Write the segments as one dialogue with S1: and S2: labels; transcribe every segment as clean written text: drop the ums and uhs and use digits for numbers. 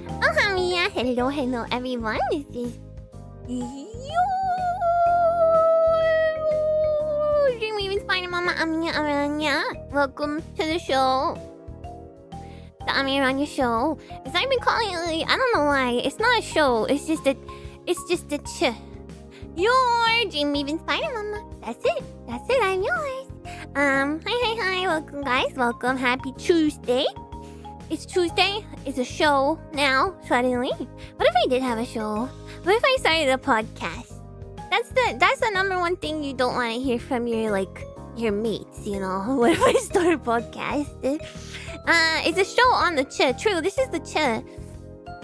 S1: Oh, Amiya. Hello, everyone. This is you. Dream Spider Mama Amiya Aranha. Welcome to the show. The Amiya Aranha show. As I've been calling it, I don't know why. It's not a show. It's just a Your Dream Spider Mama. That's it. I'm yours. Hi. Welcome, guys. Welcome. Happy Tuesday. It's Tuesday. It's a show now, suddenly. What if I did have a show? What if I started a podcast? That's the number one thing you don't want to hear from your mates, you know? What if I start a podcast? It's a show on the Ch. True, this is the Ch.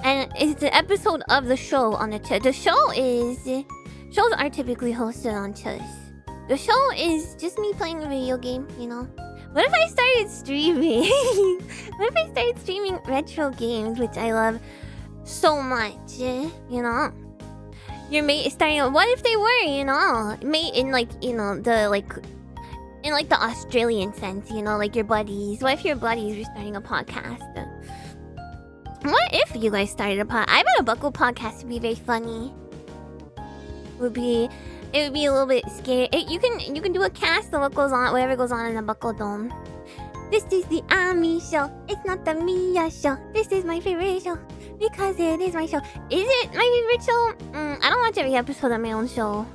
S1: And it's the episode of the show on the Ch. Shows are typically hosted on Chs. The show is just me playing a video game, you know? What if I started streaming? What if I started streaming retro games, which I love so much, you know? Your mate is starting. What if they were, you know, mate in the Australian sense, you know, like your buddies. What if your buddies were starting a podcast? What if you guys started a podcast? I bet a Buckle podcast would be very funny. It would be a little bit scary. You can do a cast of whatever goes on in the Buckle Dome. This is the Ami show. It's not the Mia show. This is my favorite show because it is my show. Is it my favorite show? I don't watch every episode of my own show,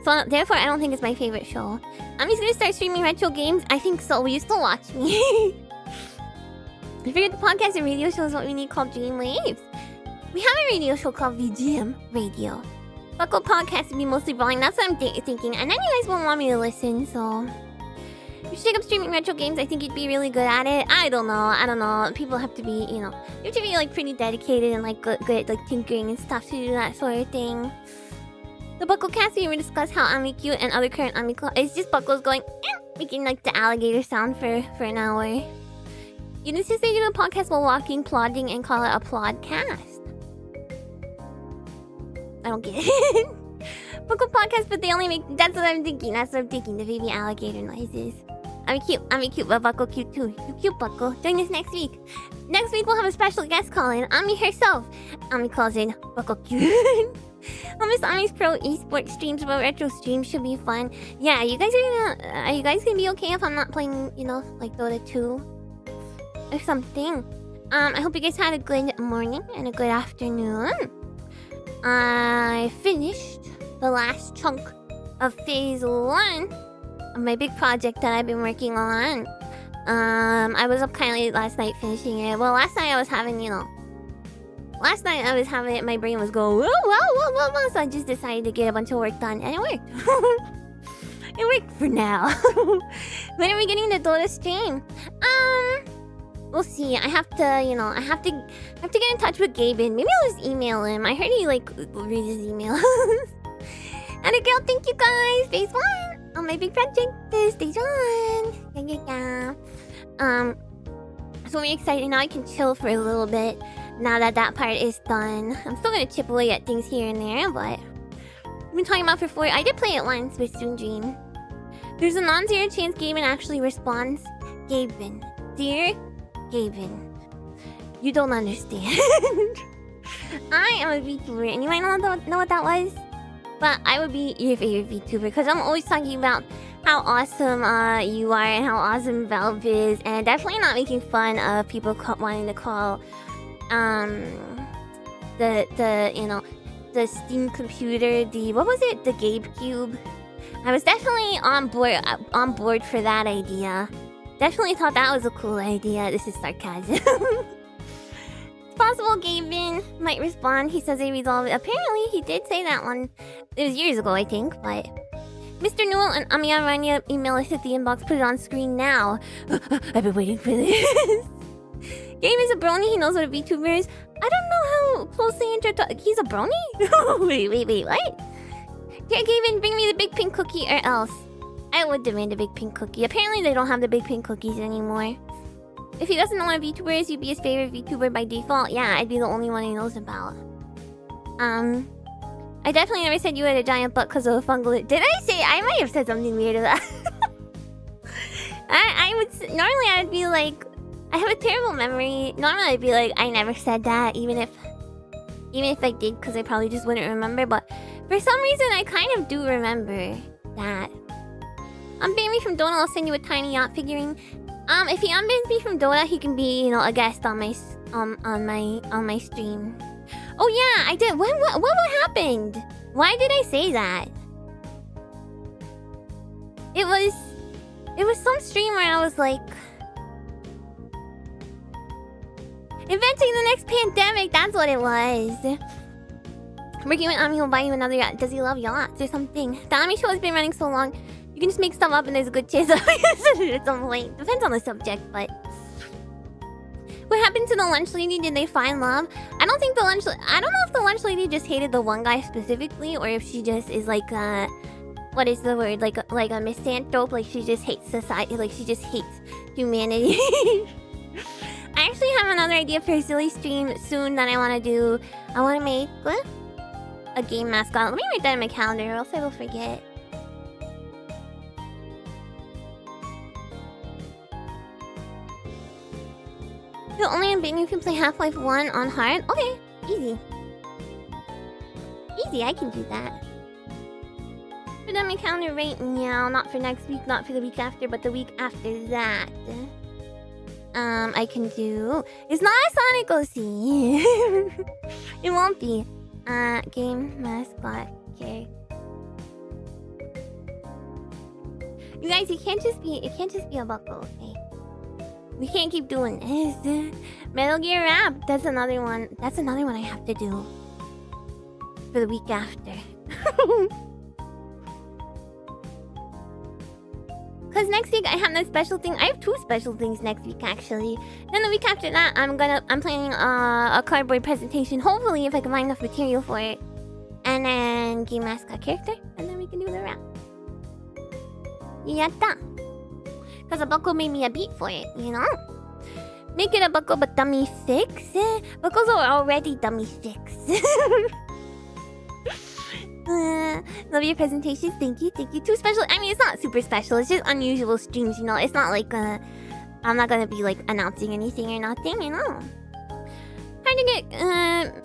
S1: so therefore I don't think it's my favorite show. Ami's gonna start streaming retro games. I think so. Will you still watch me? I figured the podcast and radio show is what we need called Dream Waves. We have a radio show called VGM Radio. Buckle podcast would be mostly brawling. That's what I'm thinking. And then you guys won't want me to listen, so if you should take up streaming retro games, I think you'd be really good at it. I don't know. People have to be, you have to be pretty dedicated and good at tinkering and stuff to do that sort of thing. The Buckle cast, we will discuss how Ami cute and other current Ami it's just Buckles going making the alligator sound for an hour. You insist they do a podcast while walking, plodding, and call it a plodcast. I don't get it. Buckle podcast, but they only make. That's what I'm thinking. The baby alligator noises. I'm cute, but Buckle cute too. You cute, Buckle. Join us next week. Next week we'll have a special guest call in. Ami herself. Ami calls in Buckle cute. I'll miss Ami's pro esports streams, but retro streams should be fun. Yeah, are you guys gonna be okay if I'm not playing, Dota 2 or something? I hope you guys had a good morning and a good afternoon. I finished the last chunk of phase 1 of my big project that I've been working on. I was up kind of late last night finishing it. Well, last night I was having it, my brain was going, whoa, so I just decided to get a bunch of work done, and it worked. It worked for now. When are we getting the Dota stream? We'll see. I have to get in touch with Gaben. Maybe I'll just email him. I heard he reads his emails. And a girl, thank you guys. Phase 1 on my big project. This stage 1. Yeah. So I'm excited now. I can chill for a little bit now that part is done. I'm still gonna chip away at things here and there, but I've been talking about for 4. I did play it once with Soon Dream. There's a non-zero chance Gaben actually responds. Gaben, dear Gaben, you don't understand. I am a VTuber, and you might not know what that was, but I would be your favorite VTuber because I'm always talking about how awesome you are and how awesome Valve is, and definitely not making fun of people wanting to call the Steam computer the Gabe Cube. I was definitely on board for that idea. Definitely thought that was a cool idea. This is sarcasm. It's possible Gaben might respond. He says they resolve it. Apparently, he did say that one. It was years ago, I think, but Mr. Newell and Amiya Aranha email us at the inbox. Put it on screen now. I've been waiting for this. Gabe is a brony. He knows what a VTuber is. I don't know how closely intertwined. He's a brony? wait, what? Here, Gaben, bring me the big pink cookie or else. I would demand a big pink cookie. Apparently they don't have the big pink cookies anymore. If he doesn't know what a VTuber is, you'd be his favorite VTuber by default. Yeah, I'd be the only one he knows about. I definitely never said you had a giant butt because of a fungal... Did I say? I might have said something weird about that. I would... Normally I would be like... I have a terrible memory. Normally I'd be like, I never said that, even if I did, because I probably just wouldn't remember. But for some reason, I kind of do remember that. Unban me from Dota, I'll send you a tiny yacht figurine. If he unbans me from Dota, he can be, you know, a guest on my stream. Oh yeah, I did. What happened? Why did I say that? It was some stream where I was like, inventing the next pandemic. That's what it was. Ricky went Ami will buy you another yacht. Does he love yachts or something? The Ami show has been running so long. You can just make stuff up and there's a good chance of it at some point. Depends on the subject, but... What happened to the lunch lady? Did they find love? I don't know if the lunch lady just hated the one guy specifically, or if she just is like a... What is the word? Like a misanthrope? Like she just hates society. Like she just hates humanity. I actually have another idea for a silly stream soon that I want to do. I want to make... What? A game mascot. Let me write that in my calendar or else I will forget. The only unban you can play Half-Life 1 on hard? Okay, easy. Easy, I can do that. Put on my calendar right now. Not for next week, not for the week after, but the week after that. I can do... It's not a Sonic OC. It won't be. Game mascot. Okay. You guys, it can't just be a buckle, okay? We can't keep doing this. Metal Gear Rap. That's another one I have to do. For the week after. Because next week I have that special thing. I have 2 special things next week, actually. Then the week after that, I'm planning a cardboard presentation. Hopefully, if I can find enough material for it. And then game mascot character. And then we can do the wrap. Yatta. Because a buckle made me a beat for it, you know? Make it a buckle, but dummy 6. Buckles are already dummy 6. Love your presentations. Thank you. 2 special. I mean, it's not super special. It's just unusual streams, you know? It's not like, I'm not gonna be, like, announcing anything or nothing, you know? Hard to get,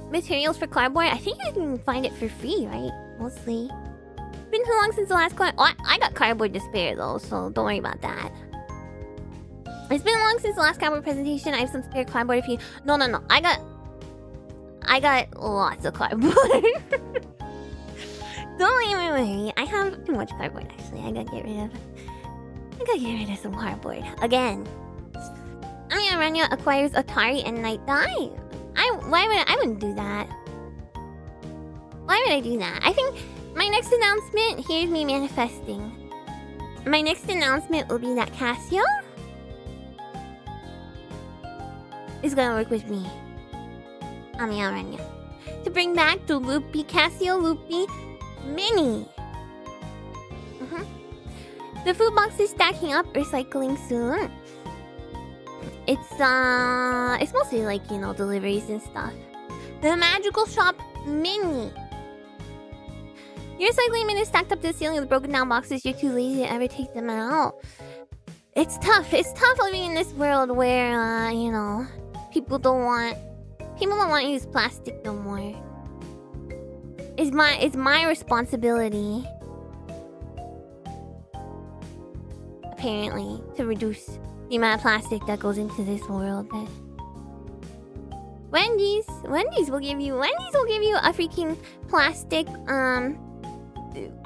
S1: materials for cardboard. I think you can find it for free, right? Mostly. Been too long since the last card. Oh, I got cardboard to spare, though, so don't worry about that. It's been long since the last cardboard presentation. I have some spare cardboard if you... No. I got lots of cardboard. Don't even worry. I have too much cardboard, actually. I gotta get rid of some cardboard. Again. Amiya Aranha acquires Atari and Night Dive. I wouldn't do that. Why would I do that? I think my next announcement... Here's me manifesting. My next announcement will be that Casio is gonna work with me. Amiya Aranha. To bring back the Loopy Casio Loopy Mini. The food box is stacking up, recycling soon. It's mostly like, you know, deliveries and stuff. The Magical Shop Mini. Your recycling bin is stacked up to the ceiling with broken down boxes. You're too lazy to ever take them out. It's tough. It's tough living in this world where, you know, people don't want to use plastic no more. It's my responsibility, apparently, to reduce the amount of plastic that goes into this world. Wendy's will give you a freaking plastic,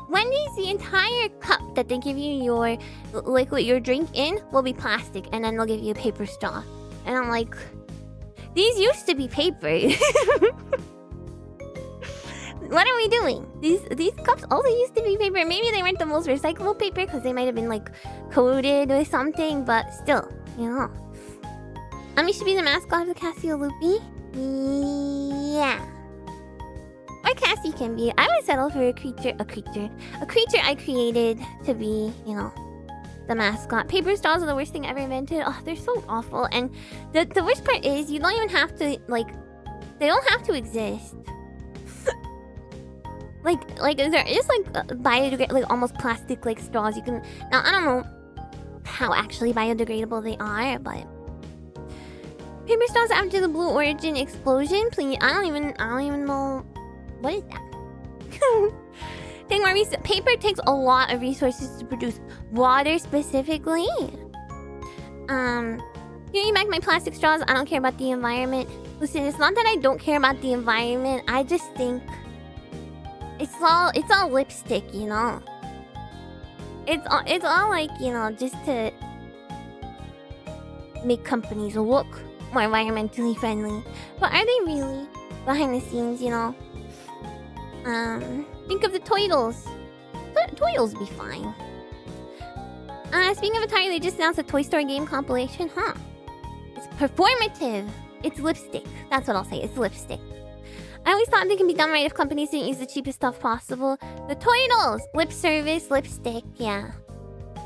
S1: Wendy's, the entire cup that they give you your liquid, your drink in, will be plastic, and then they'll give you a paper straw. And I'm like, these used to be paper. What are we doing? These cups also used to be paper. Maybe they weren't the most recyclable paper because they might have been like coated or something, but still, you know. Ami should be the mascot of the Casio Loopy. Yeah. Or Cassie can be. I would settle for a creature I created to be, you know, the mascot. Paper straws are the worst thing ever invented. Oh, they're so awful. And the worst part is you don't even have to, like, they don't have to exist. like they're just like biodegradable, like almost plastic like straws. You can, now I don't know how actually biodegradable they are, but Paper straws after the Blue Origin explosion, please. I don't even know. What is that? Take more paper takes a lot of resources to produce. Water specifically. Give me back my plastic straws. I don't care about the environment. Listen, it's not that I don't care about the environment. I just think it's all lipstick, you know. It's all like, you know, just to make companies look more environmentally friendly. But are they really? Behind the scenes, you know. Think of the Toidles. Toidles be fine. Speaking of Atari, they just announced a Toy Story game compilation, huh? It's performative. It's lipstick. That's what I'll say. It's lipstick. I always thought they can be done right if companies didn't use the cheapest stuff possible. The Toidles! Lip service, lipstick, yeah.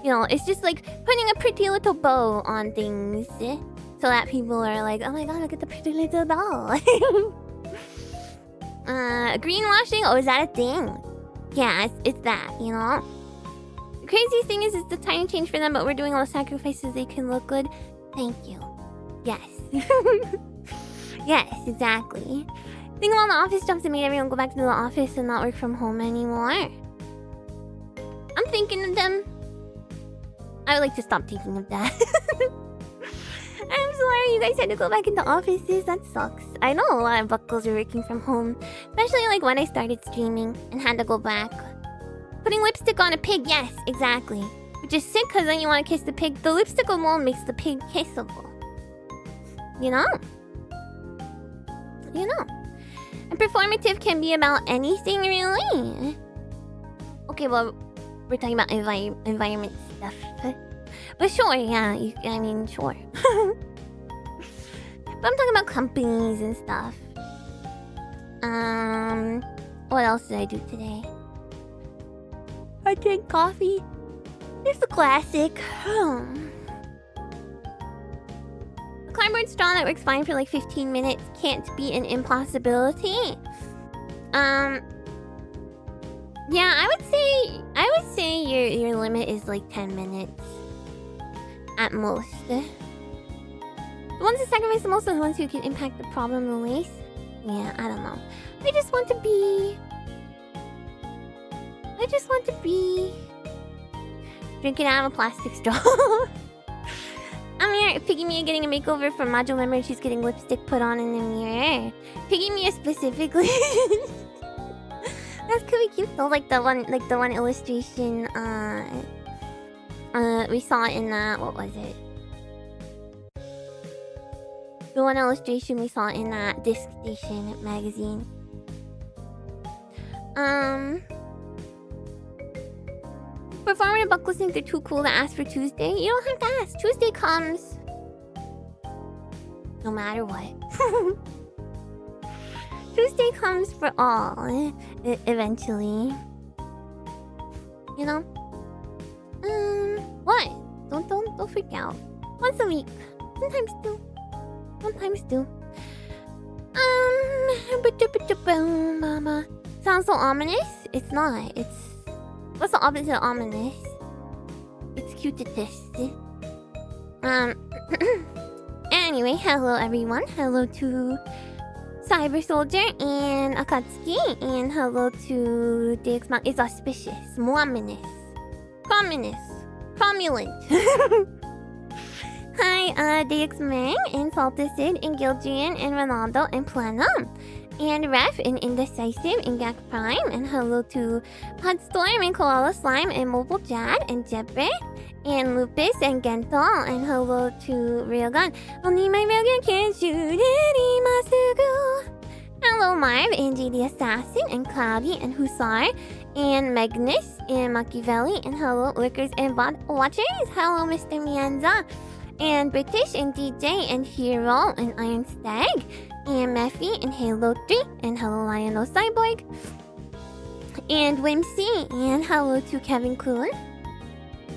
S1: You know, it's just like putting a pretty little bow on things. So that people are like, oh my god, look at the pretty little doll. Greenwashing? Oh, is that a thing? Yeah, it's that, you know? The craziest thing is it's a tiny change for them, but we're doing all the sacrifices they can look good. Thank you. Yes. Yes, exactly. Think of all the office jobs that made everyone go back to the office and not work from home anymore. I'm thinking of them. I would like to stop thinking of that. I'm sorry, you guys had to go back into offices. That sucks. I know a lot of buckles are working from home. Especially like when I started streaming and had to go back. Putting lipstick on a pig, yes, exactly. Which is sick because then you want to kiss the pig. The lipstick alone makes the pig kissable. You know? You know. And performative can be about anything, really. Okay, well, we're talking about environment stuff. But sure, yeah, I mean, sure. But I'm talking about companies and stuff. What else did I do today? I drank coffee. It's a classic. A cardboard straw that works fine for like 15 minutes can't be an impossibility. Yeah, I would say your limit is like 10 minutes. At most. The ones that sacrifice the most are the ones who can impact the problem the least. Yeah, I don't know. I just want to be drinking out of a plastic straw. I'm here, Piggy Mia getting a makeover from Majo Member and she's getting lipstick put on in the mirror. Piggy Mia specifically. That's could be cute though, like the one illustration we saw in that, what was it? The one illustration we saw in that Disc Station magazine. Performing and buckles think they're too cool to ask for Tuesday. You don't have to ask. Tuesday comes. No matter what. Tuesday comes for all. Eventually. You know? What? Don't freak out. Once a week. Sometimes two. Sounds so ominous? It's not. It's... What's the opposite of ominous? It's cutitous. Anyway, hello everyone. Hello to Cyber Soldier and Akatsuki. And hello to DXMount is auspicious. Mominous. Communist. Cromulent. Hi, DXMang and Salticid and Gildrian and Ronaldo and Plenum. And Ref and Indecisive and Gak Prime. And hello to Podstorm and Koala Slime and Mobile Jad and Jebre. And Lupus and Gento. And hello to Railgun. Only my Railgun can shoot it. Hello Marv and JD Assassin and Cloudy and Hussar. And Magnus and Machiavelli. And hello Workers and Bot Watchers. Hello Mr. Mianza. And British and DJ and Hero and Iron Stag. And Mephi and Halo 3. And hello Lionel Cyborg. And Whimsy. And hello to Kevin Kuhn.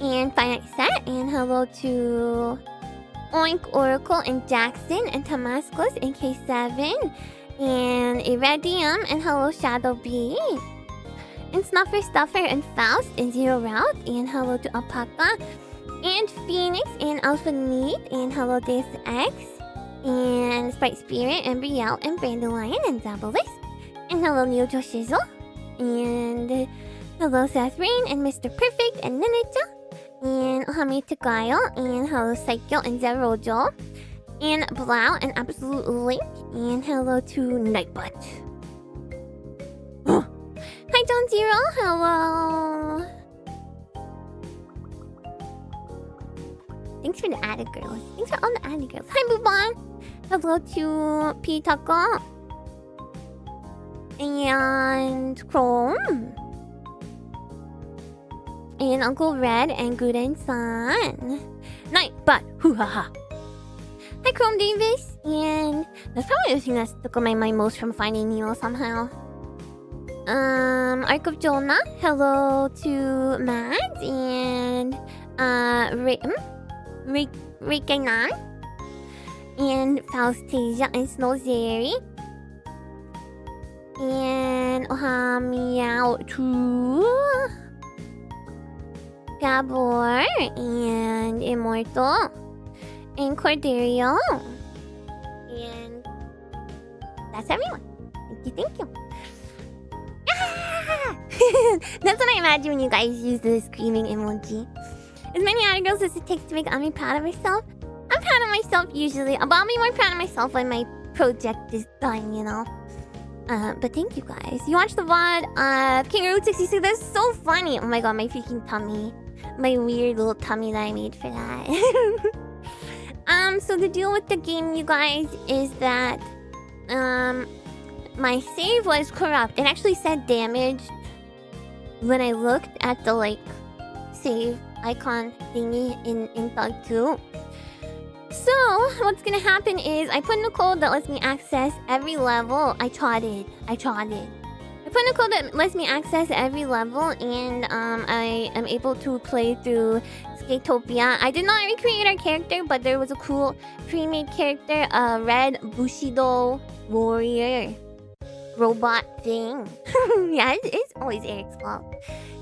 S1: And Finite Set. And hello to Oink Oracle and Jackson and Damascus and K7. And Iradium. And hello Shadow B. And Snuffer Stuffer and Faust and Zero Route. And hello to Alpaca. And Phoenix and Alpha Need. And hello Deus X. And Sprite Spirit, and Brielle, and Brandolion, and Zabolis. And hello, Neo Shizzle. And hello, Seth Rain, and Mr. Perfect, and Ninja. And Hami Tagayo, and hello, Psycho, and Zerojo. And Blau, and Absolute Link. And hello to Nightbot. Hi, John Zero. Hello. Thanks for the added girls. Thanks for all the added girls. Hi, Bubon. Hello to P Taco. And Chrome. And Uncle Red and Good and Son. Nightbot. Hoo ha ha. Hi, Chrome Davis. And that's probably the thing that stuck on my mind most from finding Nemo somehow. Ark of Jonah. Hello to Mads and Rikanan. And Faustasia and Snowzeri. And Ohamiao to Gabor and Immortal. And Corderio. And that's everyone. Thank you. That's what I imagine when you guys use the screaming emoji. As many other girls as it takes to make Ami proud of herself. I'm proud of myself usually, but I'll be more proud of myself when my project is done, you know. But thank you guys. You watched the VOD of King Route 66. That's so funny. Oh my god, my freaking tummy. My weird little tummy that I made for that. So the deal with the game, you guys, is that my save was corrupt. It actually said damaged when I looked at the like save icon thingy in Thug 2. So what's gonna happen is I put in a code that lets me access every level. I put in a code that lets me access every level, and I am able to play through Skatopia. I did not recreate our character, but there was a cool pre-made character, a red Bushido warrior robot thing. Yeah, it's always Eric's fault.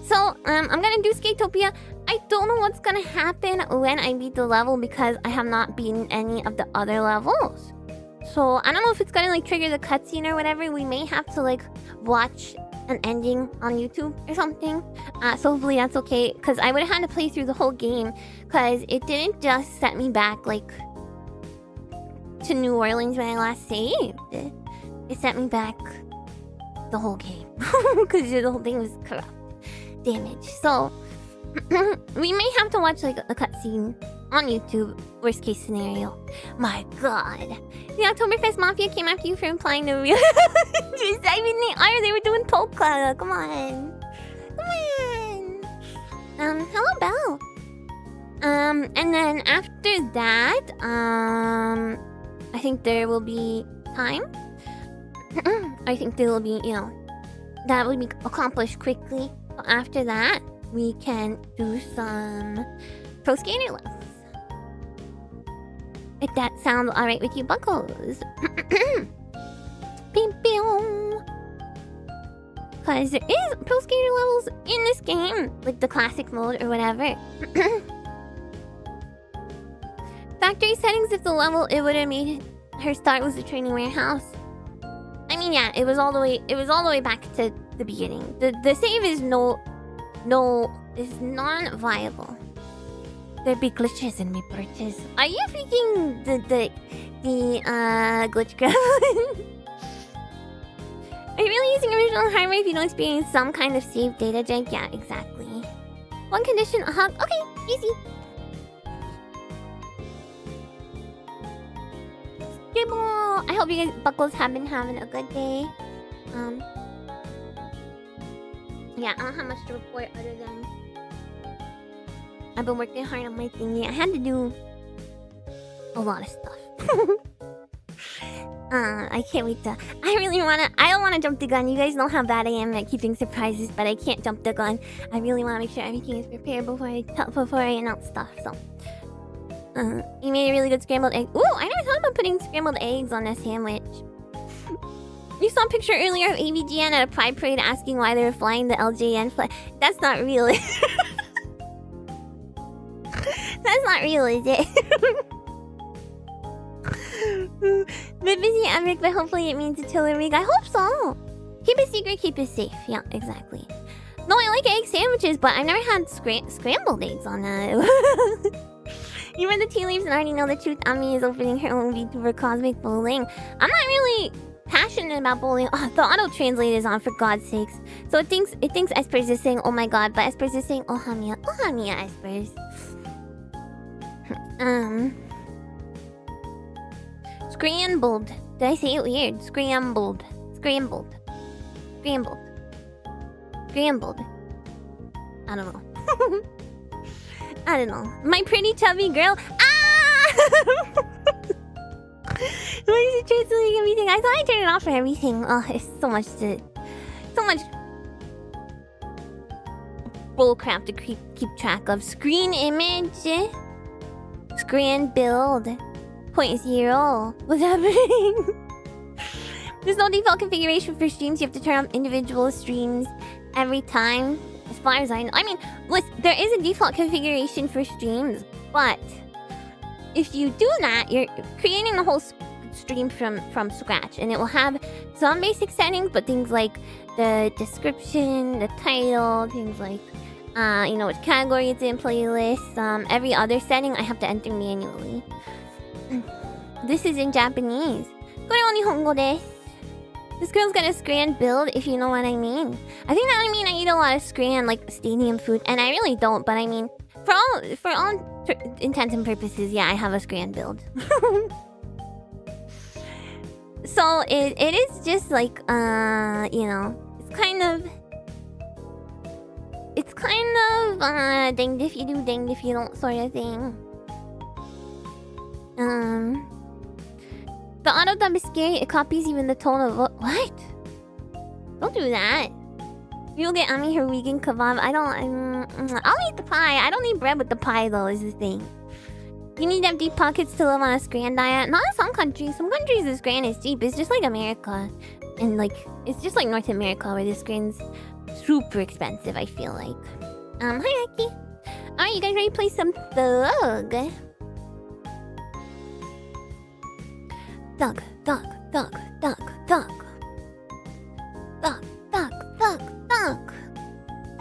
S1: So I'm gonna do Skatopia. I don't know what's gonna happen when I beat the level because I have not beaten any of the other levels. So I don't know if it's gonna like trigger the cutscene or whatever. We may have to like watch an ending on YouTube or something. So hopefully that's okay, because I would have had to play through the whole game, because it didn't just set me back like to New Orleans when I last saved. It sent me back the whole game because the whole thing was corrupt, damaged. So we may have to watch like a cutscene on YouTube. Worst case scenario. My god. The Oktoberfest Mafia came after you for implying the real. I mean, they were doing polka. Come on. Hello, Belle. And then after that, I think there will be time. I think there will be, you know, that will be accomplished quickly. After that, we can do some Pro Skater levels. If that sounds alright with you, buckles. Because there is Pro Skater levels in this game, like the classic mode or whatever. Factory settings, if the level it would have made her start was the training warehouse. I mean, yeah, it was all the way back to the beginning. The save is is non-viable. There be glitches in my purchase. Are you freaking the glitch grab? Are you really using original hardware if you don't experience some kind of save data jank? Yeah, exactly. One condition, a hug. Okay, easy. Scribble. I hope you guys buckles have been having a good day. Yeah, I don't have much to report other than I've been working hard on my thingy. I had to do a lot of stuff. I can't wait to... I don't wanna jump the gun. You guys know how bad I am at keeping surprises, but I can't jump the gun. I really wanna make sure everything is prepared before I announce stuff, so... you made a really good scrambled egg. Ooh, I never thought about putting scrambled eggs on a sandwich. You saw a picture earlier of AVGN at a Pride Parade asking why they were flying the LJN flag. That's not real. That's not real, is it? Bit busy, Emric, but hopefully it means a chiller week. I hope so. Keep it secret, keep it safe. Yeah, exactly. No, I like egg sandwiches, but I've never had scrambled eggs on that. You read the tea leaves and already know the truth. Ami is opening her own VTuber Cosmic Bowling. I'm not really passionate about bowling. Oh, the auto translate is on, for God's sakes. So it thinks Espers is saying, oh my god, but Espers is saying, oh Hamiya, Espers. Scrambled. Did I say it weird? Scrambled. I don't know. I don't know. My pretty chubby girl. Ah! Why is it translating everything? I thought I turned it off for everything. Oh, it's so much bullcrap to keep track of. Screen image. Screen build. 0.0. What's happening? There's no default configuration for streams. You have to turn on individual streams every time. As far as I know. I mean, listen, there is a default configuration for streams, but if you do that, you're creating the whole stream from scratch, and it will have some basic settings, but things like the description, the title, things like you know, which category it's in, playlist, every other setting I have to enter manually. This is in Japanese. これは日本語です. This girl's got a scran build, if you know what I mean. I think that I mean I eat a lot of scran, like stadium food, and I really don't, but I mean, for all intents and purposes, yeah, I have a scran build. So it is just like, you know, it's kind of danged if you do, danged if you don't sort of thing. The auto dub is scary. It copies even the tone of what? Don't do that. You'll get Ami her vegan kebab. I'll eat the pie. I don't need bread with the pie though, is the thing. You need to have deep pockets to live on a scran diet. Not in some countries. Some countries the scran is cheap. It's just like America. And like, it's just like North America where the scran's super expensive, I feel like. Hi Aki. Alright, you guys ready to play some Thug? Thug.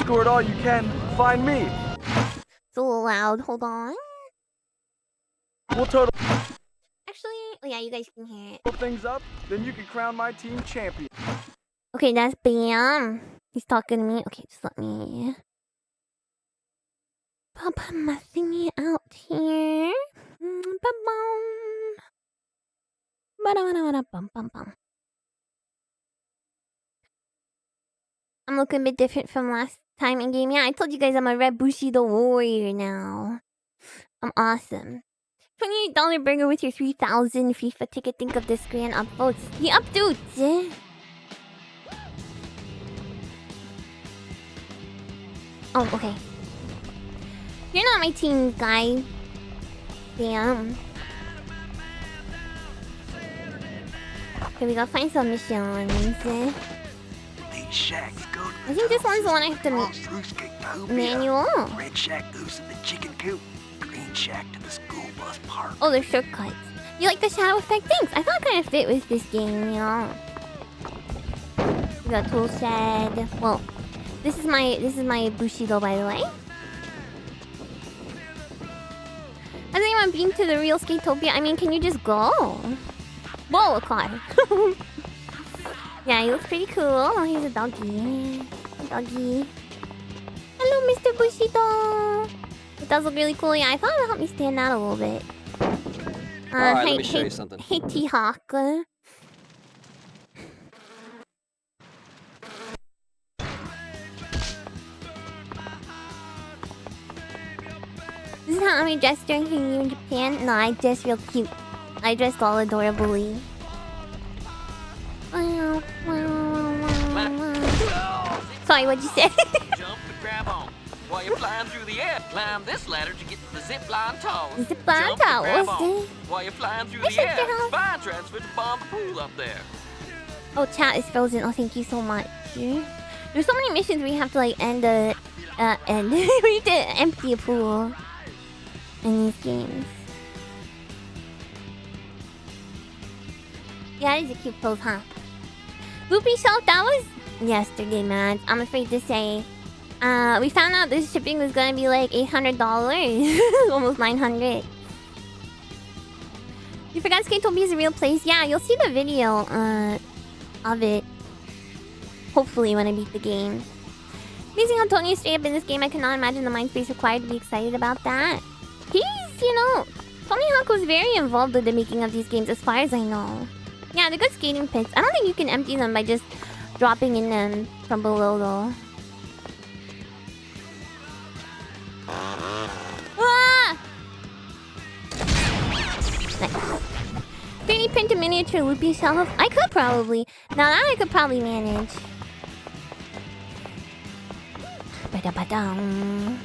S2: Score it all you can. Find me.
S1: It's a little loud. Hold on.
S2: We'll total
S1: Actually, oh yeah, you guys can hear it.
S2: things up, then you can crown my team champion.
S1: Okay, that's Bam. He's talking to me. Okay, just let me pop my thingy out here. I'm looking a bit different from last time in game. Yeah, I told you guys I'm a Red Bushido warrior now. I'm awesome. $28 burger with your 3,000 FIFA ticket. Think of this grand upvotes. The upvotes. Oh, okay. You're not my team, guy. Damn. Okay, we gotta find some missions. I think this one's the one I have to manual.
S3: Red shack goes to the chicken coop. Green shack to the school bus park.
S1: Oh, they're shortcuts. You like the shadow effect? Thanks. I thought it kind of fit with this game, you know. We got tool shed. Well, this is my Bushido, by the way. Has anyone been to the real Skatopia? I mean, can you just go? Whoa, a car. Yeah, he looks pretty cool. Oh, he's a doggy. Doggy. Hello, Mr. Bushido. It does look really cool. Yeah, I thought it would help me stand out a little bit.
S4: Alright, let me show you something.
S1: Hey, T-Hawk. This is how I dressed during you in Japan? No, I dressed real cute. I dressed all adorably. Sorry, what'd you say?
S5: Jump and grab on. While you're flying through the air, climb this ladder to get to the zip line tower.
S1: Zip line
S5: Jump and grab
S1: tower,
S5: on. While you're flying through the air, spine transfer to bomb the pool up there.
S1: Oh, chat is frozen. Oh, thank you so much. There's so many missions where you have to like end we have to empty a pool in these games. Yeah, it is a cute pose, huh? Loopy Shelf, that was yesterday, man. I'm afraid to say. We found out this shipping was gonna be like $800. Almost $900. You forgot Skatopia is a real place? Yeah, you'll see the video of it. Hopefully when I beat the game. Amazing how Tony is straight up in this game. I cannot imagine the mind space required to be excited about that. He's, you know... Tony Hawk was very involved with the making of these games as far as I know. Yeah, they're good skating pits. I don't think you can empty them by just dropping in them from below though. Ah! Nice. 3D print a miniature loopy shelf? I could probably. Now that I could probably manage. Ba-da-ba-dum.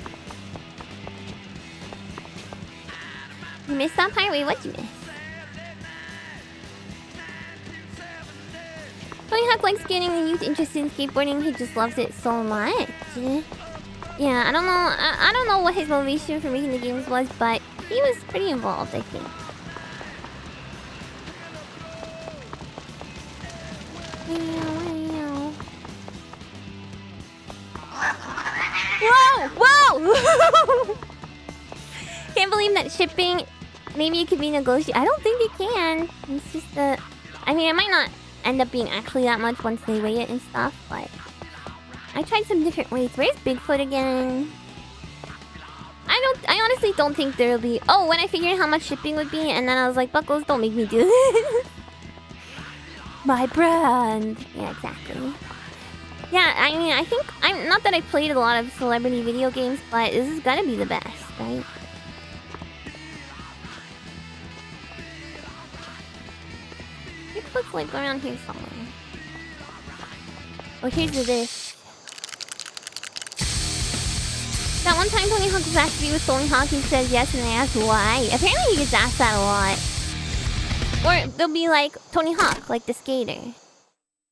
S1: You missed that part? Wait, what'd you miss? Tony Hawk likes skating and youth interested in skateboarding. He just loves it so much. Yeah, I don't know. I don't know what his motivation for making the games was, but he was pretty involved, I think. Whoa! Whoa! Can't believe that shipping. Maybe it could be negotiated. I don't think it can. It's just a. I mean, it might not end up being actually that much once they weigh it and stuff, but I tried some different weights. Where's Bigfoot again? I honestly don't think there'll be. Oh, when I figured out how much shipping would be, and then I was like, Buckles, don't make me do this. My brand. Yeah, exactly. Yeah, I mean, I think I'm not that I played a lot of celebrity video games, but this is gonna be the best, right? Bigfoot's like around here somewhere. Oh, here's this. That one time Tony Hawk was asked to be with Tony Hawk, he said yes, and I asked why. Apparently he gets asked that a lot. Or they'll be like, Tony Hawk, like the skater.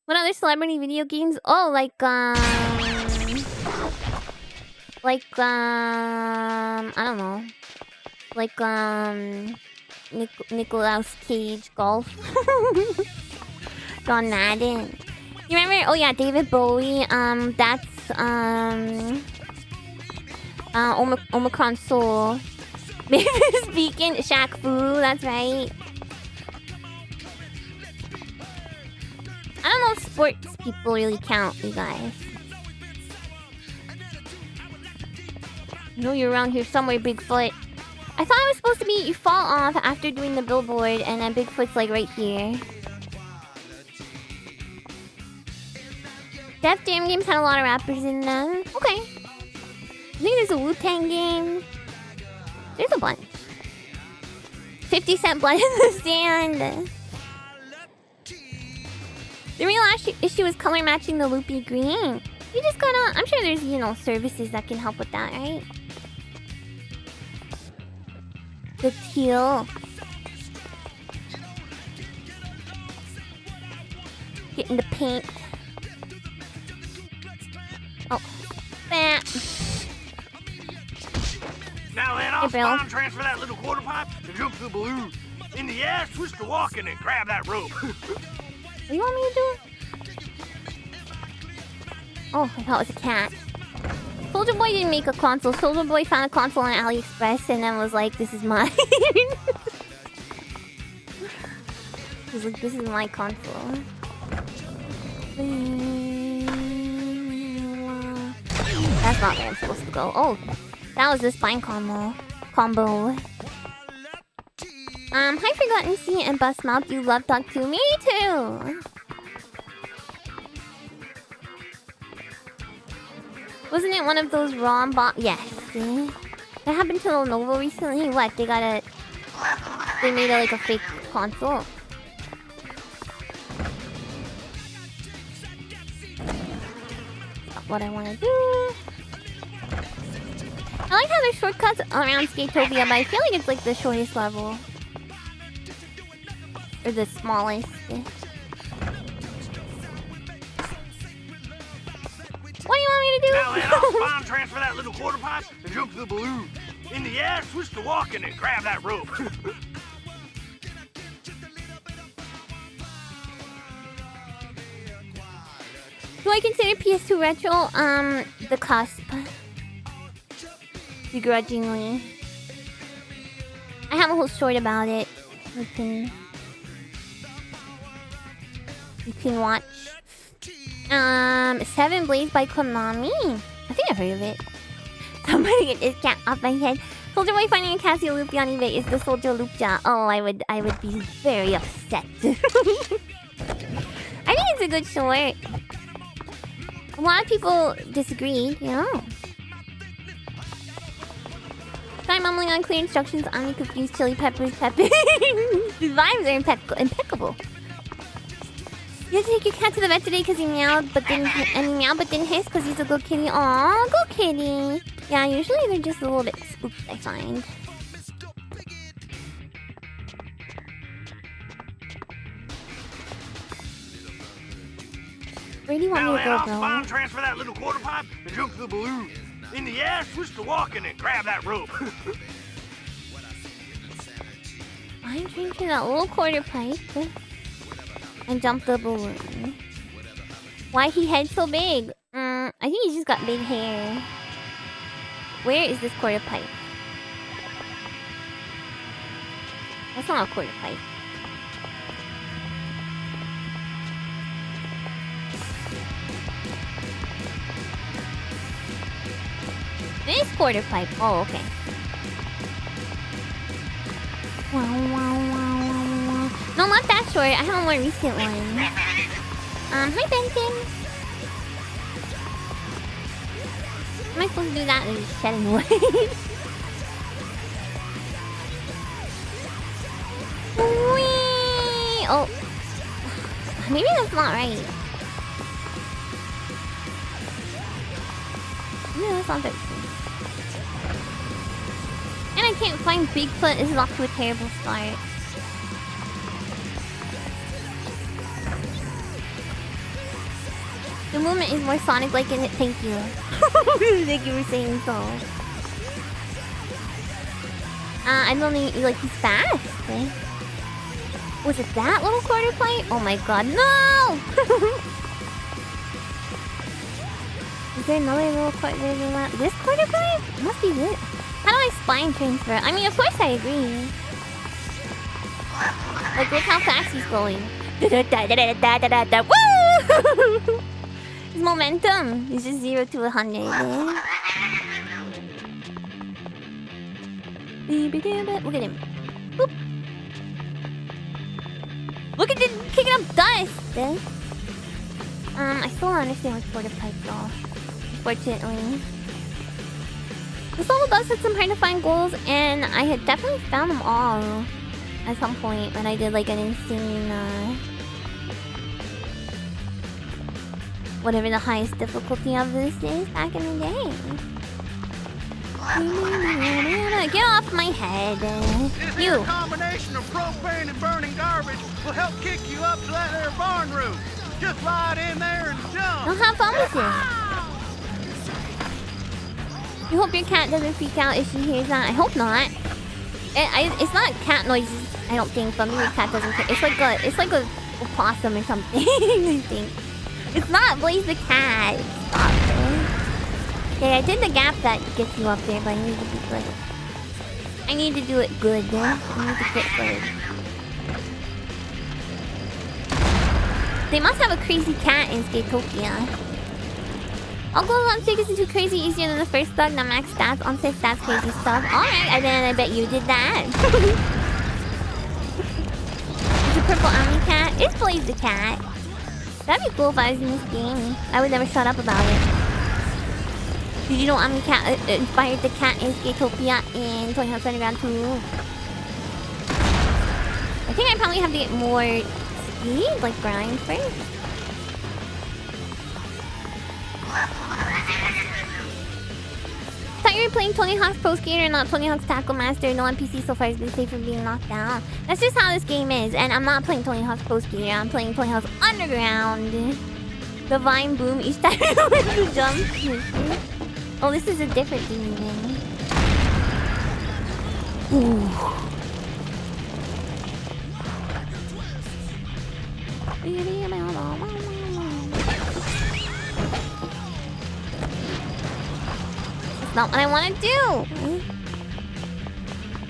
S1: What other celebrity video games? Oh, like, I don't know. Like, Nicolas Cage golf. John Madden. You remember? Oh yeah, David Bowie. That's, Omicron Soul. Mavis Beacon, Shaq Fu, that's right. I don't know if sports people really count, you guys. I know you're around here somewhere, Bigfoot. I thought I was supposed to be you fall off after doing the billboard, and then Bigfoot's like right here. Def Jam games had a lot of rappers in them. Okay. I think there's a Wu-Tang game. There's a bunch. 50 Cent Blood in the Sand. The real issue is color matching the loopy green. You just gotta... I'm sure there's, you know, services that can help with that, right? The teal. Get in the paint. Oh. That.
S3: Now then, I'll spawn transfer that little quarter pipe and jump to the balloon. In the air, twist the walking and grab that rope.
S1: What do you want me to do? Oh, I thought it was a cat. Soldier Boy didn't make a console. Soldier Boy found a console on AliExpress and then was like, this is mine. He was like, this is my console. That's not where I'm supposed to go. Oh, that was the spine combo. Hi Forgotten Sea and Bust Mouth, you love Talk to me too! Wasn't it one of those ROM bombs? Yes, see? That happened to Lenovo recently. What? They made it like a fake console. Not what I want to do. I like how there's shortcuts around Skatopia, but I feel like it's like the shortest level. Or the smallest. What do you want me to do?
S3: Now then, I'll spawn transfer that little quarter pipe and jump to the balloon. In the air, twist the walking and grab that rope.
S1: Do I consider PS2 retro? The cusp. Begrudgingly. I have a whole story about it. You can watch. Seven Blades by Konami. I think I've heard of it. Somebody get this cat off my head. Soldier Boy finding a Cassiopeia on eBay is the Soldier Lucha. Oh, I would be very upset. I think it's a good short. A lot of people disagree, you know. Try mumbling on clear instructions. Ami confused chili peppers. These vibes are impeccable. You had to take your cat to the vet today because he meowed but didn't hiss because he's a good kitty. Aw, good kitty. Yeah, usually they're just a little bit spooked, I find. Where do you want me to go, bro?
S3: Bomb transfer that little quarter pipe and jump to the balloon. In the air, switch to walking and grab that rope.
S1: I'm drinking that little quarter pipe and jump the balloon. Why he head so big? I think he's just got big hair. Where is this quarter pipe? That's not a quarter pipe. This quarter pipe. Oh, okay. No, not that short. I have a more recent one. Hi, Benton. Am I supposed to do that and just shedding away? Whee! Oh. Maybe that's not right. No, that's not right. And I can't find Bigfoot. This is off to a terrible start. The movement is more Sonic-like in it. Thank you. Thank you for saying so. I don't think like he's fast. Okay. Was it that little quarter pipe? Oh my god, no! Is there another little quarter than that? This quarter pipe? Must be this. How do I spine transfer? I mean, of course I agree. Like, look how fast he's going. Woo! His momentum is just 0 to 100. Look at him. Boop. Look at him kicking up dust. I still don't understand which quarter pipe though. Unfortunately. This level does have some hard to find goals, and I had definitely found them all at some point when I did like an insane whatever the highest difficulty of this is back in the day. Get off my head. You.
S3: A combination of propane and burning garbage will help kick you up to that there barn roof. Just slide in there and jump.
S1: I'll have fun with it. You hope your cat doesn't freak out if she hears that. I hope not. It's not cat noises, I don't think, but maybe your cat doesn't care. It's like a possum or something, I think. It's not Blaze the cat. Stop it. Okay, I did the gap that gets you up there, but I need to be good. I need to do it good. I need to get good. They must have a crazy cat in Skatopia. All goals on Sig isn't too crazy, easier than the first thug. Now max stats, on-set stats, crazy stuff. Alright, and then I bet you did that. It's a purple Ami cat. It's Blaze the cat. That'd be cool if I was in this game. I would never shut up about it. Did you know Ami cat inspired the cat in Skatopia in Tony Hawk's Underground 2? I think I probably have to get more speed, like grind first. I thought you were playing Tony Hawk's Pro Skater, not Tony Hawk's Tackle Master. No NPC so far has been safe from being knocked down. That's just how this game is, and I'm not playing Tony Hawk's Pro Skater. I'm playing Tony Hawk's Underground. The vine boom each time you jump. Oh, this is a different thing then. Ooh. not what I want to do.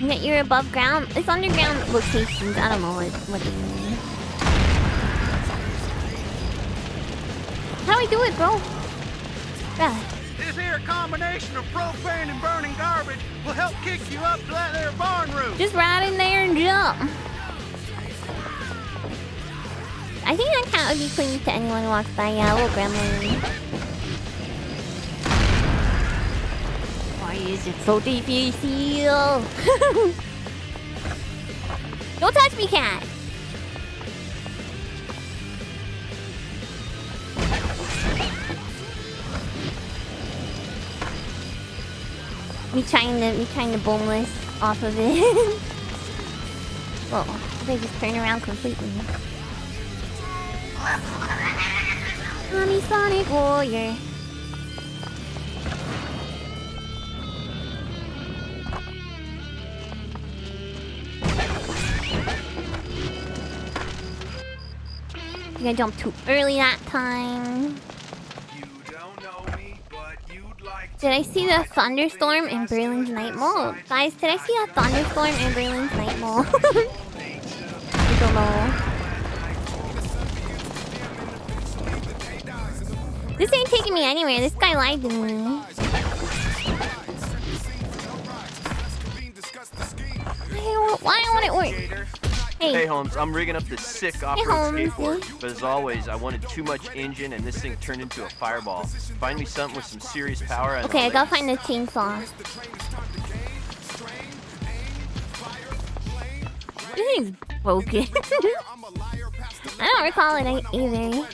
S1: That you're above ground. It's underground locations. I don't know what they mean. How do we do it, bro? Yeah.
S3: This here combination of propane and burning garbage will help kick you up to that there barn roof.
S1: Just ride in there and jump. I think that cat would be clingy to anyone who walks by. Yeah, a little gremlin. Why is it so difficult? Don't touch me, cat. Me trying to boneless off of it. Whoa, they just turn around completely. Mommy Sonic Warrior. I think I jumped too early that time. Did I see the thunderstorm in Berlin's night mode? Guys, did I see a thunderstorm in Berlin's night mode? I don't know. This ain't taking me anywhere. This guy lied to me. Why won't it work?
S6: Hey Holmes, I'm rigging up this sick off-road skateboard, but as always, I wanted too much engine and this thing turned into a fireball. Find me something with some serious power.
S1: Okay, I gotta find the chainsaw. This thing's broken. I don't recall it either.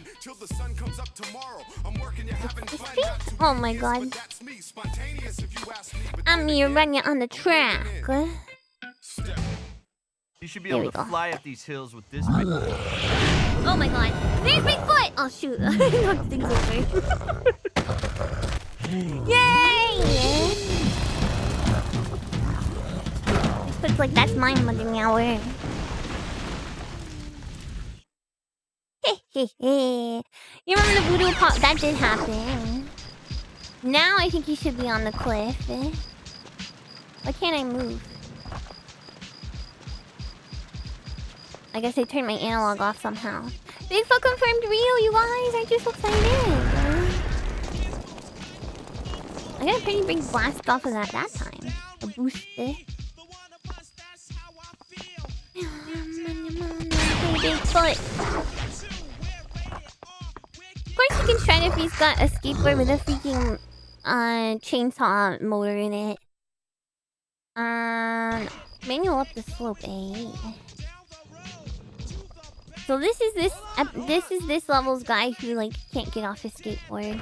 S1: Oh my god. Amiya Aranha on the track.
S6: You should be able to fly up these hills with this big...
S1: Oh my god. There's Bigfoot! Oh shoot. I knocked things over. Yay! Bigfoot's like, that's mine, mother now. You remember the voodoo pop? That did happen. Now I think you should be on the cliff. Why can't I move? I guess I turned my analog off somehow. Bigfoot confirmed real, you guys! Aren't you so excited? I got a pretty big blast off of that time. A boost. Bigfoot. Of course you can shred if he's got a skateboard with a freaking chainsaw motor in it. Manual up the slope, eh? So this is this level's guy who like can't get off his skateboard.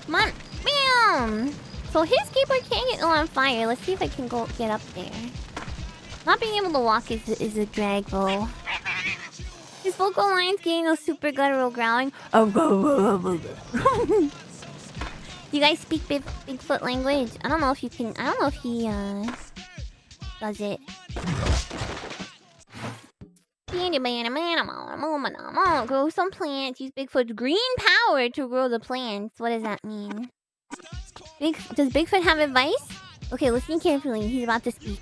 S1: Come on, bam! So his skateboard can't get on fire. Let's see if I can get up there. Not being able to walk is a drag though. His vocal lines getting those super guttural growling. You guys speak Bigfoot language? I don't know if you can. I don't know if he does it. Grow some plants. Use Bigfoot's green power to grow the plants. What does that mean? Does Bigfoot have advice? Okay, listen carefully. He's about to speak.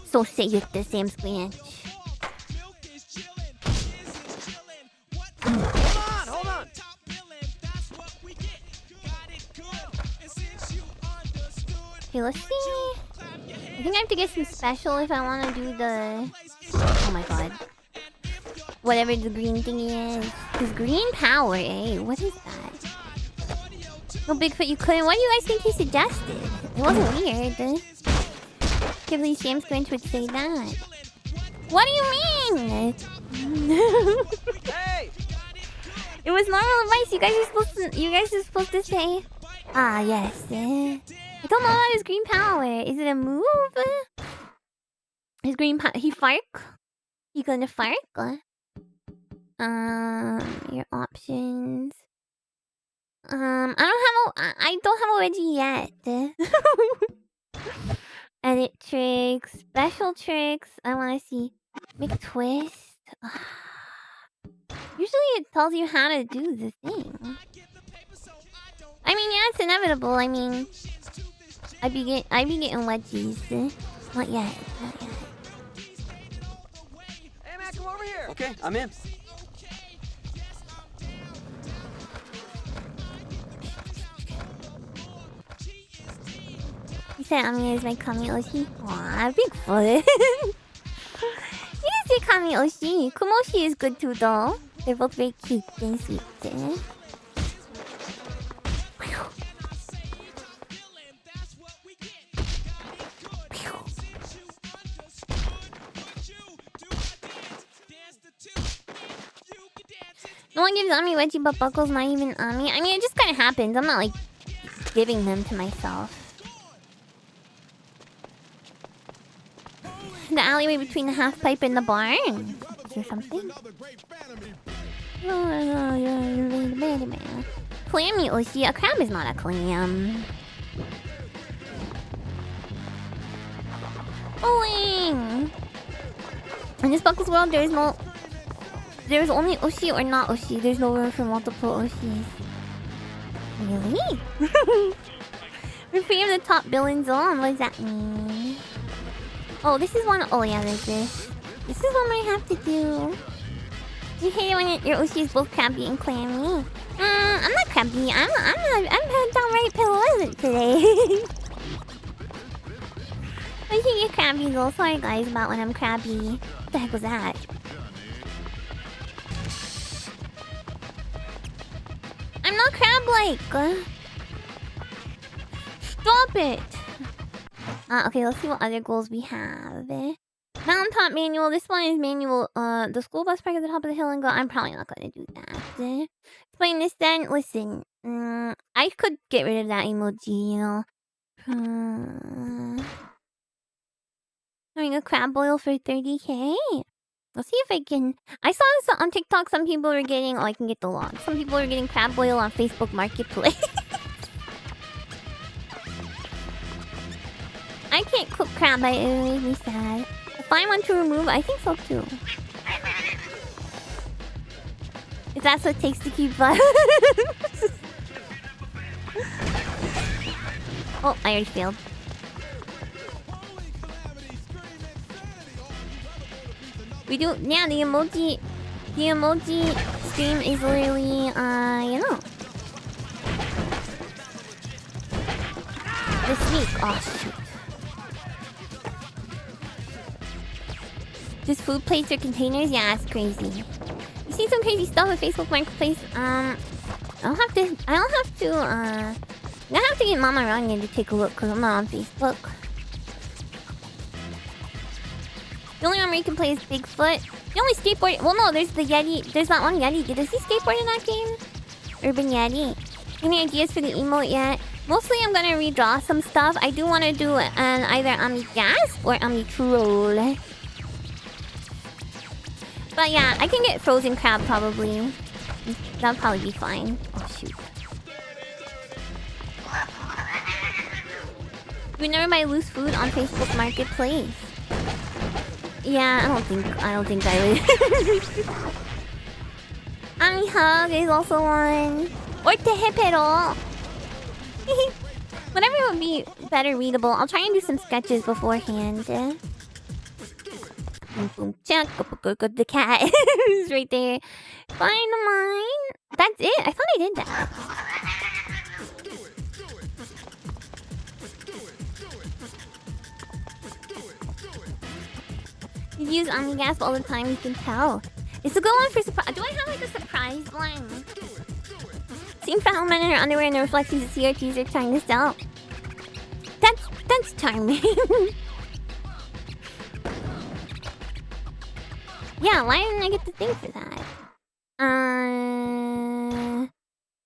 S1: So say it the same Squanch.
S3: Hold on.
S1: Okay, let's see. I think I have to get some special if I want to do the... Oh my god. Whatever the green thingy is. His green power, eh? What is that? No, Bigfoot, you couldn't. What do you guys think he suggested? It wasn't weird. Can't believe Sam Squinch would say that. What do you mean?
S6: Hey!
S1: It was normal advice. You guys are supposed to say, ah, yes. I don't know about his green power. Is it a move? His green power. He fark? You gonna fark? Your options. I don't have a wedgie yet. Edit tricks, special tricks. I want to see. Make a twist. Usually it tells you how to do the thing. I mean, yeah, it's inevitable. I mean, I be getting wedgies. Not yet. Not yet.
S4: Hey, Matt, come over here. Okay, I'm in.
S1: You said Amiya is my Kami Oshi? Aw, Bigfoot. You say Kami Oshi. Kumoshi is good too, though. They're both very cute and sweet. No one gives Ami wedgie, but Buckle's not even Ami. I mean, it just kind of happens. I'm not like giving them to myself. The alleyway between the half pipe and the barn. Is there something? Clammy Oshi. A crab is not a clam. Bowling! In this Buckle's world, there's only Oshi or not Oshi. There's no room for multiple Oshis. Really? We're free of the top billing zone. What does that mean? Oh, this is one. Oh yeah, there's this. This is one I have to do. You hate it when your Oshi is both crabby and clammy. I'm not crabby. I'm downright pleasant today. I should get crabby though. Sorry guys about when I'm crabby. What the heck was that? I'm not crab-like. Stop it. Okay, let's see what other goals we have. Mountaintop manual. This one is manual. The school bus park at the top of the hill and go. I'm probably not gonna do that. Explain this then. Listen. I could get rid of that emoji, you know. Having a crab boil for 30k. Let's see if I can. I saw this on TikTok. Some people were getting. Oh, I can get the log. Some people were getting crab boil on Facebook Marketplace. I can't cook crab. It made me sad. If I want to remove, I think so too. If that's what it takes to keep fun. Oh, I already failed. We do, yeah, the emoji stream is literally, you know. This week. Oh, shoot. Just food plates or containers? Yeah, that's crazy. You see some crazy stuff at Facebook Marketplace? I don't have to get Mama Rania to take a look because I'm not on Facebook. The only one where you can play is Bigfoot. The only skateboard... Well, no, there's the Yeti. There's that one Yeti. Does he skateboard in that game? Urban Yeti. Any ideas for the emote yet? Mostly I'm gonna redraw some stuff. I do want to do an either Ami Gas or Ami Troll. But yeah, I can get frozen crab probably. That'll probably be fine. Oh, shoot. You never buy loose food on Facebook Marketplace. Yeah, I don't think I would. Ami Hug is also one. Or Tehepero. Whatever would be better readable. I'll try and do some sketches beforehand. Boom, check. The cat is right there. Find mine. That's it. I thought I did that. You use Ami Gas all the time, you can tell. It's a good one for surprise. Do I have like a surprise one? Seen foul men in her underwear and the reflections of CRTs are trying to sell. That's charming. Yeah, why didn't I get the thing for that?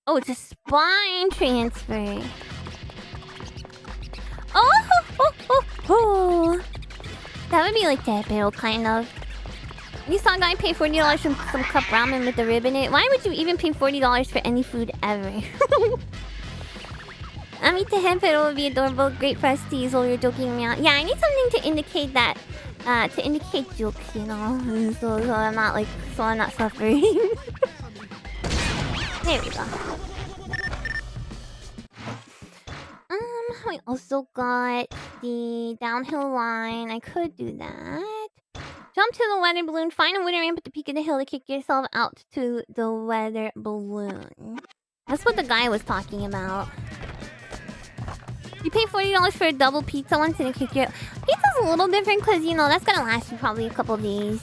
S1: Oh, it's a spine transfer. Oh. That would be like Tehepero, kind of. You saw a guy pay $40 for some cup ramen with a rib in it. Why would you even pay $40 for any food ever? Ami Tehepero would be adorable. Great for us to use while you're joking me out. Yeah, I need something to indicate that to indicate jokes, you know, so I'm not suffering. There we go. We also got the downhill line. I could do that. Jump to the weather balloon. Find a wooden ramp at the peak of the hill to kick yourself out to the weather balloon. That's what the guy was talking about. You pay $40 for a double pizza once and it kick you. Pizza's a little different because, you know, that's gonna last you probably a couple days.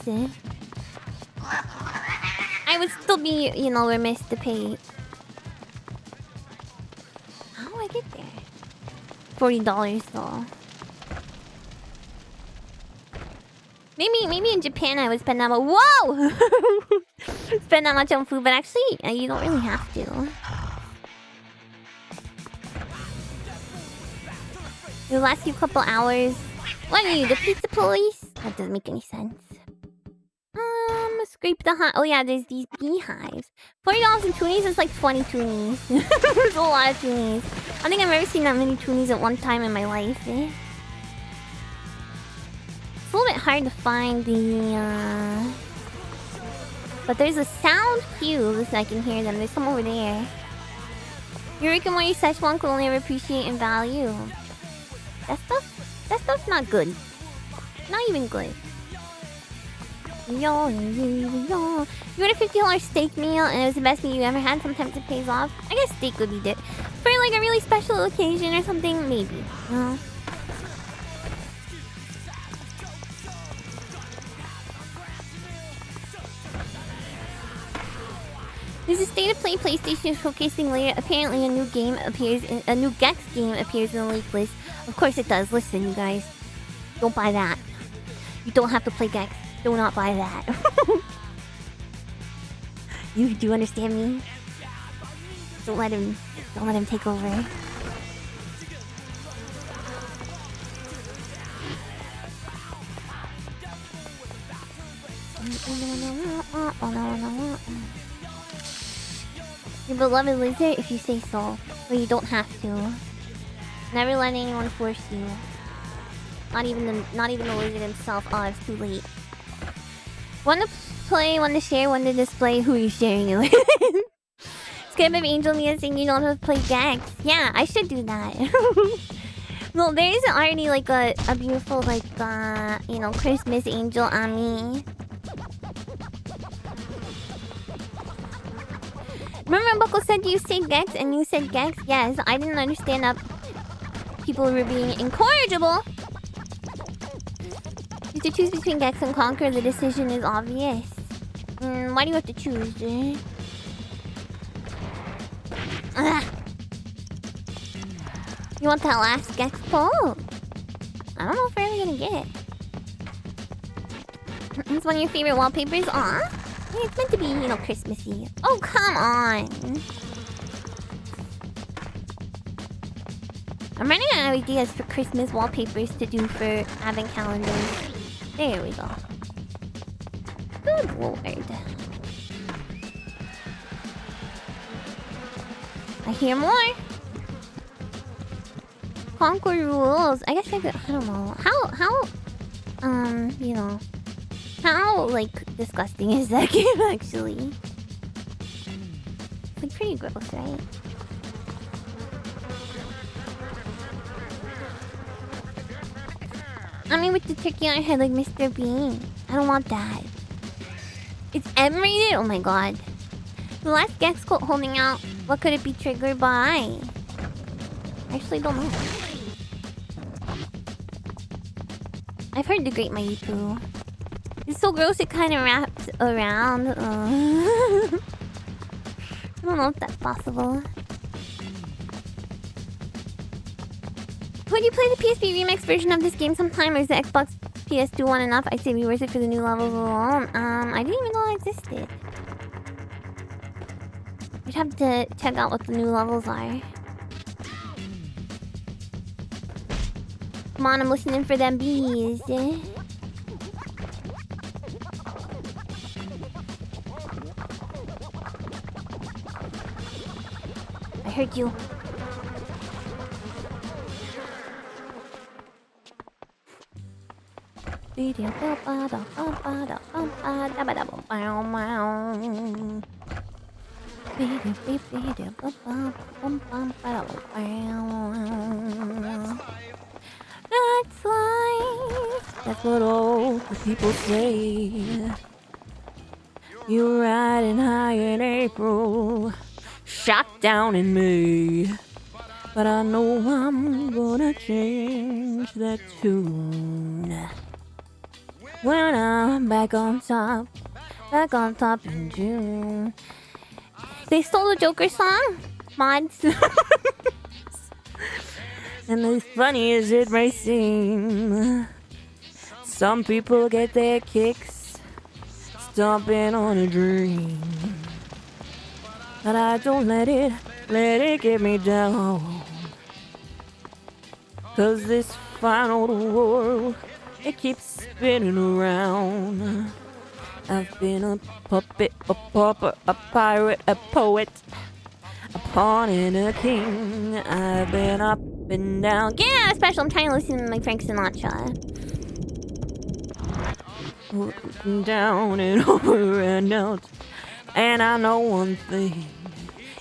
S1: I would still be, you know, remiss to pay. How do I get there? $40 though. Maybe in Japan I would spend that much. Whoa! Spend that much on food, but actually you don't really have to. It'll last you a couple hours. What are you, the pizza police? That doesn't make any sense. Scrape the hive. Oh yeah, there's these beehives. $40 in toonies is like 20 toonies. There's a lot of toonies. I think I've never seen that many toonies at one time in my life. It's a little bit hard to find the but there's a sound cue. Listen, I can hear them. There's some over there. Your Rick and Morty Szechuan could only ever appreciate and value. That stuff's not good. Not even good. You ordered a $50 steak meal and it was the best meal you ever had. Sometimes it pays off. I guess steak would be good. For like a really special occasion or something, maybe. No. There's a state of play PlayStation showcasing later. Apparently a new game appears in a new Gex game appears in the leak list. Of course it does. Listen, you guys. Don't buy that. You don't have to play Gex. Do not buy that. You do understand me? Don't let him take over. Your beloved lizard, if you say so. But you don't have to. Never let anyone force you. Not even the lizard himself. Oh, it's too late. One to play, one to share, one to display. Who are you sharing it with? Skip of Angel Mia saying you don't have to play Gex. Yeah, I should do that. Well, there isn't already like a beautiful like you know, Christmas angel Ami. Remember Buckle said you say Gex and you said Gex? Yes, I didn't understand that people were being incorrigible. If to choose between Gex and Conquer, the decision is obvious. Why do you have to choose? Ugh. You want that last Gex pull? I don't know if we're ever gonna get it. It's one of your favorite wallpapers? Aw. Yeah, it's meant to be, you know, Christmassy. Oh, come on. I'm running out of ideas for Christmas wallpapers to do for advent calendars. There we go. Good lord. I hear more. Conquer rules. I guess I could. I don't know. How, you know, how like disgusting is that game actually? It's like pretty gross, right? I mean, with the turkey on your head like Mr. Bean. I don't want that. It's M-rated? Oh my god. The last Gex quote holding out. What could it be triggered by? I actually don't know. I've heard the Great Mighty Pooh. It's so gross it kind of wraps around. I don't know if that's possible. Would you play the PSP remix version of this game sometime, or is the Xbox PS2 one enough? I'd say be worth it for the new levels alone. I didn't even know it existed. We'd have to check out what the new levels are. Come on, I'm listening for them bees. I heard you. That's life. That's what all the people say. You're riding high in April, shot down in May. But I know I'm gonna change that tune when I'm back on top in June. They stole the Joker song, mods. And as funny as it may seem, some people get their kicks stomping on a dream. But I don't let it get me down. 'Cause this fine old world, it keeps spinning around. I've been a puppet, a pauper, a pirate, a poet, a pawn and a king. I've been up and down. Yeah, special. I'm trying to listen to my Frank Sinatra. Up and down and over and out. And I know one thing.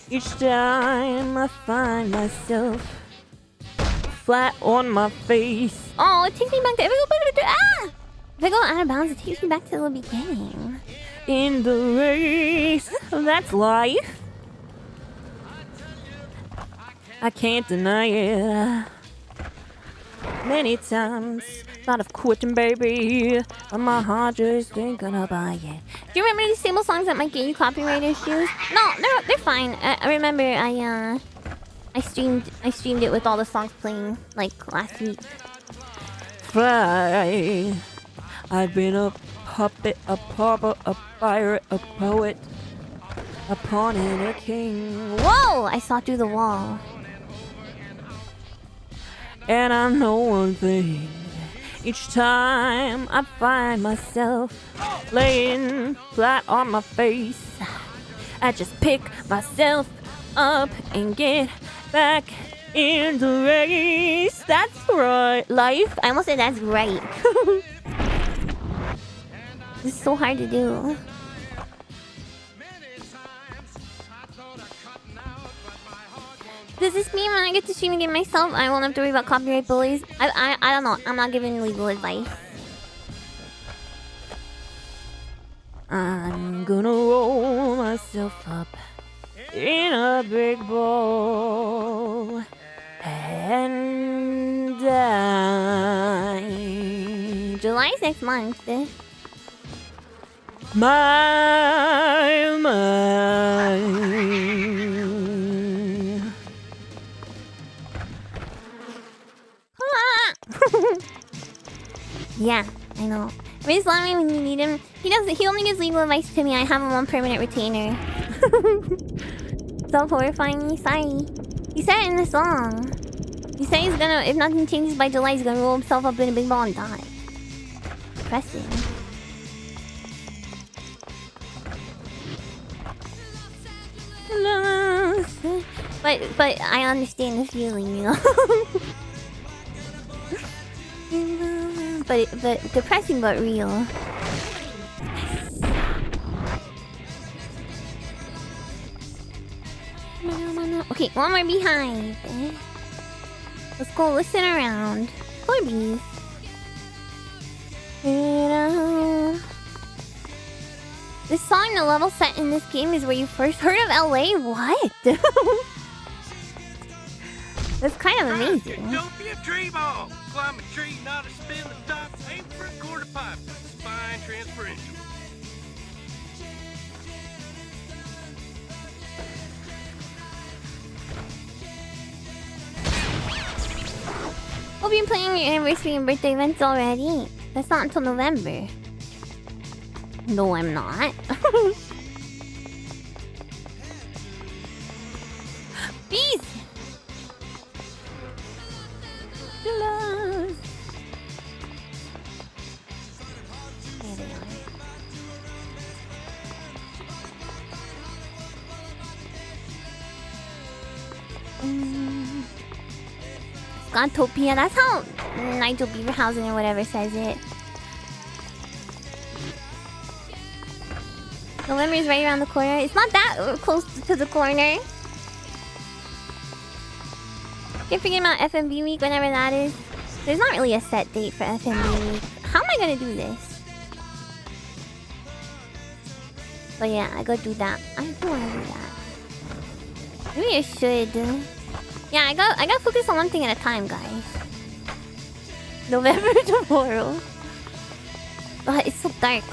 S1: Each time I find myself flat on my face. Oh, it takes me back to if I go out of bounds, it takes me back to the beginning. In the race, that's life. I can't deny it. Many times thought of quitting, baby, but my heart just ain't gonna buy it. Do you remember these stable songs that might get you copyright issues? No, they're fine. I remember I streamed it with all the songs playing like last week. Fly. I've been a puppet, a pauper, a pirate, a poet, a pawn and a king. Whoa! I saw through the wall. And I know one thing. Each time I find myself laying flat on my face, I just pick myself up and get back in the race. That's right, life. I almost said that's right. This is so hard to do. Does this mean when I get to stream again myself, I won't have to worry about copyright bullies? I don't know. I'm not giving legal advice. I'm gonna roll myself up in a big ball and die. July's next month. My mind. Yeah, I know. Raise Lammy when you need him. He only gives legal advice to me. I have him on permanent retainer. So horrifying me. Sorry. He said it in the song. He said he's gonna, if nothing changes by July, he's gonna roll himself up in a big ball and die. Depressing. But I understand the feeling, you know. but depressing but real. Okay, one more behind. Let's go listen around. Corbies. This song, the level set in this game, is where you first heard of LA? What? That's kind of amazing.
S3: Don't be a tree ball. Climb a tree, not a spin the top. Aim for a quarter pipe. Spine transferential.
S1: Hope you're playing your anniversary and birthday events already. That's not until November. No, I'm not. Peace! Love. There they are. Skatopia, that's how Nigel Beaverhausen or whatever says it. November is right around the corner. It's not that close to the corner. Can't forget about FMV week whenever that is. There's not really a set date for FMV week. How am I gonna do this? But yeah, I gotta do that. I do wanna do that. Maybe I should. Yeah, I gotta focus on one thing at a time, guys. November tomorrow. God, it's so dark.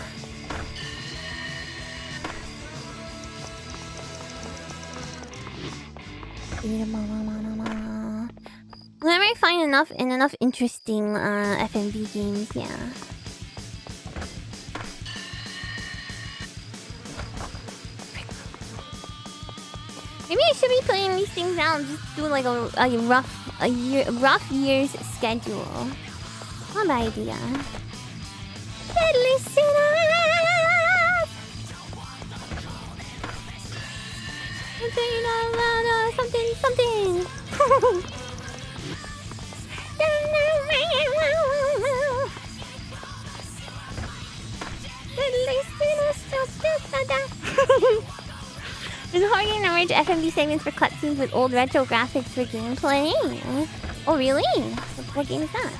S1: Whenever I find enough interesting FMV games, yeah. Maybe I should be playing these things out and just do like a rough year's schedule. Not a bad idea. Listen up. Something. There's hard to merge FMV segments for cutscenes with old retro graphics for gameplay. Oh really? What game is that?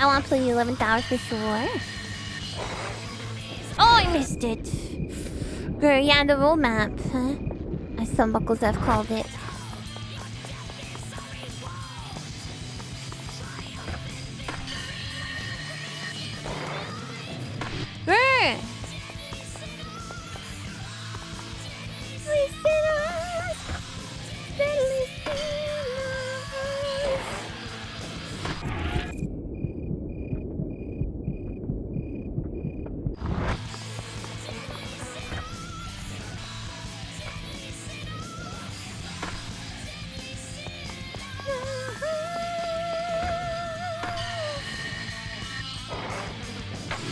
S1: I want to play the 11th hour for sure. Oh, I missed it. Girl, yeah, the roadmap. As some buckles have called it. Girl!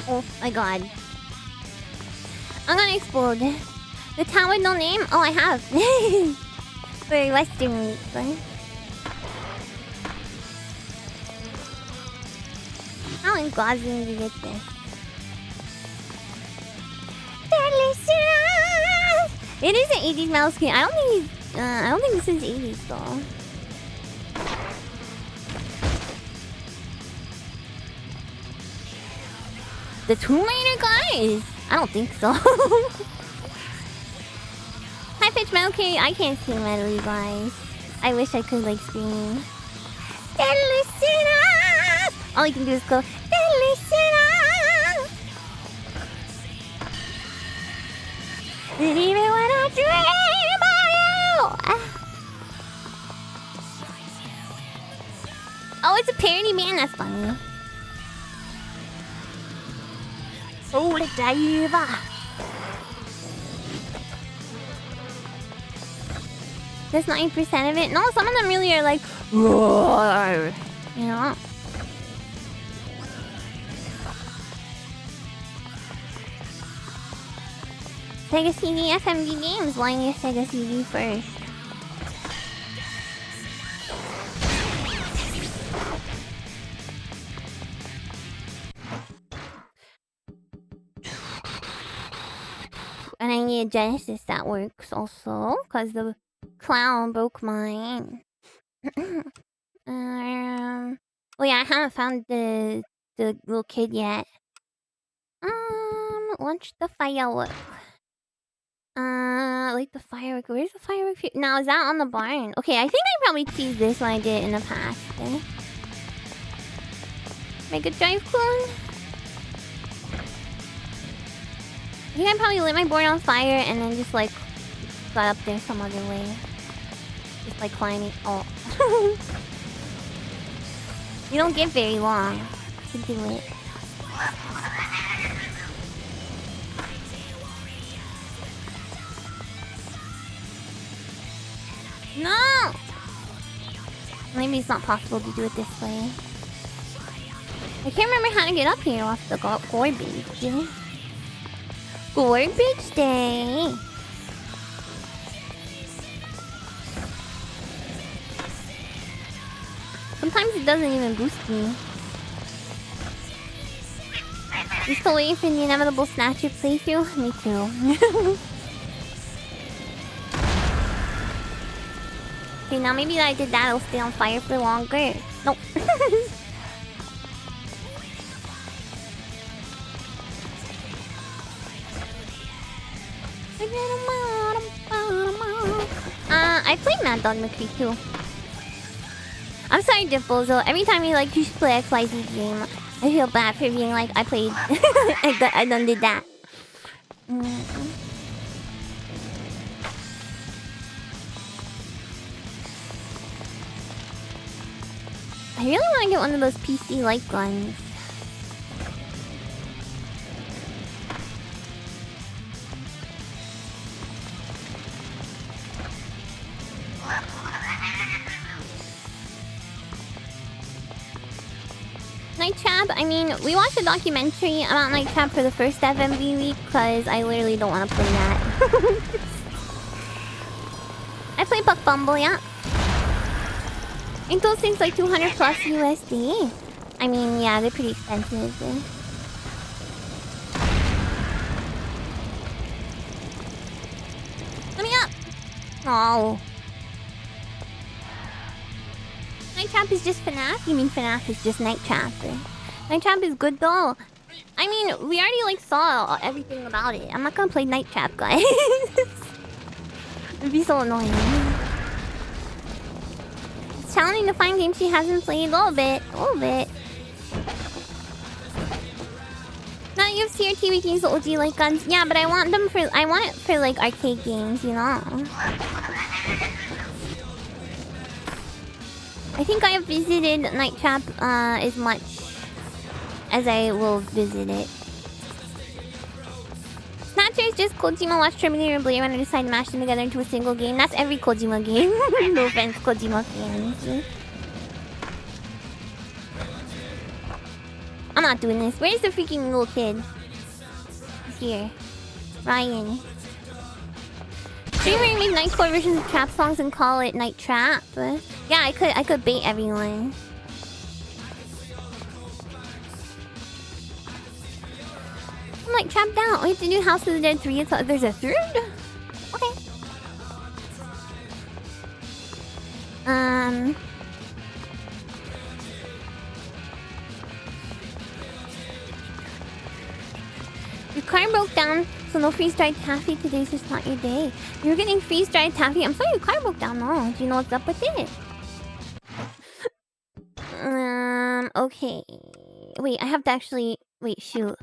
S1: Oh my god. I'm gonna explode. The town with no name? Oh, I have. For Western Week, right? How in Gosling did you get this? It is an 80s mouse skin. I don't think this is 80s though. The Tomb Raider guys? I don't think so. High pitch metal K. I can't sing metal, you guys. I wish I could like scream. All you can do is go. And even when I dream about you. Oh, it's a parody band. That's funny. Oh, the diva. That's 9% of it. No, some of them really are like, roar, you know. Sega CD FMV games. Line your Sega CD first. And I need a Genesis that works also, because the clown broke mine. Oh yeah, I haven't found the little kid yet. Launch the firework. Like the firework. Where's the firework? Now is that on the barn? Okay, I think I probably teased this when I did it in the past. Okay? Make a drive clone. I think I probably lit my board on fire and then just like got up there some other way. Just like climbing. Oh. You don't get very long to do it. No! Maybe it's not possible to do it this way. I can't remember how to get up here off the garbage. Garbage day. Sometimes it doesn't even boost me. You still waiting for the inevitable Snatcher playthrough? Me too. Okay, now maybe that I did that, it'll stay on fire for longer. Nope. I played Mad Dog McCree too. I'm sorry, Dipples, every time you like, you should play XYZ game, I feel bad for being like, I played... I done did that. I really want to get one of those PC light guns. Night Trap, I mean, we watched a documentary about Night Trap for the first FMV week because I literally don't want to play that. I play Buck Bumble, yeah. Ain't those things like 200 plus USD? I mean, yeah, they're pretty expensive. Let me up! Oh. Night Trap is just FNAF? You mean FNAF is just Night Trap? Night Trap is good though. I mean, we already like saw everything about it. I'm not gonna play Night Trap, guys. It'd be so annoying. It's challenging to find games she hasn't played. A little bit. Not UFC or TV games, the OG like guns. Yeah, but I want it for like arcade games, you know. I think I have visited Night Trap as much as I will visit it. Snatcher is just Kojima watched Terminator and Blade Runner decide to mash them together into a single game. That's every Kojima game. No offense, Kojima fans. I'm not doing this. Where's the freaking little kid? He's here. Ryan. Streamer make Nightcore versions of trap songs and call it Night Trap. Yeah, I could bait everyone. I'm like trapped out. We have to do House of the Dead 3. There's a third? Okay. Your car broke down, so no freeze-dried taffy. Today's just not your day. You're getting freeze-dried taffy. I'm sorry your car broke down, though. Do you know what's up with it? Okay. Wait, I have to actually... Wait, shoot.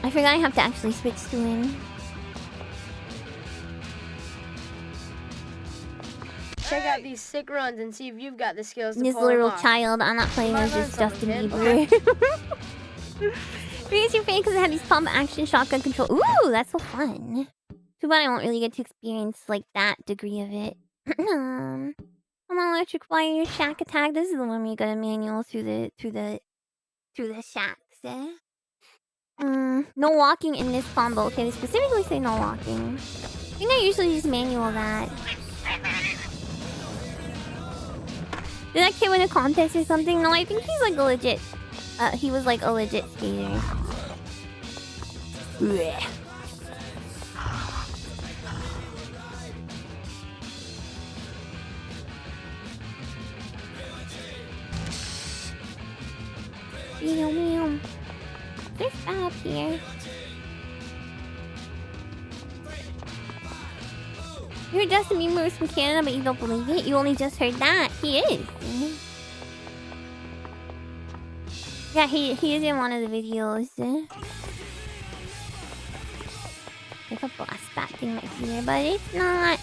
S1: I forgot I have to actually switch to him.
S7: Check out these sick runs and see if you've got the skills to
S1: This
S7: pull them
S1: little
S7: off.
S1: child, I'm not playing as this Justin Bieber. Raise your face because it had these pump action shotgun control. Ooh, that's so fun. Too bad I won't really get to experience like that degree of it. Come on, electric fire, shack attack. This is the one where you got a manual through the shacks. No walking in this combo. Okay, they specifically say no walking. I think I usually just manual that. Did that kid win a contest or something? No, I think he's like a legit. He was like a legit skater. Blech. There's bad up here. You're Justin Bieber from Canada, but you don't believe it. You only just heard that. He is. Yeah, he is in one of the videos. If a blast bat thing might be there, but it's not.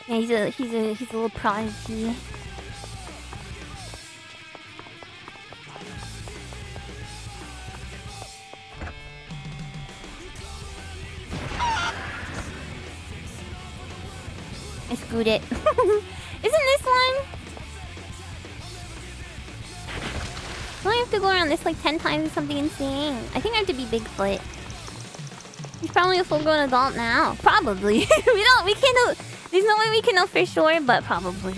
S1: Yeah, he's a little prodigy. I screwed it. Isn't this one? Don't I have to go around this like 10 times or something insane? I think I have to be Bigfoot. He's probably a full-grown adult now. Probably. we can't know. There's no way we can know for sure, but probably.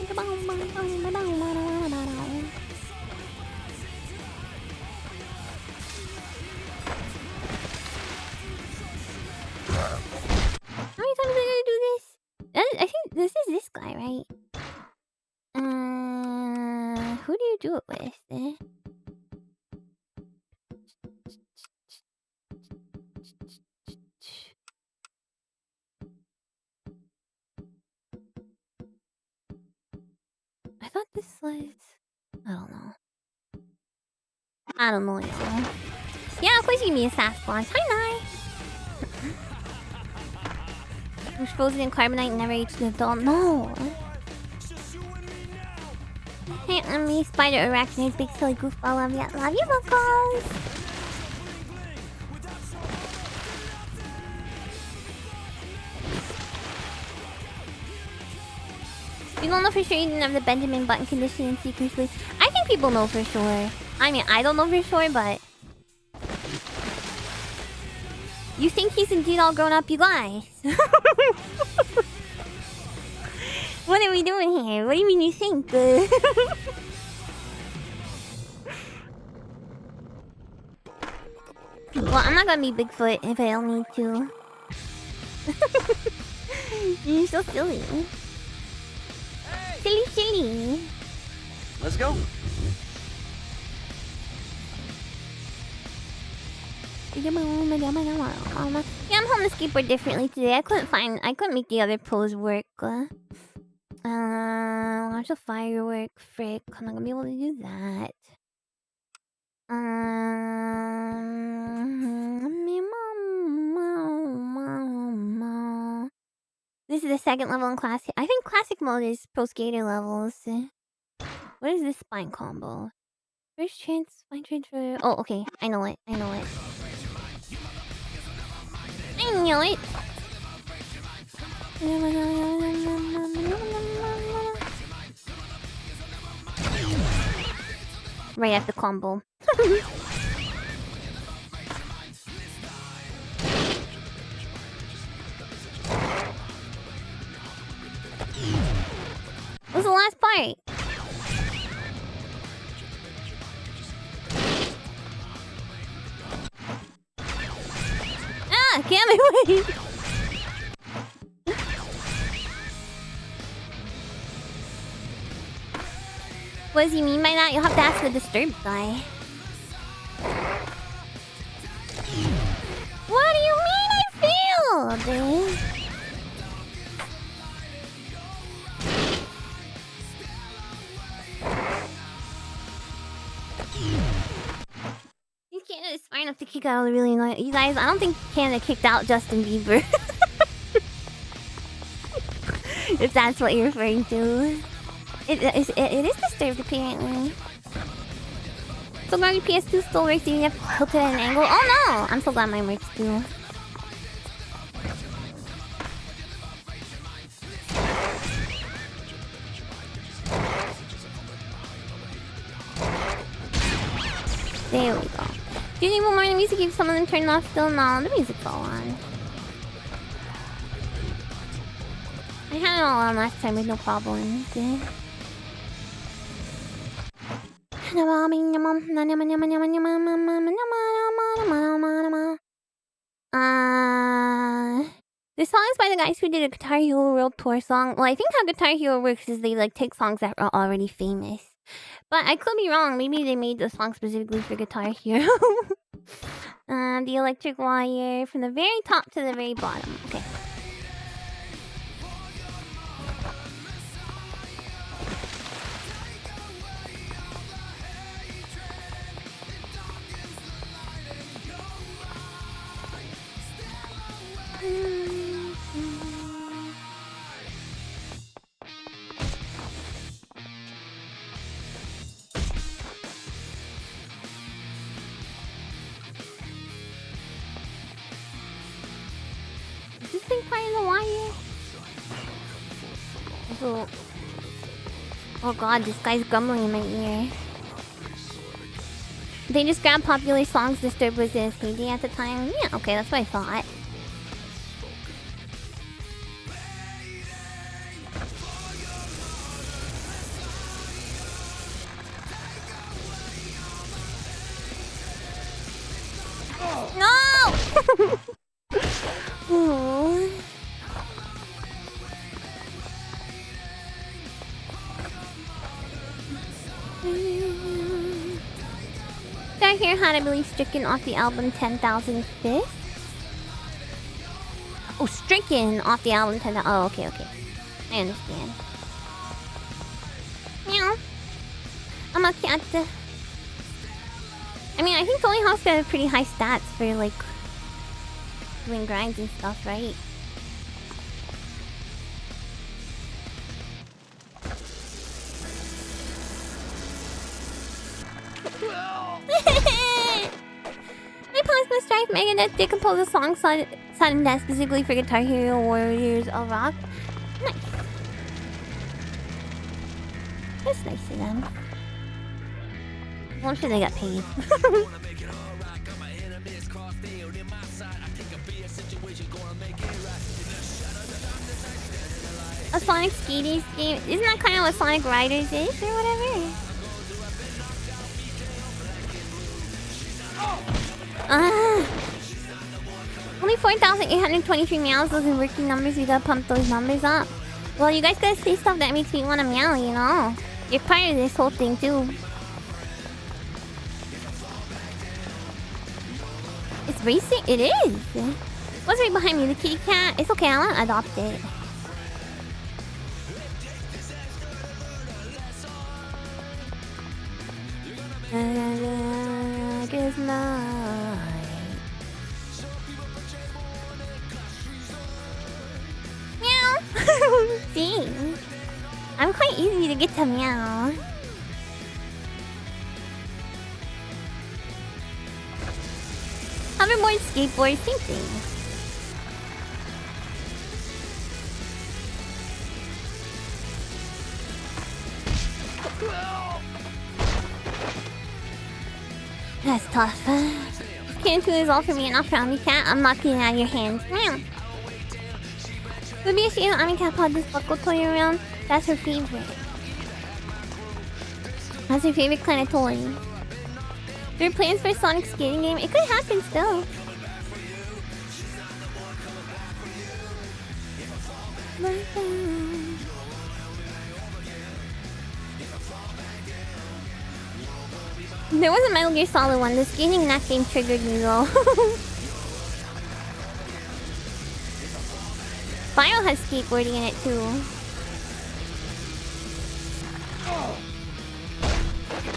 S1: How many times am I gonna do this? I think this is this guy, right? Who do you do it with? I thought this was... I don't know. I don't know anymore. Yeah, of course you can be a Sasquatch. Hi, Nye! Who's frozen in carbonite and never aged an adult? No! Hey, I'm me, spider arachnids, big silly goofball. Love ya. Love you, Buckles! You don't know for sure you didn't have the Benjamin Button condition in secretly. I think people know for sure. I mean, I don't know for sure, but... You think he's indeed all grown up, you guys? What are we doing here? What do you mean you think? Well, I'm not gonna be Bigfoot if I don't need to. You're so silly. Silly.
S4: Let's go.
S1: Yeah, I'm home to skateboard differently today. I couldn't make the other pose work. Watch a firework. Frick, I'm not gonna be able to do that. This is the second level in classic. I think classic mode is pro skater levels. What is this spine combo? First chance spine transfer. Oh, okay. I know it. I know it. Right after combo. What was the last part? Ah, get out of my way! What does he mean by that? You'll have to ask the disturbed guy. What do you mean I failed? Canada is far enough to kick out all the really annoying... You guys, I don't think Canada kicked out Justin Bieber. If that's what you're referring to. It is disturbed, apparently. So glad your PS2 still works even if you have to tilt it at an angle. Oh no! I'm so glad mine works too. There we go. Do you need more music if some of them turned off still? No, the music's all on. I had it all on last time with no problems. This song is by the guys who did a Guitar Hero World Tour song. Well, I think how Guitar Hero works is they like take songs that are already famous. But I could be wrong. Maybe they made the song specifically for Guitar Hero. The electric wire from the very top to the very bottom. Okay. Is this thing part of the wire? So... Oh god, this guy's grumbling in my ear. They just grabbed popular songs Disturbed was in his heyday at the time? Yeah, okay, that's what I thought. Aww. Did I hear how to believe Stricken off the album 10,000 Fifth? Oh, Stricken off the album 10,000. Oh, okay, okay. I understand. Meow. I'm a cat. I mean, I think Tony Hawk's got pretty high stats for, like, doing grinds and stuff, right? My Plasma Strike Megadeth did compose a song Sudden Death specifically for Guitar Hero Warriors of Rock. Nice. That's nice of them. Well, I'm sure they got paid. A Sonic Skaties game. Isn't that kind of what Sonic Riders is or whatever? Only 4,823 meows. Those are working numbers. We gotta pump those numbers up. Well, you guys gotta say stuff that makes me wanna meow, you know? You're part of this whole thing, too. It's racing? It is! What's right behind me? The kitty cat? It's okay, I wanna adopt it. Good night. Meow. See, I'm quite easy to get to meow. Hoverboard, skateboard, same thing. That's tough. Can't is all for me and not for Ami Cat. I'm not getting out of your hands. Meow. Would be a shame Ami Cat pod this buckle toy around. That's her favorite. That's her favorite kind of toy. There are plans for a Sonic skating game. It could happen still. There was a Metal Gear Solid one. The skating in that game triggered me though. Bio has skateboarding in it too.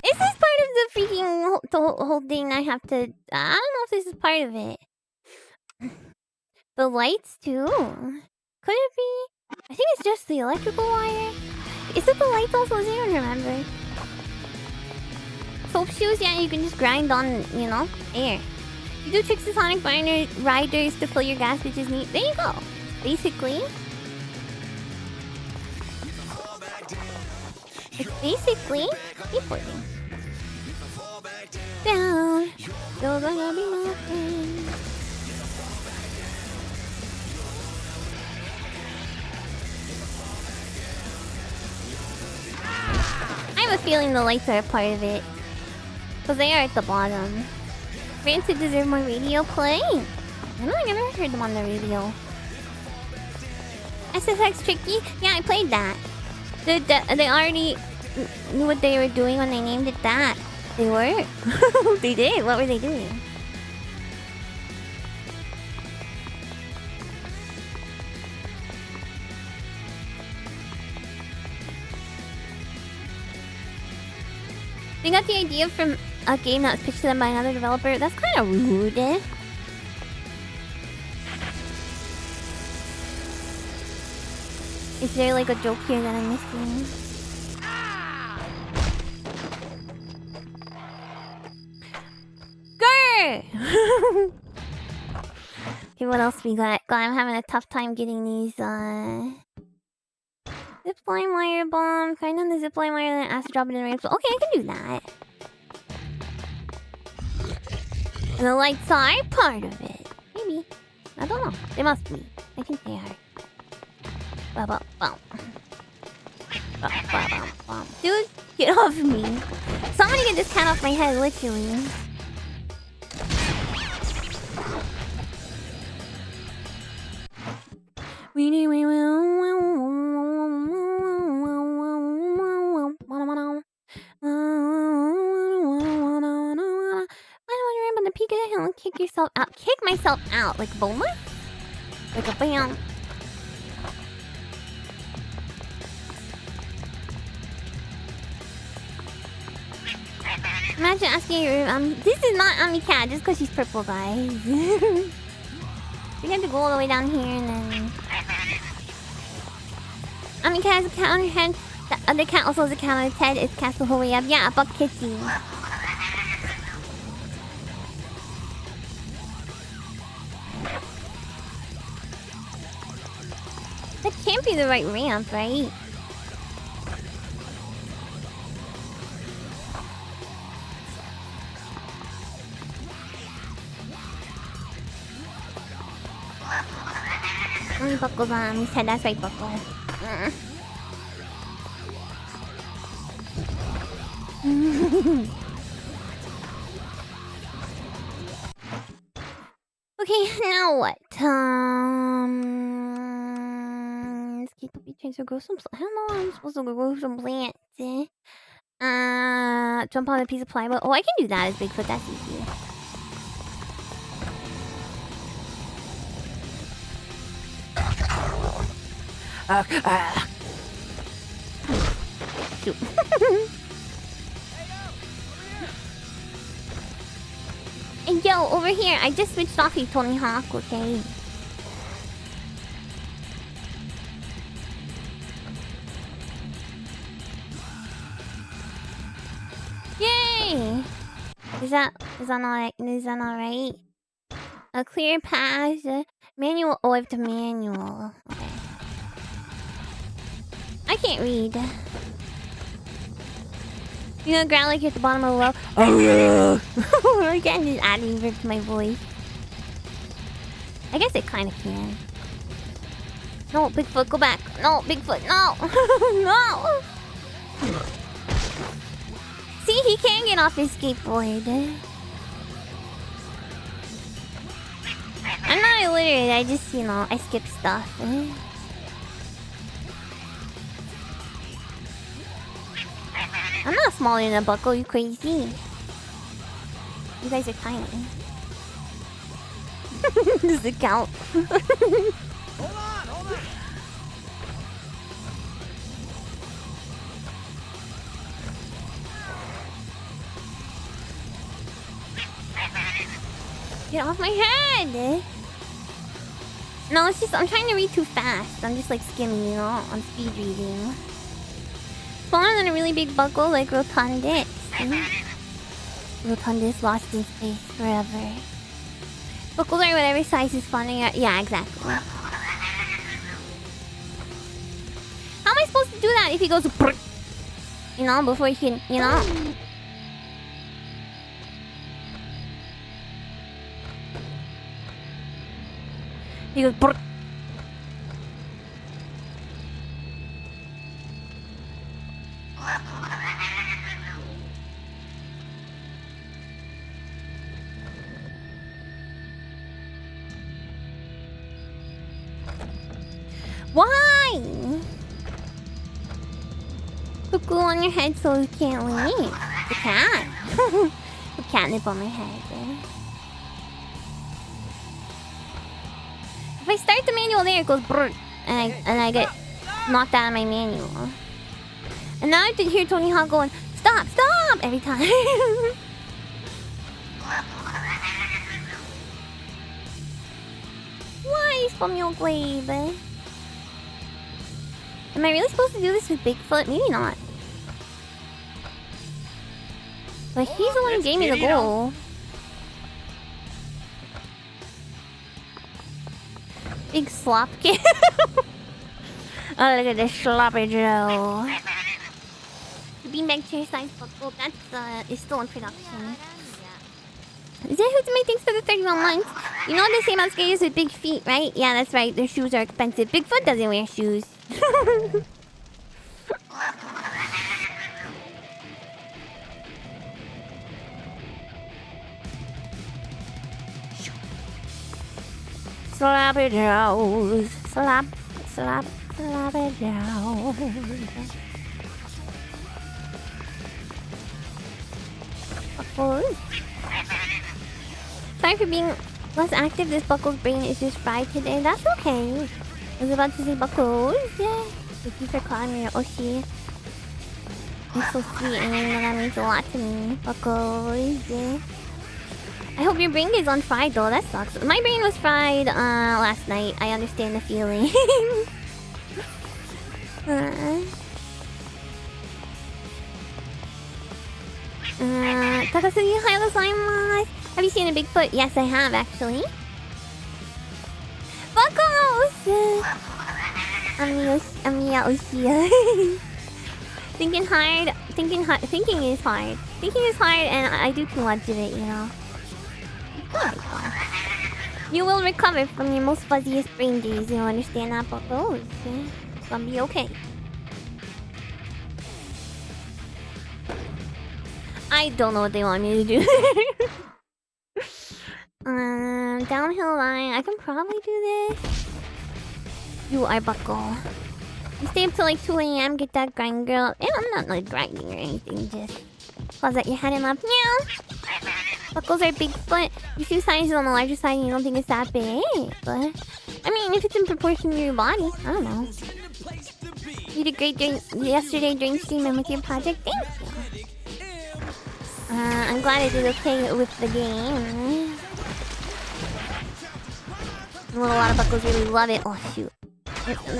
S1: Is this part of the freaking whole thing I have to... I don't know if this is part of it. The lights too. Could it be? I think it's just the electrical wire. Is it the lights also? I don't remember. Soap shoes, yeah, you can just grind on, you know, air. You do tricks to Sonic Riders to fill your gas, which is neat. There you go. Basically. It's basically skateboarding. Down. You're gonna be nothing. I have a feeling the lights are a part of it. Because they are at the bottom. Rancid deserve more radio play. I never heard them on the radio. SFX Tricky? Yeah, I played that. They already knew what they were doing when they named it that. They were. They did. What were they doing? They got the idea from a game that was pitched to them by another developer. That's kind of rude. Is there like a joke here that I'm missing? Grr! Okay, what else we got? God, I'm having a tough time getting these, Zipline wire bomb. Find on the zipline wire and ask to drop it in the range. Okay, I can do that. And the lights are part of it. Maybe. I don't know. They must be. I think they are. Dude, get off me. Somebody get this cat off my head, literally. Remember the peak of the hill and kick yourself out. Kick myself out like Bulma? Like a bam. Imagine asking your this is not Amiya just because she's purple, guys. You have to go all the way down here and then Amiya has a cat on her head. The other cat also has a cat on its head. It's cast the whole way up. Yeah, Buck Kitty. That can't be the right ramp, right? Buckle's on his head. That's right, Buckle. Okay, now what? Skatopia transfer grow some plant. I don't know how I'm supposed to grow some plants. Jump on a piece of plywood. Oh, I can do that as Bigfoot. That's easy. Shoot. And yo, over here, I just switched off you, Tony Hawk, okay? Yay! Is that not right? A clear path, manual. Oh, I have to manual. Okay. I can't read. You know, growl like you're at the bottom of the well. Oh, I can't just add reverb to my voice. I guess it kind of can. No, Bigfoot, go back. No, Bigfoot, no. No. See, he can get off his skateboard. I'm not illiterate. I just, I skip stuff. I'm not smaller than a Buckle, you crazy. You guys are tiny. Does it count?
S3: Hold on.
S1: Get off my head! No, it's just, I'm trying to read too fast. I'm just like skimming, I'm speed reading. Smaller than a really big Buckle like Rotundus. Rotundus lost in space forever. Buckles are whatever size is funny. Yeah, exactly. How am I supposed to do that if he goes before he can, He goes Why? Put glue on your head so you can't leave. The cat. Put catnip on my head. If I start the manual there, it goes brrr, and I get knocked out of my manual. And now I have to hear Tony Hawk going, stop, stop, every time. Why is from your glaive? Am I really supposed to do this with Bigfoot? Maybe not. But he's the one who gave me the goal. Big slop kid. Oh, look at this sloppy Joe. The beanbag chair size Buckle, that's is still in production. Is that who's made things for the 31 months? You know what they say about skaters with big feet, right? Yeah, that's right. Their shoes are expensive. Bigfoot doesn't wear shoes. Slappy Joes. Slap. slap it down. Buckles. Sorry for being less active. This Buckles brain is just fried today. That's okay. I was about to say Buckles. Yeah. Thank you for calling me your Oshi. You're so sweet and you know that means a lot to me. Buckles. Yeah. I hope your brain is on fried though. That sucks. My brain was fried last night. I understand the feeling. Takasugi, hi, gozaimasu. Have you seen a Bigfoot? Yes, I have actually. Buckles! Amiya Aranha. Thinking is hard. Thinking is hard, and I do too much of it, you know. You will recover from your most fuzziest brain days. You understand that, Buckles? It's gonna be okay. I don't know what they want me to do. Downhill line. I can probably do this. You are Buckle. You stay up till like 2 AM, get that grind, girl. And I'm not like grinding or anything, just cause that you had him up. Meow. Buckles are Bigfoot. You see sizes on the larger side and you don't think it's that big. But I mean, if it's in proportion to your body, I don't know. You did great yesterday during streaming with your project. Thank you. I'm glad I did okay with the game. A lot of Buckles really love it. Oh shoot.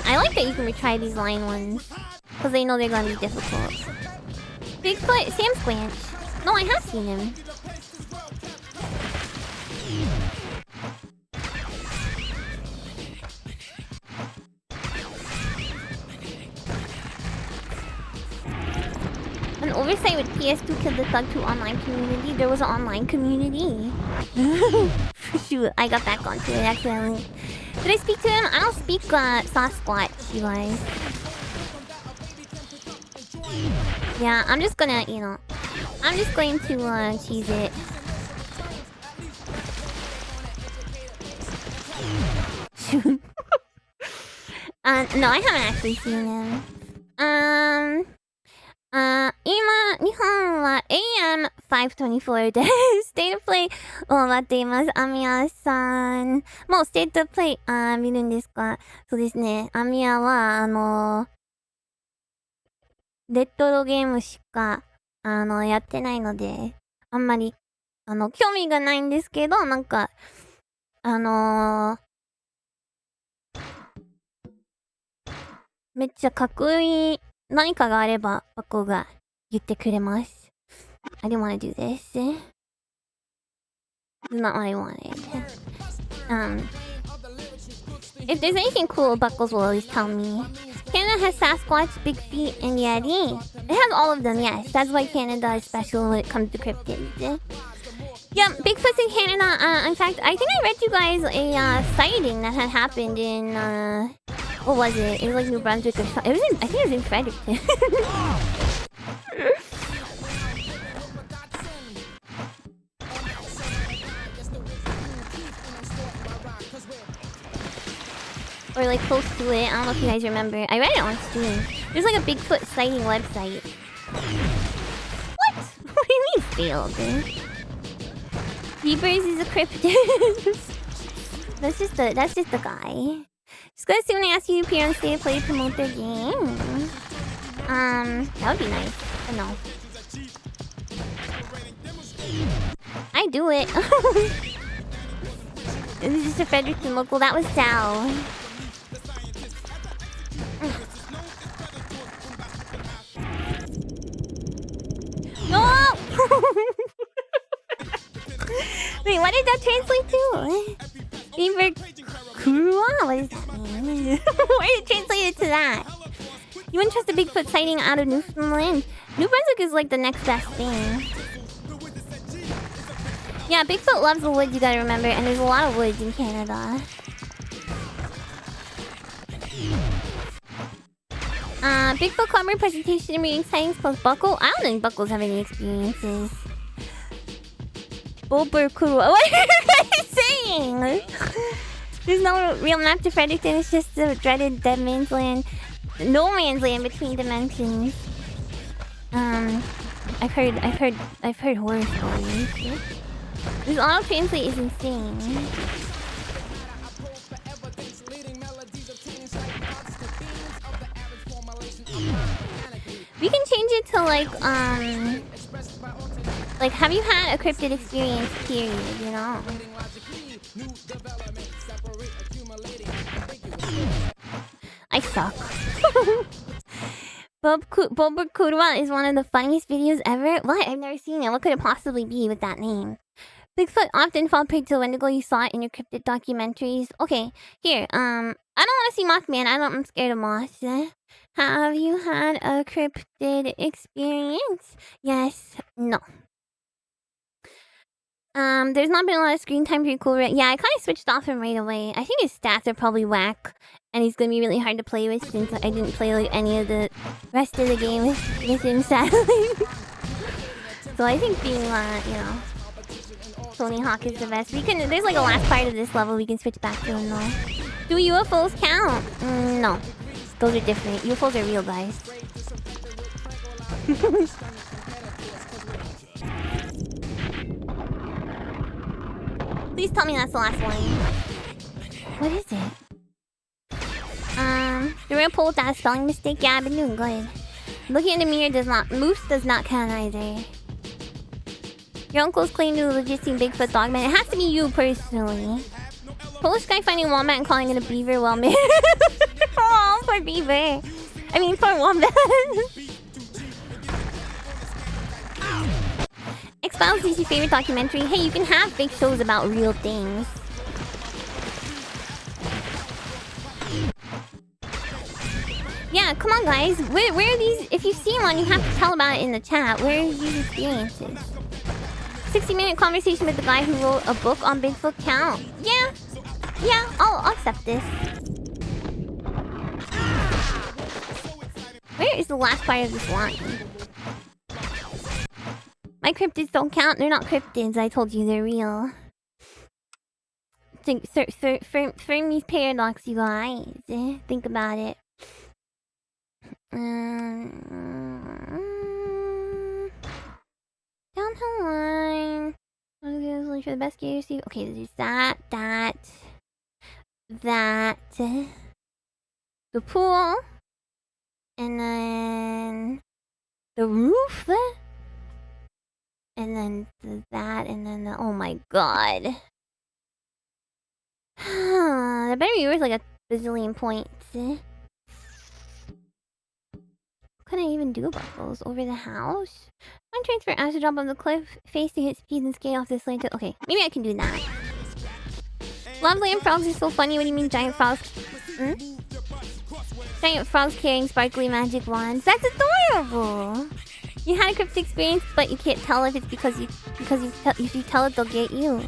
S1: I like that you can retry these line ones. Because they know they're gonna be difficult. Bigfoot, Sam Squanch. No, I have seen him. An oversight with PS2 killed the Thug 2 online community. There was an online community. Shoot, I got back onto it accidentally. Did I speak to him? I don't speak Sasquatch, you guys. Yeah, I'm just gonna, you know, I'm just going to cheese it. Shoot. No, I haven't actually seen him. 今、日本は AM524 です。ステートプレイを待っています。アミヤさん。もうステートプレイ、見るんですか？そうですね。アミヤは、レトロゲームしか、やってないので、あんまり、興味がないんですけど、なんか、めっちゃかっこいい何かがあれば、バコが言ってくれます。I didn't want to do this. It's not what I wanted. If there's anything cool, Buckles will always tell me. Canada has Sasquatch, Big Feet, and Yeti. It has all of them, yes. That's why Canada is special when it comes to cryptids. Yeah, Bigfoot's in Canada. In fact, I think I read you guys a sighting that had happened in, what was it? It was like New Brunswick or something. I think it was in Fredericton. Or like close to it. I don't know if you guys remember. I read it on stream. There's like a Bigfoot sighting website. What? What do you mean failed, dude? Beavers is a cryptid. That's just the guy. Just gonna see when I ask you to appear on stage to play promote their game. That would be nice. But no. I do it. This is just a Fredericton local. That was Sal. No! Wait, what did that translate to? Beaver Kurua? What does that mean? Why did it translate it to that? You wouldn't trust a Bigfoot sighting out of Newfoundland? New Brunswick is like the next best thing. Yeah, Bigfoot loves the woods, you gotta remember, and there's a lot of woods in Canada. Bigfoot climber presentation and reading sightings plus Buckle. I don't think Buckles have any experiences. Bober Kurua. What are you guys saying? There's no real map to Fredericton. It's just the dreaded dead man's land, no man's land between dimensions. I've heard horror stories. This auto translate is insane. We can change it to like have you had a cryptid experience? Period. You know. I suck. Bob Kurwa is one of the funniest videos ever. What? I've never seen it. What could it possibly be with that name? Bigfoot often fall prey to Wendigo. You saw it in your cryptid documentaries. Okay, here. I don't want to see Mothman. I'm scared of moths. Have you had a cryptid experience? Yes. No. There's not been a lot of screen time for cool. Yeah, I kind of switched off him right away. I think his stats are probably whack, and he's gonna be really hard to play with since I didn't play like any of the rest of the game with him, sadly. So I think being, you know, Tony Hawk is the best. There's like a last part of this level we can switch back to him though. Do UFOs count? No. Those are different. UFOs are real, guys. Please tell me that's the last one. What is it? The real pull without a spelling mistake? Yeah, I've been doing good. Looking in the mirror Moose does not count either. Your uncle's claim to legit seen Bigfoot Dogman. It has to be you personally. Polish guy finding wombat and calling it a beaver. Well, man. Oh, for beaver. I mean, for wombat. X-Files is your favorite documentary. Hey, you can have fake shows about real things. Yeah, come on, guys. Where are these? If you see one, you have to tell about it in the chat. Where are these experiences? 60-minute conversation with the guy who wrote a book on Bigfoot count. Yeah, I'll accept this. Where is the last part of this line? My cryptids don't count. They're not cryptids. I told you they're real. Frame these paradox, you guys. Think about it. Downhill line. For the best gear. Okay, there's that. The pool. And then the roof. And then that, and then oh my god. That better be worth like a bazillion points. What can I even do about those? Over the house? One transfer acid drop on the cliff, face to hit speed and skate off this lane to... Okay, maybe I can do that. Love land frogs are so funny. What do you mean giant frogs? Giant frogs carrying sparkly magic wands. That's adorable! You had a cryptid experience, but you can't tell if it's because if you tell it, they'll get you.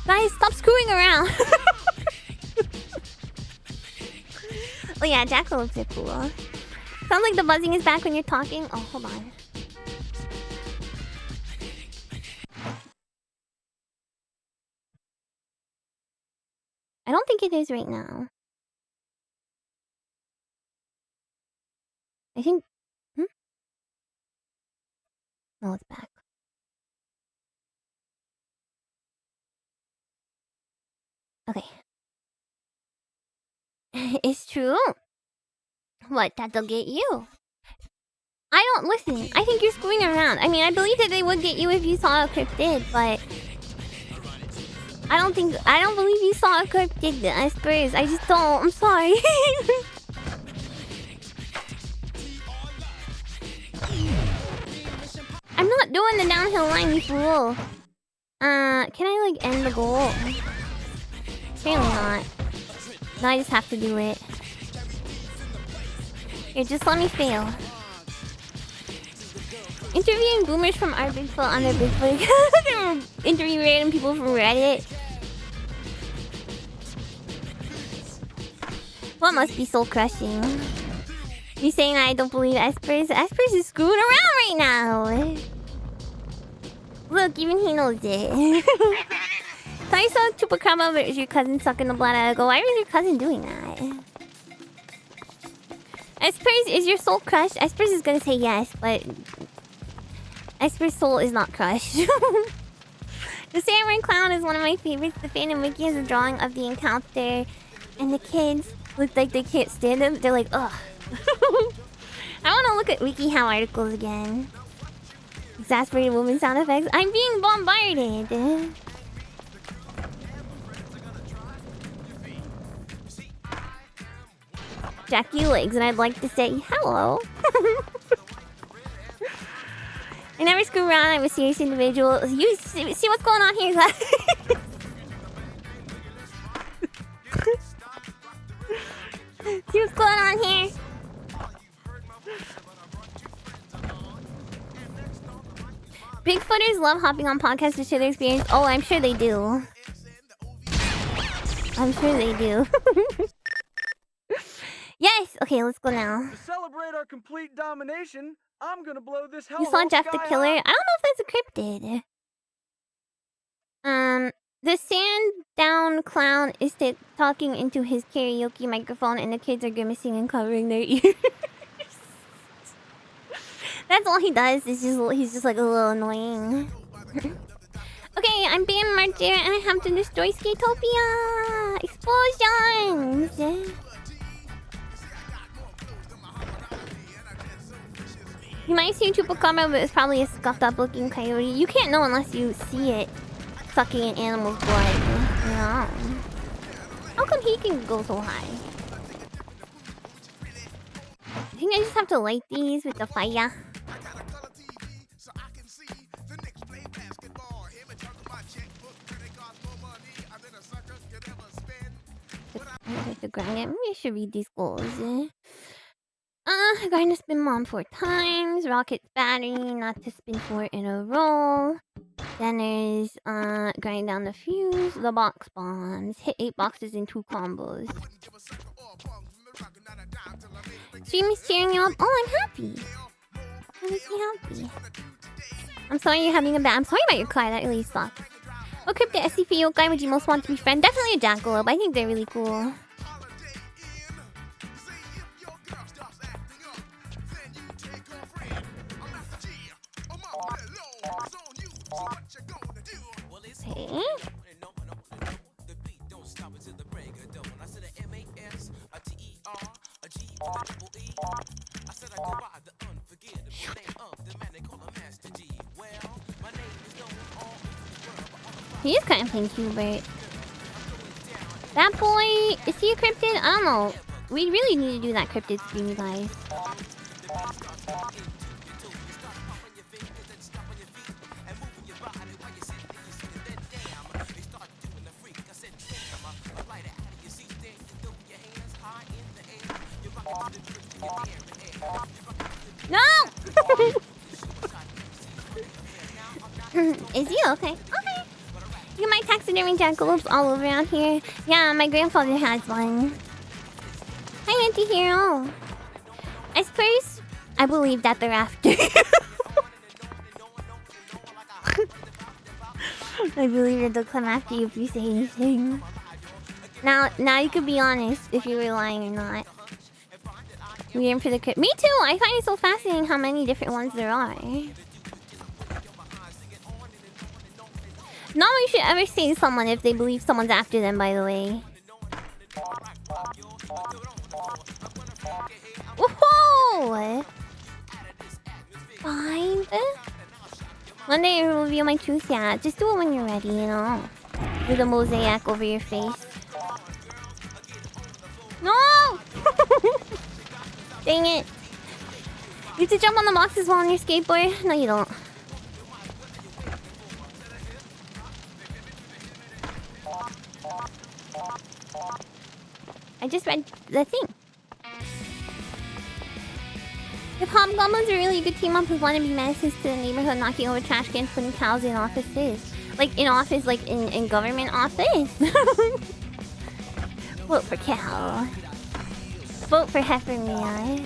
S1: Guys, stop screwing around. Oh yeah, jackalopes are cool. Sounds like the buzzing is back when you're talking. Oh, hold on. I don't think it is right now. I think... No, it's back. Okay. It's true. What? That'll get you. I don't listen. I think you're screwing around. I mean, I believe that they would get you if you saw a cryptid, but I don't believe you saw a cryptid, Spurs. I just don't. I'm sorry. I'm not doing the downhill line, you fool. Can I like end the goal? Apparently not. No, I just have to do it. Here, just let me fail. Interviewing boomers from our Bigfoot on their Bigfoot. Interview random people from Reddit. What must be soul crushing? You saying I don't believe Espers? Espers is screwing around right now. Look, even he knows it. Time I saw Chupacabra with your cousin sucking the blood out. I go, why was your cousin doing that? Espers, is your soul crushed? Espers is gonna say yes, but Esper's soul is not crushed. The Samurai Clown is one of my favorites. The fan and Wiki has a drawing of the encounter, and the kids look like they can't stand him. They're like, ugh. I want to look at WikiHow articles again. Exasperated woman sound effects. I'm being bombarded. Jackie Legs, and I'd like to say hello. I never screw around. I'm a serious individual. You see what's going on here, guys? See what's going on here? Bigfooters love hopping on podcasts to share their experience. Oh, I'm sure they do. I'm sure they do. Yes! Okay, let's go now.
S2: To celebrate our complete domination, I'm gonna blow this hell.
S1: You saw Jeff the Killer? I don't know if that's a cryptid. The sand-down clown is talking into his karaoke microphone, and the kids are grimacing and covering their ears. That's all he does. He's just like a little annoying. Okay, I'm Bam Martyr, and I have to destroy Skatopia! Explosions! You might see a Chupacabra, but it's probably a scuffed up looking coyote. You can't know unless you see it sucking an animal's blood. You know? How come he can go so high? I think I just have to light these with the fire. I have to grind it. Maybe I should read these goals. Grind to spin mom 4 times. Rocket's battery, not to spin 4 in a row. Then there's grind down the fuse. The box bombs. Hit 8 boxes in 2 combos. Stream is cheering you up. Oh, I'm happy. That makes me happy. I'm sorry you're having a bad. I'm sorry about your car. That really sucks. What cryptid SCP yokai would you most want to be friend? Definitely a jackalope. I think they're really cool. Okay. He is kind of pink, Hubert. That boy, is he a cryptid? I don't know. We really need to do that cryptid stream, you guys. No! Is he okay? Okay. You might taxidermy jackalopes all over around here. Yeah, my grandfather has one. Hi, anti-hero. I suppose I believe that they're after. I believe that they'll come after you if you say anything. Now you could be honest if you were lying or not. We aim for the crypt. Me too! I find it so fascinating how many different ones there are. No one should ever say to someone if they believe someone's after them, by the way. Whoa! 5? One day I will reveal my truth, yeah. Just do it when you're ready, you know. Do the mosaic over your face. No! Dang it. You have to jump on the boxes while on your skateboard? No, you don't. I just read the thing. If hobgoblins are really a good team up with wannabe menaces to the neighborhood, knocking over trash cans, putting cows in offices. Like in office, like in government office. Vote for cow. Vote for heifer, Mia.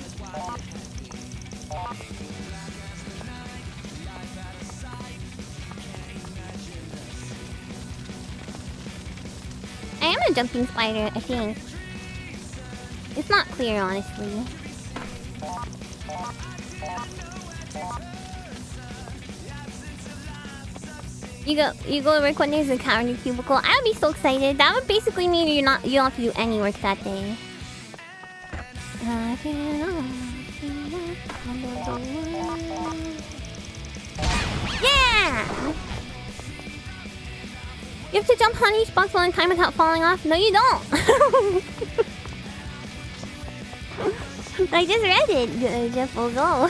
S1: a jumping spider, I think. It's not clear, honestly. You go to work one day as a cow in your cubicle. I would be so excited. That would basically mean you don't have to do any work that day. Yeah! You have to jump on each box one time without falling off? No, you don't. I just read it. Jeff will go.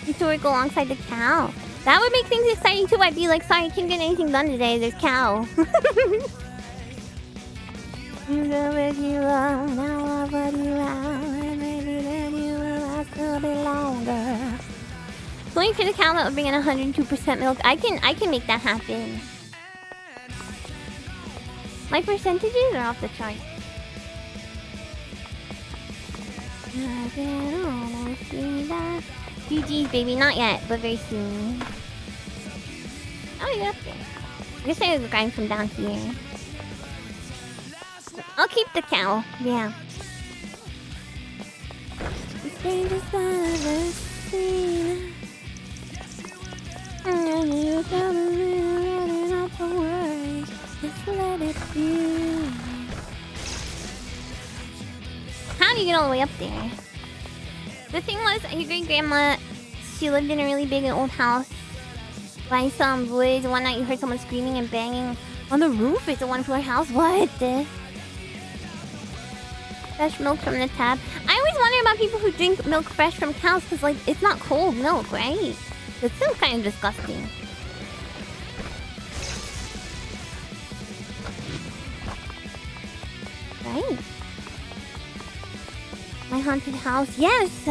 S1: You to work alongside the cow. That would make things exciting too. I'd be like, sorry, I can't get anything done today. There's cow. You go with you long, now I'll put you out, and maybe then you will last a bit longer. Going for the cow that will bring in 102% milk. I can make that happen. My percentages are off the chart. I can almost see that. GG's, baby. Not yet, but very soon. Oh, you're up there. I guess I would grind from down here. I'll keep the cow. Yeah. The strangest I've ever seen. And you tell me not to worry. Just let it be. How do you get all the way up there? The thing was, your great-grandma, she lived in a really big old house by some woods. One night you heard someone screaming and banging on the roof. It's a one-floor house. What? Fresh milk from the tap. I always wonder about people who drink milk fresh from cows because, like, it's not cold milk, right? It seems kind of disgusting. Right? My haunted house. Yes!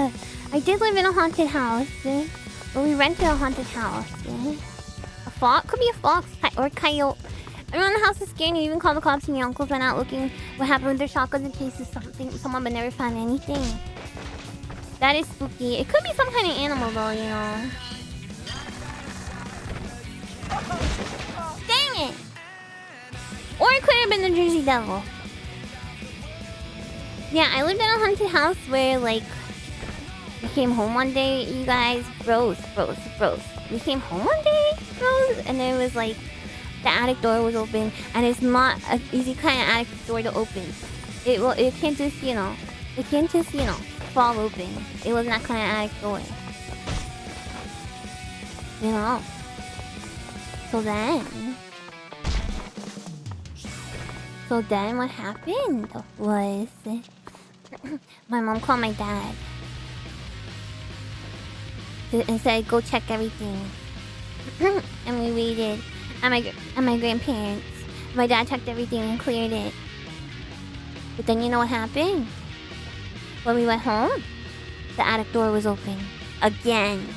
S1: I did live in a haunted house. But we rented a haunted house. A fox? Could be a fox or a coyote. Everyone in the house was scared. You even called the cops and your uncles went out looking what happened with their shotguns in case someone but never found anything. That is spooky. It could be some kind of animal though, you know. Dang it! Or it could have been the Jersey Devil. Yeah, I lived in a haunted house where, like, we came home one day, you guys, bros. We came home one day, bros, and there was, like, the attic door was open, and it's not an easy kind of attic door to open. It can't just, fall open. It wasn't that kind of attic door. You know. So then what happened was my mom called my dad and said, go check everything. And we waited. And my grandparents. My dad checked everything and cleared it. But then you know what happened? When we went home, the attic door was open. Again.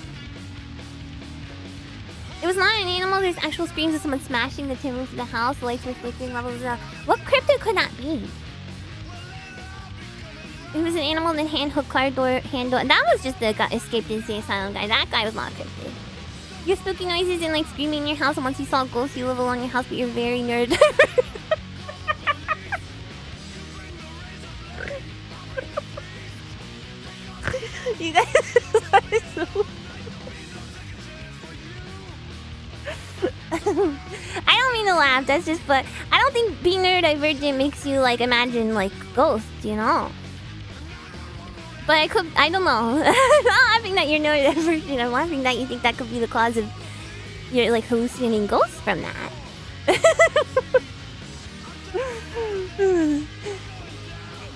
S1: It was not an animal. There's actual screams of someone smashing the tin roof of the house. The lights were flickering. What cryptid could that be? It was an animal that hand-hooked car door handle. That was just the escaped insane asylum guy. That guy was not cryptid. You have spooky noises and like screaming in your house, and once you saw a ghost, you live alone in your house, but you're very nerd. You guys are so... I don't mean to laugh, that's just, but I don't think being neurodivergent makes you like imagine like ghosts, you know? But I don't know. I'm not laughing that you're neurodivergent, I'm laughing that you think that could be the cause of your like hallucinating ghosts from that.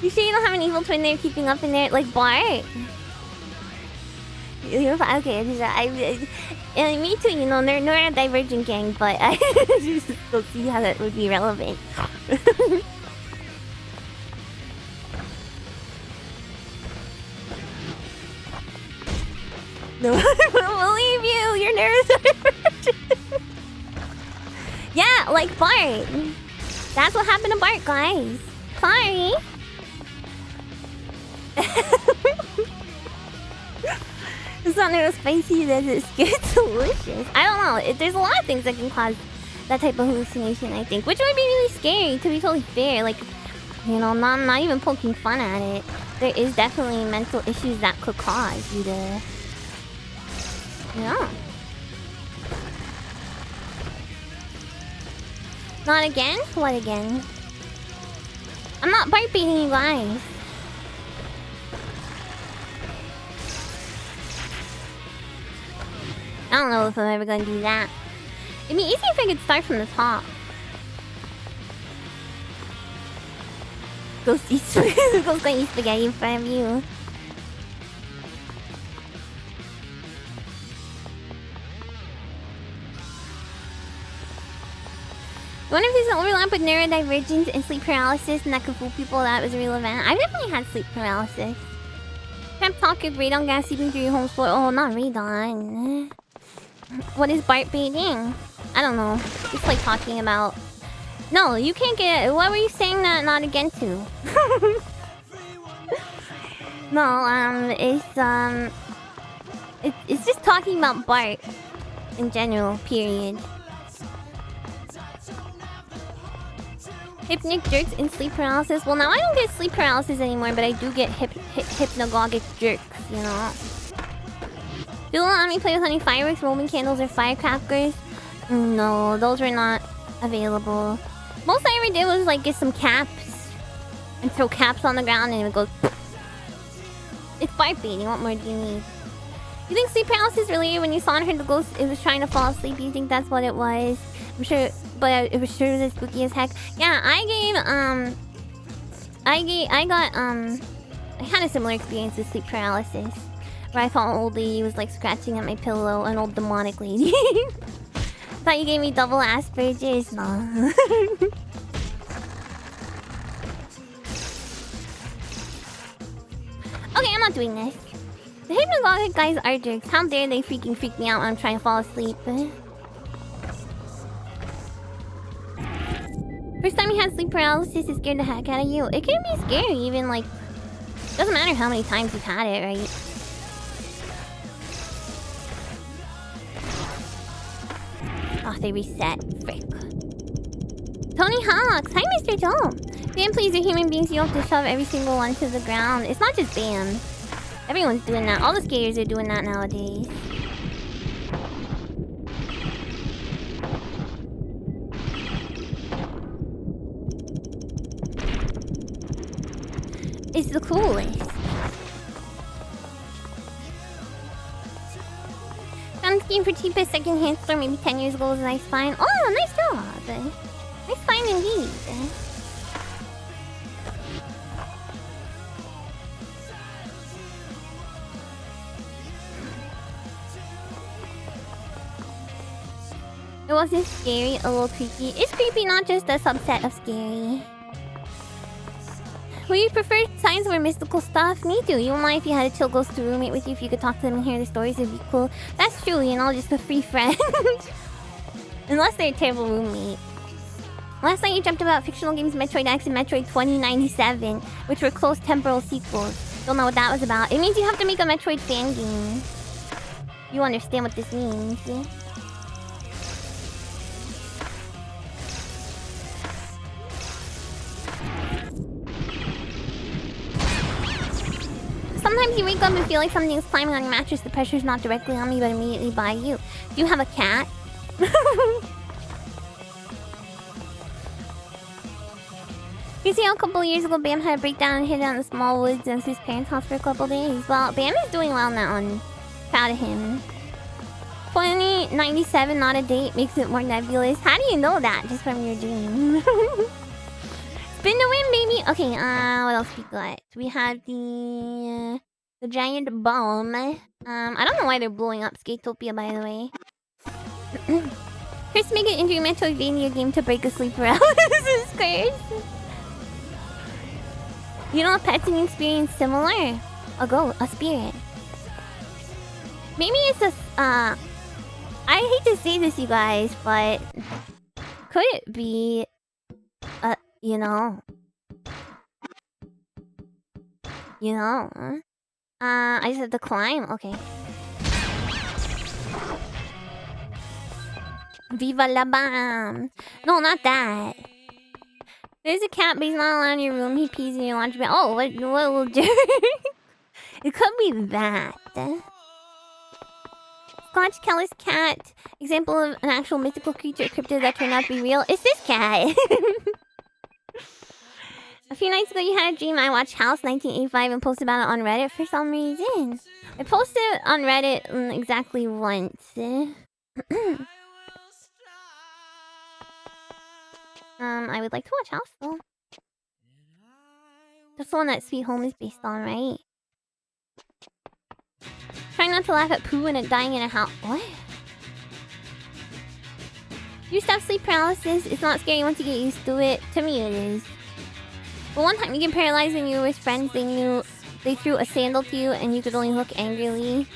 S1: You sure you don't have an evil twin there keeping up in there? Like Bart? Okay, me too, you know, they're neurodivergent gang, but I just don't see how that would be relevant. No one will believe you, you're neurodivergent. Yeah, like Bart. That's what happened to Bart, guys. Sorry. It's not neuro spicy, that it's good, delicious. I don't know. There's a lot of things that can cause that type of hallucination, I think. Which would be really scary, to be totally fair. Like, you know, not even poking fun at it. There is definitely mental issues that could cause you to... Yeah. Not again? What again? I'm not bite beating you guys. I don't know if I'm ever gonna do that. It'd be easy if I could start from the top. Go eat spaghetti in front of you. I wonder if there's an overlap with neurodivergence and sleep paralysis and that could fool people that was a real event. I've definitely had sleep paralysis. Pep talk if radon gas seeping through your home floor. Oh, not radon. What is bite baiting? I don't know. Just like talking about... No, you can't get... What were you saying that not again to? No, it's just talking about Bart in general, period. Hypnic jerks and sleep paralysis. Well, now I don't get sleep paralysis anymore, but I do get hypnagogic jerks, you know? Do not let me play with any fireworks, Roman candles, or firecrackers. No, those were not available. Most I ever did was like get some caps and throw caps on the ground and it would go. It's bite baiting. What more do you need? You think sleep paralysis related when you saw and heard the ghost? It was trying to fall asleep. You think that's what it was? I'm sure, but it was sure as spooky as heck. Yeah, I had a similar experience with sleep paralysis. Where I thought an old lady was like scratching at my pillow, an old demonic lady. Thought you gave me double Asperger's? No. Okay, I'm not doing this. The hypnagogic guys are jerks. How dare they freaking freak me out when I'm trying to fall asleep? First time you had sleep paralysis, it scared the heck out of you. It can be scary, even like... Doesn't matter how many times you've had it, right? Oh, they reset. Frick. Tony Hawks! Hi, Mr. Dome! Bam, please, are human beings. You don't have to shove every single one to the ground. It's not just Bam. Everyone's doing that. All the skaters are doing that nowadays. It's the coolest. Found scheme for cheapest second-hand store maybe 10 years ago was a nice find. Oh, nice job! Nice find indeed. It wasn't scary, a little creepy. It's creepy, not just a subset of scary. Would you prefer signs or mystical stuff? Me too. You wouldn't mind if you had a chill ghost to roommate with you. If you could talk to them and hear the stories, it'd be cool. That's true, you know, just a free friend. Unless they're a terrible roommate. Last night you dreamt about fictional games Metroid X and Metroid 2097, which were close temporal sequels. Don't know what that was about. It means you have to make a Metroid fan game. You understand what this means. Sometimes you wake up and feel like something's climbing on your mattress. The pressure's not directly on me, but immediately by you. Do you have a cat? You see how a couple of years ago Bam had a breakdown and hid out in the small woods and his parents' house for a couple days? Well, Bam is doing well now and proud of him. 2097, not a date, makes it more nebulous. How do you know that? Just from your dream. Spin the win, baby! Okay, what else we got? We have the giant bomb. I don't know why they're blowing up Skatopia, by the way. Chris, make it into a Metroidvania game to break a sleep paralysis curse. You know, a pets and experience similar? A spirit. Maybe it's a, I hate to say this, you guys, but could it be, you know, I just have to climb. Okay. Viva la bam. No, not that. There's a cat, but he's not allowed in your room. He pees in your laundry bin. Oh, what little jerk. It could be that. Scotch Keller's cat. Example of an actual mythical creature cryptid that turned out to be real. It's this cat. A few nights ago, you had a dream. I watched House 1985 and posted about it on Reddit for some reason. I posted it on Reddit exactly once. I would like to watch House though. That's the one that Sweet Home is based on, right? Try not to laugh at poo and it dying in a house. What? You used to have sleep paralysis. It's not scary once you get used to it. To me, it is. But one time you get paralyzed when you were with friends, they threw a sandal to you and you could only look angrily.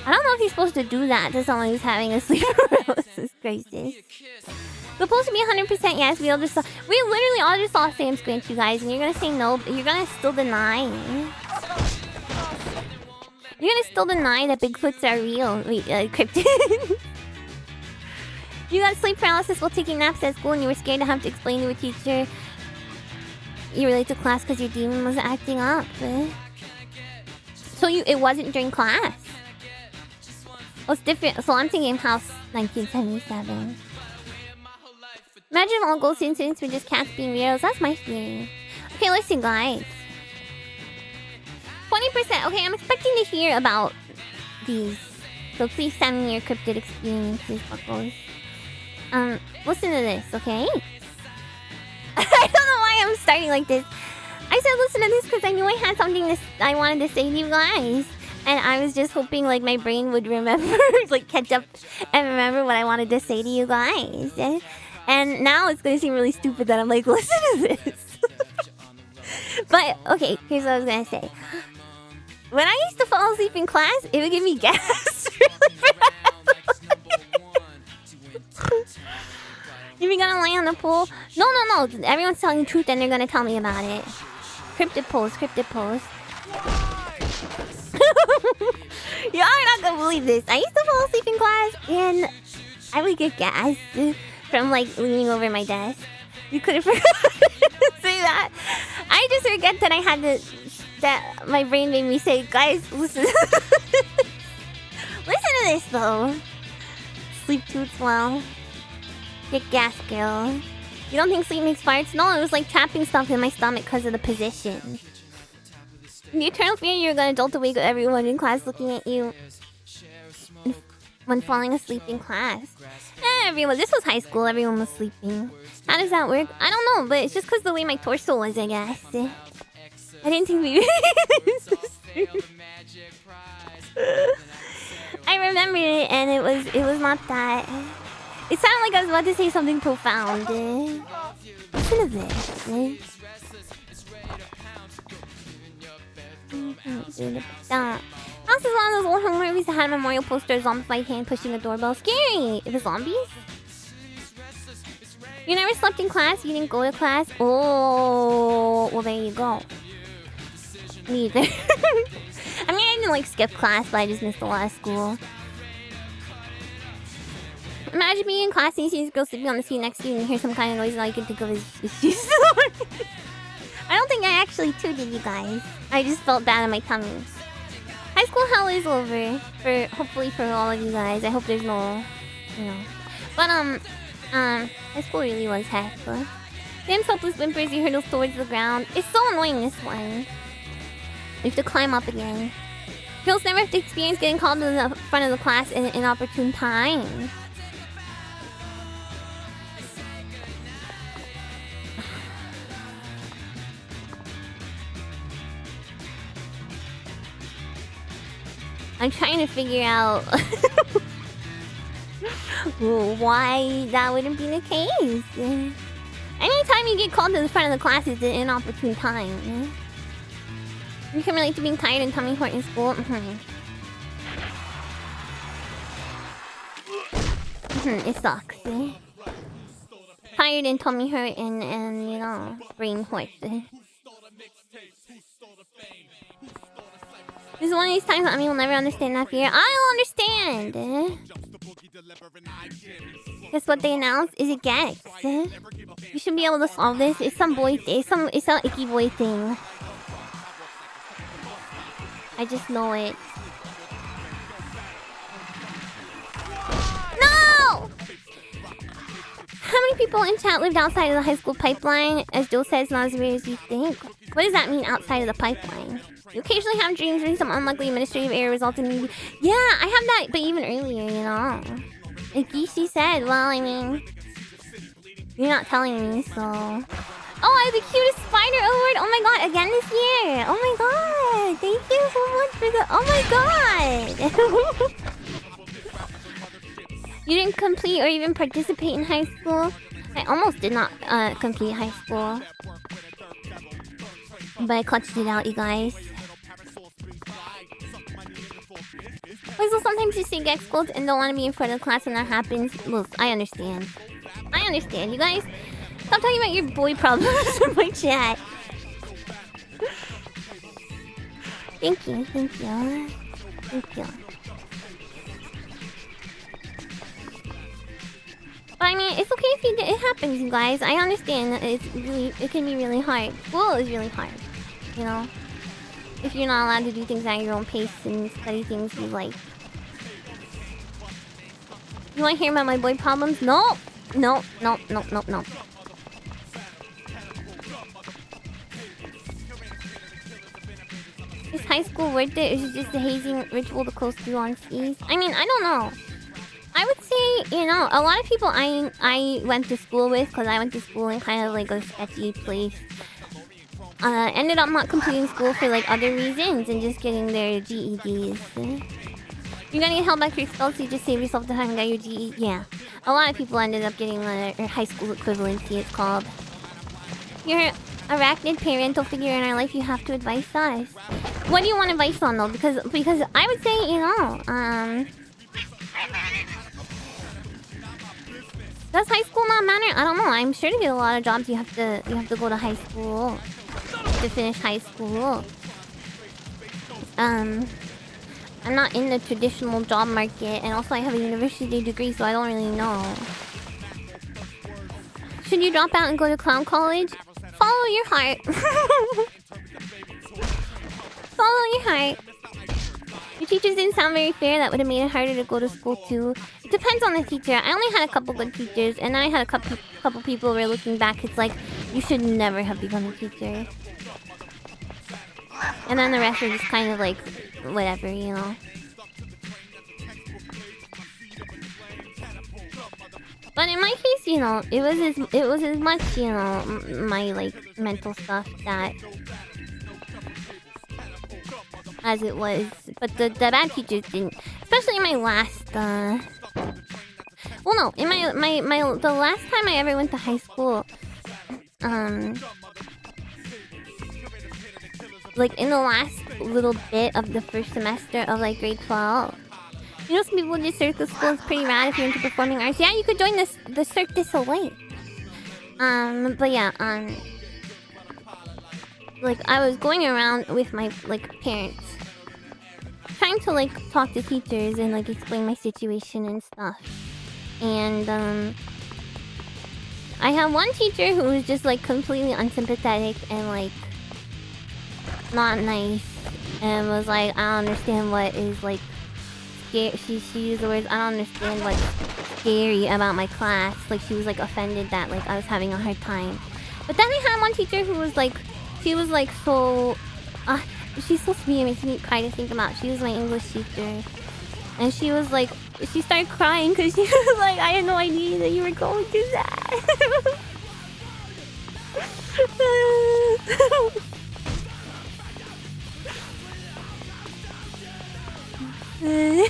S1: I don't know if you're supposed to do that to someone who's having a sleep paralysis crisis. Supposed to be 100% yes. We literally all just saw Sam Squinch, you guys, and you're gonna say no, but you're gonna still deny. You're gonna still deny that Bigfoots are real, cryptid. You got sleep paralysis while taking naps at school, and you were scared to have to explain to a teacher you were late to class because your demon was acting up. So it wasn't during class. Oh, it's different. So I'm thinking House 1977. Imagine if all ghost incidents were just cats being weirdos. That's my theory. Okay, listen, guys. 20%. Okay, I'm expecting to hear about these. So please send me your cryptid experiences, buckles. Listen to this, okay? I don't know why I'm starting like this. I said listen to this because I knew I had something I wanted to say to you guys. And I was just hoping like my brain would remember, like catch up and remember what I wanted to say to you guys. And now it's gonna seem really stupid that I'm like, listen to this. But, okay, here's what I was gonna say. When I used to fall asleep in class, it would give me gas really bad. You gonna lay on the pool? No. Everyone's telling the truth and they're gonna tell me about it. Cryptid pose. Y'all are not gonna believe this. I used to fall asleep in class and I would get gas from like leaning over my desk. You could have forgot to say that. I just forget that I had that my brain made me say, guys, listen. Listen to this though. Sleep toots well. Get gas, girl. You don't think sleep makes farts? No, it was like trapping stuff in my stomach because of the position. The eternal fear you're gonna jolt awake with everyone in class looking at you when falling asleep in class. Everyone. This was high school. Everyone was sleeping. How does that work? I don't know, but it's just because the way my torso was, I guess. I didn't think we. I remember it, and it was not that. It sounded like I was about to say something profound. Listen to this. House is one of those old home movies that had a memorial poster, a zombified hand pushing a doorbell. Scary! The zombies? You never slept in class? You didn't go to class? Oh, well there you go. Me either. I mean, I didn't like skip class, but I just missed a lot of school. Imagine being in class and you see this girl sleeping on the seat next to you and you hear some kind of noise and all you can think of is she's I don't think I actually tooted you guys. I just felt bad in my tummy. High school hell is over. Hopefully for all of you guys. I hope there's no, But high school really was heck. Sam's helpless whimpers, you hurtles towards the ground. It's so annoying, this one. You have to climb up again. Girls never have to experience getting called to the front of the class in an inopportune time. I'm trying to figure out why that wouldn't be the case. Anytime you get called to the front of the class is an inopportune time. You can relate to being tired and tummy hurt in school. It sucks. Tired and tummy hurt and brain hurt. This is one of these times that Amiya will never understand that fear. I'll understand! Guess what they announced is a Gex. You should be able to solve this. It's some boy thing. It's some icky boy thing. I just know it. No! How many people in chat lived outside of the high school pipeline? As Joe says, not as rare as you think. What does that mean, outside of the pipeline? You occasionally have dreams where some unlikely administrative error results in me. Yeah, I have that, but even earlier, you know. Like Gishi said, well, I mean, you're not telling me, so. Oh, I have the cutest spider award! Oh my god, again this year! Oh my god! Thank you so much for the. Oh my god! You didn't complete or even participate in high school? I almost did not complete high school. But I clutched it out, you guys. Also, sometimes you see Gex goals and don't want to be in front of the class when that happens. Look, I understand. I understand. You guys, stop talking about your boy problems in my chat. Thank you. Thank you. Thank you. But I mean, it's okay if you it happens, you guys. I understand that it can be really hard. School is really hard, you know. If you're not allowed to do things at your own pace and study things you like. You want to hear about my boy problems? No, no, no, no, no, no. Is high school worth it, or is it just a hazing ritual to coast through on skis? I mean, I don't know. I would say, you know, a lot of people I went to school with, because I went to school in kind of like a sketchy place, ended up not completing school for like other reasons and just getting their GEDs. You're gonna get held back for expelled, so you just save yourself the time and get your GED. Yeah, a lot of people ended up getting their high school equivalency, it's called. You're arachnid parental figure in our life, you have to advise us. What do you want advice on though? Because I would say, you know, does high school not matter? I don't know. I'm sure to get a lot of jobs you have to go to high school to finish high school. I'm not in the traditional job market, and also I have a university degree, so I don't really know. Should you drop out and go to clown college? Follow your heart. Follow your heart. Your teachers didn't sound very fair. That would have made it harder to go to school too. It depends on the teacher. I only had a couple good teachers, and then I had a couple people where looking back, it's like, you should never have become a teacher. And then the rest are just kind of like, whatever, you know. But in my case, you know, it was as much, you know, my like mental stuff that as it was. But the bad teachers didn't. Especially in my last well, no, in my the last time I ever went to high school, like in the last little bit of the first semester of like grade 12. You know, some people just circus school is pretty rad if you're into performing arts. Yeah, you could join the Cirque du Soleil. But yeah, like I was going around with my like parents, trying to like talk to teachers and like explain my situation and stuff. And I had one teacher who was just like completely unsympathetic and like not nice, and was like, I don't understand what is like scary. She used the words, I don't understand what's scary about my class. Like she was like offended that like I was having a hard time. But then I had one teacher who was like, she was like so she's so sweet, it makes me cry to think about. She was my English teacher, and she was like, she started crying because she was like, I had no idea that you were going through that. And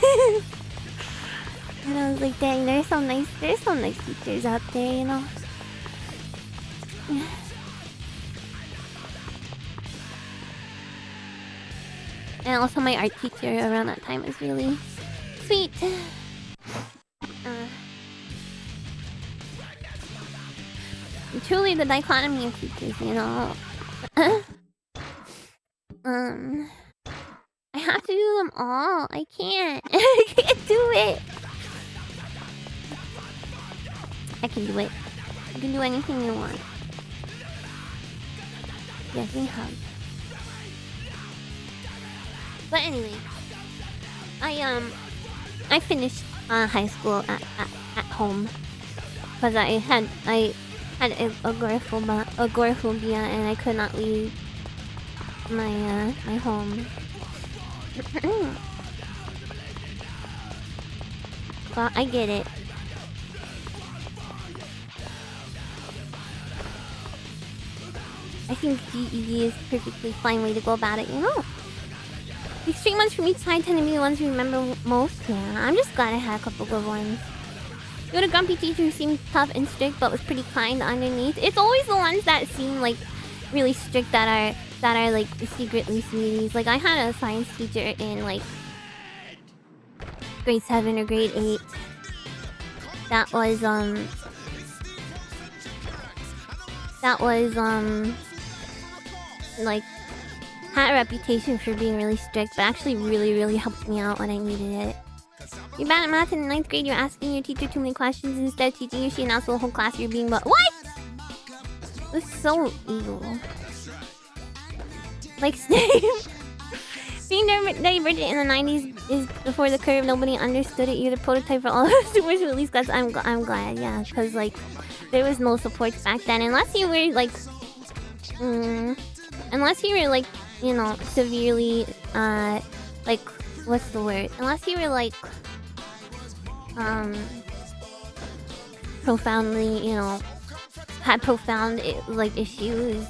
S1: I was like, dang, there's some nice teachers out there, you know. And also my art teacher around that time was really sweet. Truly the dichotomy of teachers, you know. I have to do them all. I can't. I can't do it. I can do it. You can do anything you want. Yes, we hug. But anyway, I finished high school at home because I had agoraphobia and I could not leave my my home. Well, I get it. I think GED is a perfectly fine way to go about it, you know? The extreme ones from each side tend to be the ones we remember most. Yeah, I'm just glad I had a couple good ones. You had a grumpy teacher who seemed tough and strict but was pretty kind underneath. It's always the ones that seem like really strict that are like secretly sweeties. Like I had a science teacher in like grade 7 or grade 8 that was like had a reputation for being really strict, but actually really helped me out when I needed it. You're bad at math in the 9th grade, you're asking your teacher too many questions instead of teaching you, she announced the whole class you're being what? It was so evil. Like being divergent in the 90s is before the curve, nobody understood it. You're the prototype for all of us super release class. I'm glad, yeah, because like there was no support back then unless you were like you know, severely like what's the word? Unless you were like profoundly, you know, had profound like issues.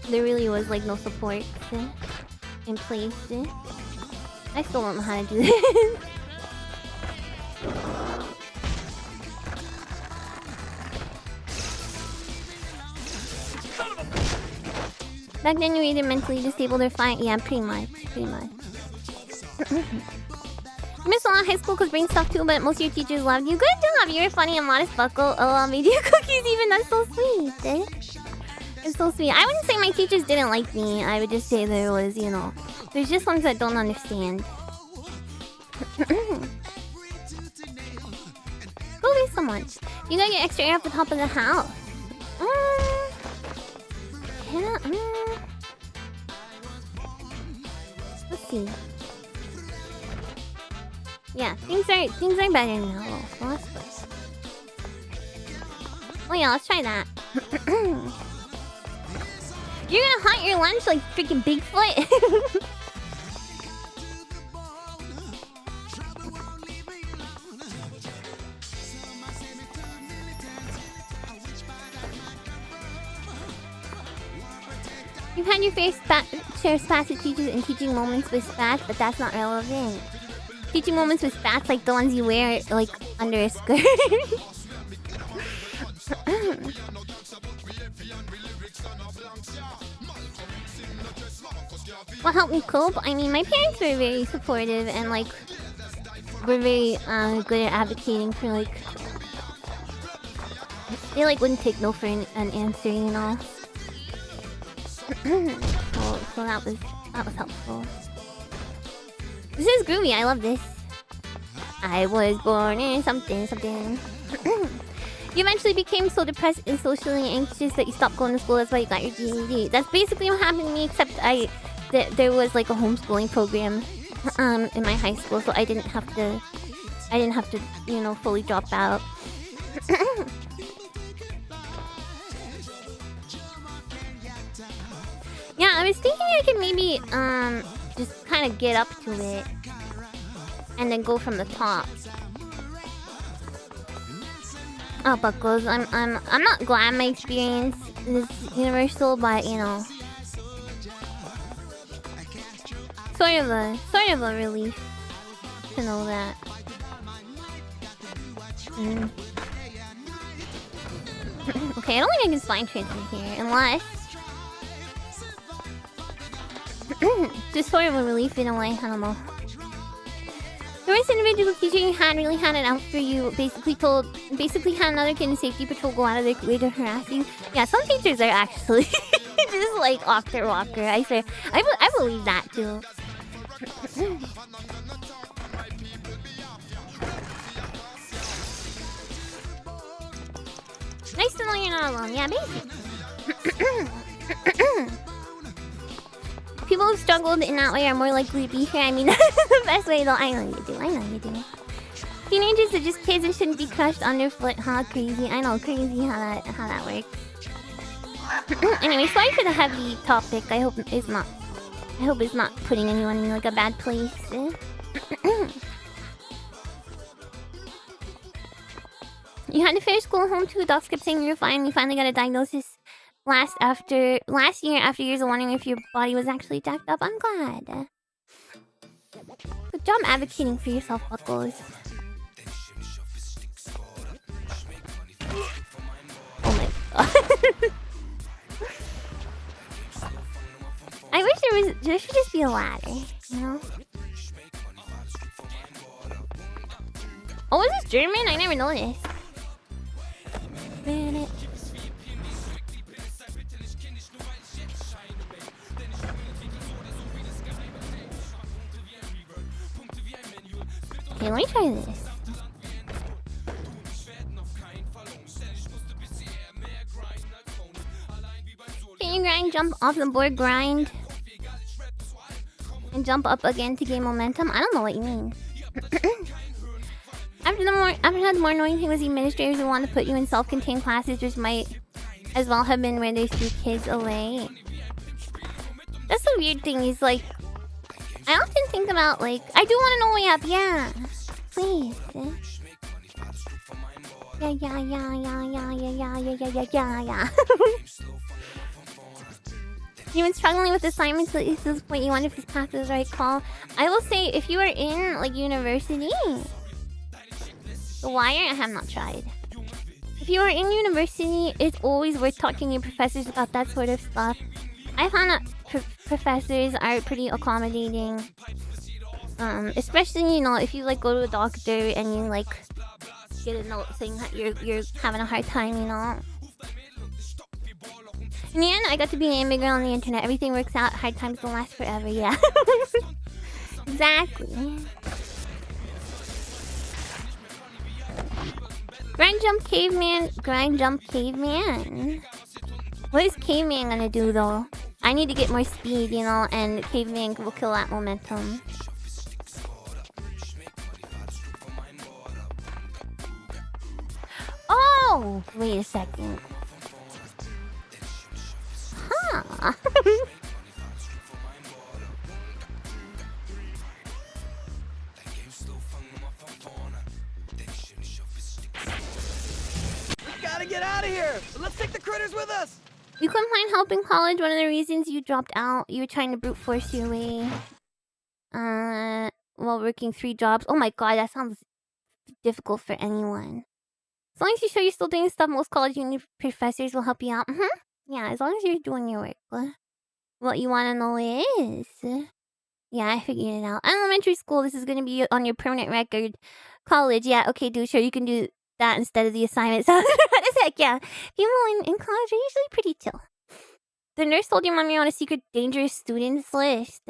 S1: There really was like no support in place. I still don't know how to do this. Back then you were either mentally disabled or fine. Yeah, pretty much. I missed a lot of high school because brain stuff too, but most of your teachers loved you. Good job! You're funny and modest buckle. Oh, I made you cookies even. That's so sweet. It's so sweet. I wouldn't say my teachers didn't like me. I would just say there was, you know, there's just ones that don't understand. Go be someone. You gotta get extra air off the top of the house. Let's see. Yeah, things are better now. Well, that's good. Oh yeah, let's try that. You're gonna hunt your lunch like freaking Bigfoot? You've had your fair share of spats with teachers and teaching moments with spats, but that's not relevant. Teaching moments with spats like the ones you wear like under a skirt. What helped me cope? I mean, my parents were very supportive and like were very good at advocating for like they like wouldn't take no for an answer, you know. So that was helpful. This is groovy. I love this. I was born in something. You eventually became so depressed and socially anxious that you stopped going to school. That's why you got your GED. That's basically what happened to me. Except there was like a homeschooling program in my high school, so I didn't have to, you know, fully drop out. Yeah, I was thinking I could maybe just kind of get up to it and then go from the top. Oh, Buckles, I'm not glad my experience is universal, but you know, sort of a relief to know that. Okay, I don't think I can spine transfer here unless. Just sort of a relief in a way, I don't know. The first individual teacher you had really had it out for you. Basically had another kid in safety patrol go out of their way to harass you. Yeah, some teachers are actually just like off their rocker. I swear, I believe that too. Nice to know you're not alone. Yeah, basically. People who've struggled in that way are more likely to be here. I mean, that's the best way though. I know you do. I know you do. Teenagers are just kids and shouldn't be crushed underfoot. Huh? Crazy. I know, crazy how that works. Anyway, sorry for the heavy topic. I hope it's not putting anyone in like a bad place. You had to finish school home too. Docs kept saying you were fine. You finally got a diagnosis last year after years of wondering if your body was actually jacked up. I'm glad. Good job advocating for yourself, Buckles. Oh my god. I wish there should just be a ladder, you know? Oh, was this German? I never noticed. Okay, let me try this. Can you grind, jump off the board, grind, and jump up again to gain momentum? I don't know what you mean. After the more annoying thing was the administrators who wanted to put you in self-contained classes, which might as well have been where they threw kids away. That's the weird thing, is like, I often think about like, I do want to know way up, yeah. Please. Yeah. You've been struggling with assignments at least this point. You wonder if this path is the right call. I will say, if you are in like university, The Wire, I have not tried. If you are in university, it's always worth talking to your professors about that sort of stuff. I found that professors are pretty accommodating. Especially, you know, if you like go to a doctor and you like get a note saying that you're having a hard time, you know. In the end, I got to be an immigrant on the internet. Everything works out. Hard times don't last forever. Yeah. Exactly. Grind jump caveman. What is caveman gonna do though? I need to get more speed, you know, and caveman will kill that momentum. Oh! Wait a second. Huh.
S2: We gotta get out of here! Let's take the critters with us!
S1: You couldn't find help in college. One of the reasons you dropped out. You were trying to brute force your way. While working 3 jobs. Oh my god, that sounds difficult for anyone. As long as you show you're still doing stuff, most college uni professors will help you out. Yeah, as long as you're doing your work. What you want to know is... Yeah, I figured it out. Elementary school, this is going to be on your permanent record. College, yeah, okay, dude, sure, you can do that instead of the assignment. So, what is heck, yeah. People in college are usually pretty chill. The nurse told your mom you're on a secret dangerous students list,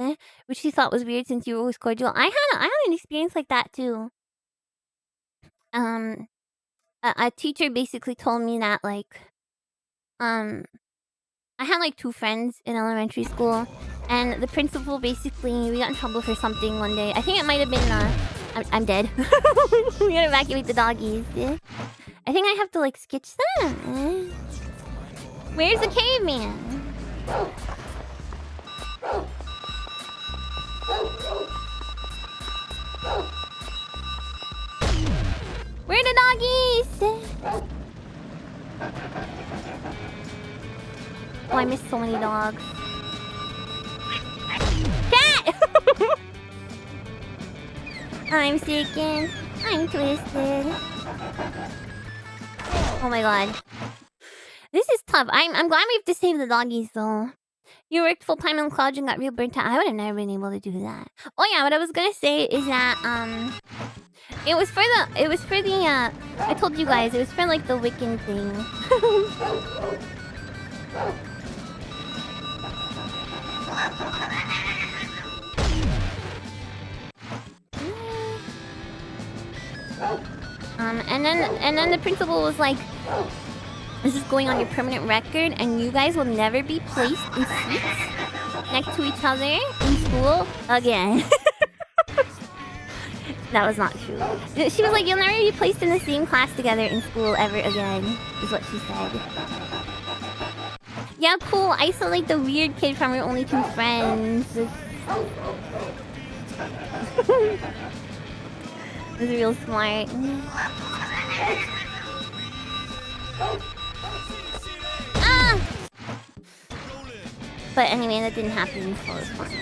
S1: which she thought was weird since you were always cordial. I had an experience like that, too. A teacher basically told me that, like, I had, like, 2 friends in elementary school, and the principal basically, we got in trouble for something one day. I think it might have been, I'm dead. We gotta evacuate the doggies. I think I have to, like, sketch them. Where's the caveman? Where are the doggies? Oh, I missed so many dogs. Cat! I'm sickened. I'm twisted. Oh my god. This is tough. I'm glad we have to save the doggies though. You worked full time in college and got real burnt out. I would have never been able to do that. Oh yeah, what I was gonna say is that it was for the I told you guys, it was for like the Wiccan thing. And then the principal was like, This is going on your permanent record, and you guys will never be placed in seats next to each other in school again. That was not true. She was like, you'll never be placed in the same class together in school ever again, is what she said. Yeah, cool. I saw like the weird kid from Your Only Two Friends. It was real smart. Ah! But anyway, that didn't happen, so it was fine.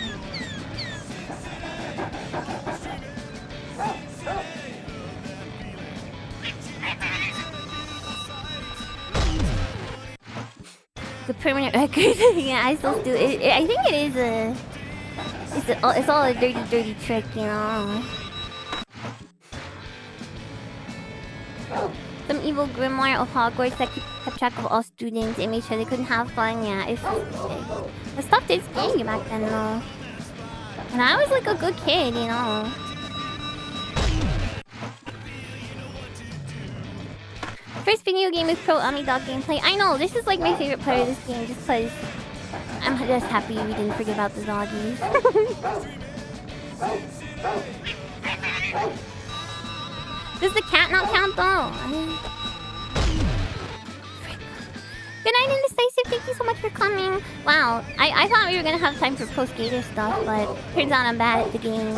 S1: The permanent record. Yeah, I still do it. I think it is a. It's all a dirty trick, you know. Some evil grimoire of Hogwarts that kept track of all students and made sure they couldn't have fun. Yeah, it's the stuff did scare you back then, though. And I was like a good kid, you know. First video game is pro Amiga gameplay. I know, this is like my favorite part of this game just because I'm just happy we didn't forget about the doggies. Does the cat not count though? Good night, Indecisive. Thank you so much for coming. Wow, I thought we were gonna have time for Pro Skater stuff, but turns out I'm bad at the game.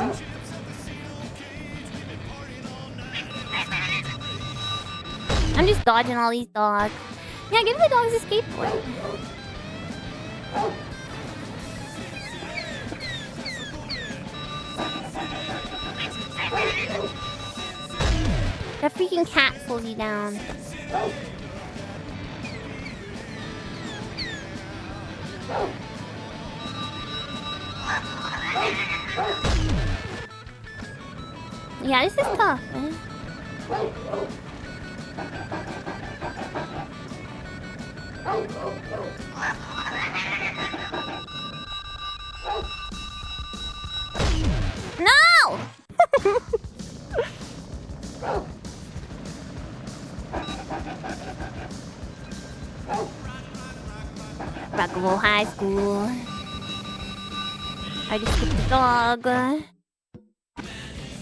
S1: I'm just dodging all these dogs. Yeah, give the dogs a skateboard. That freaking cat slows you down. Yeah, this is tough, man. No! Rockable High School. I just skipped the dog.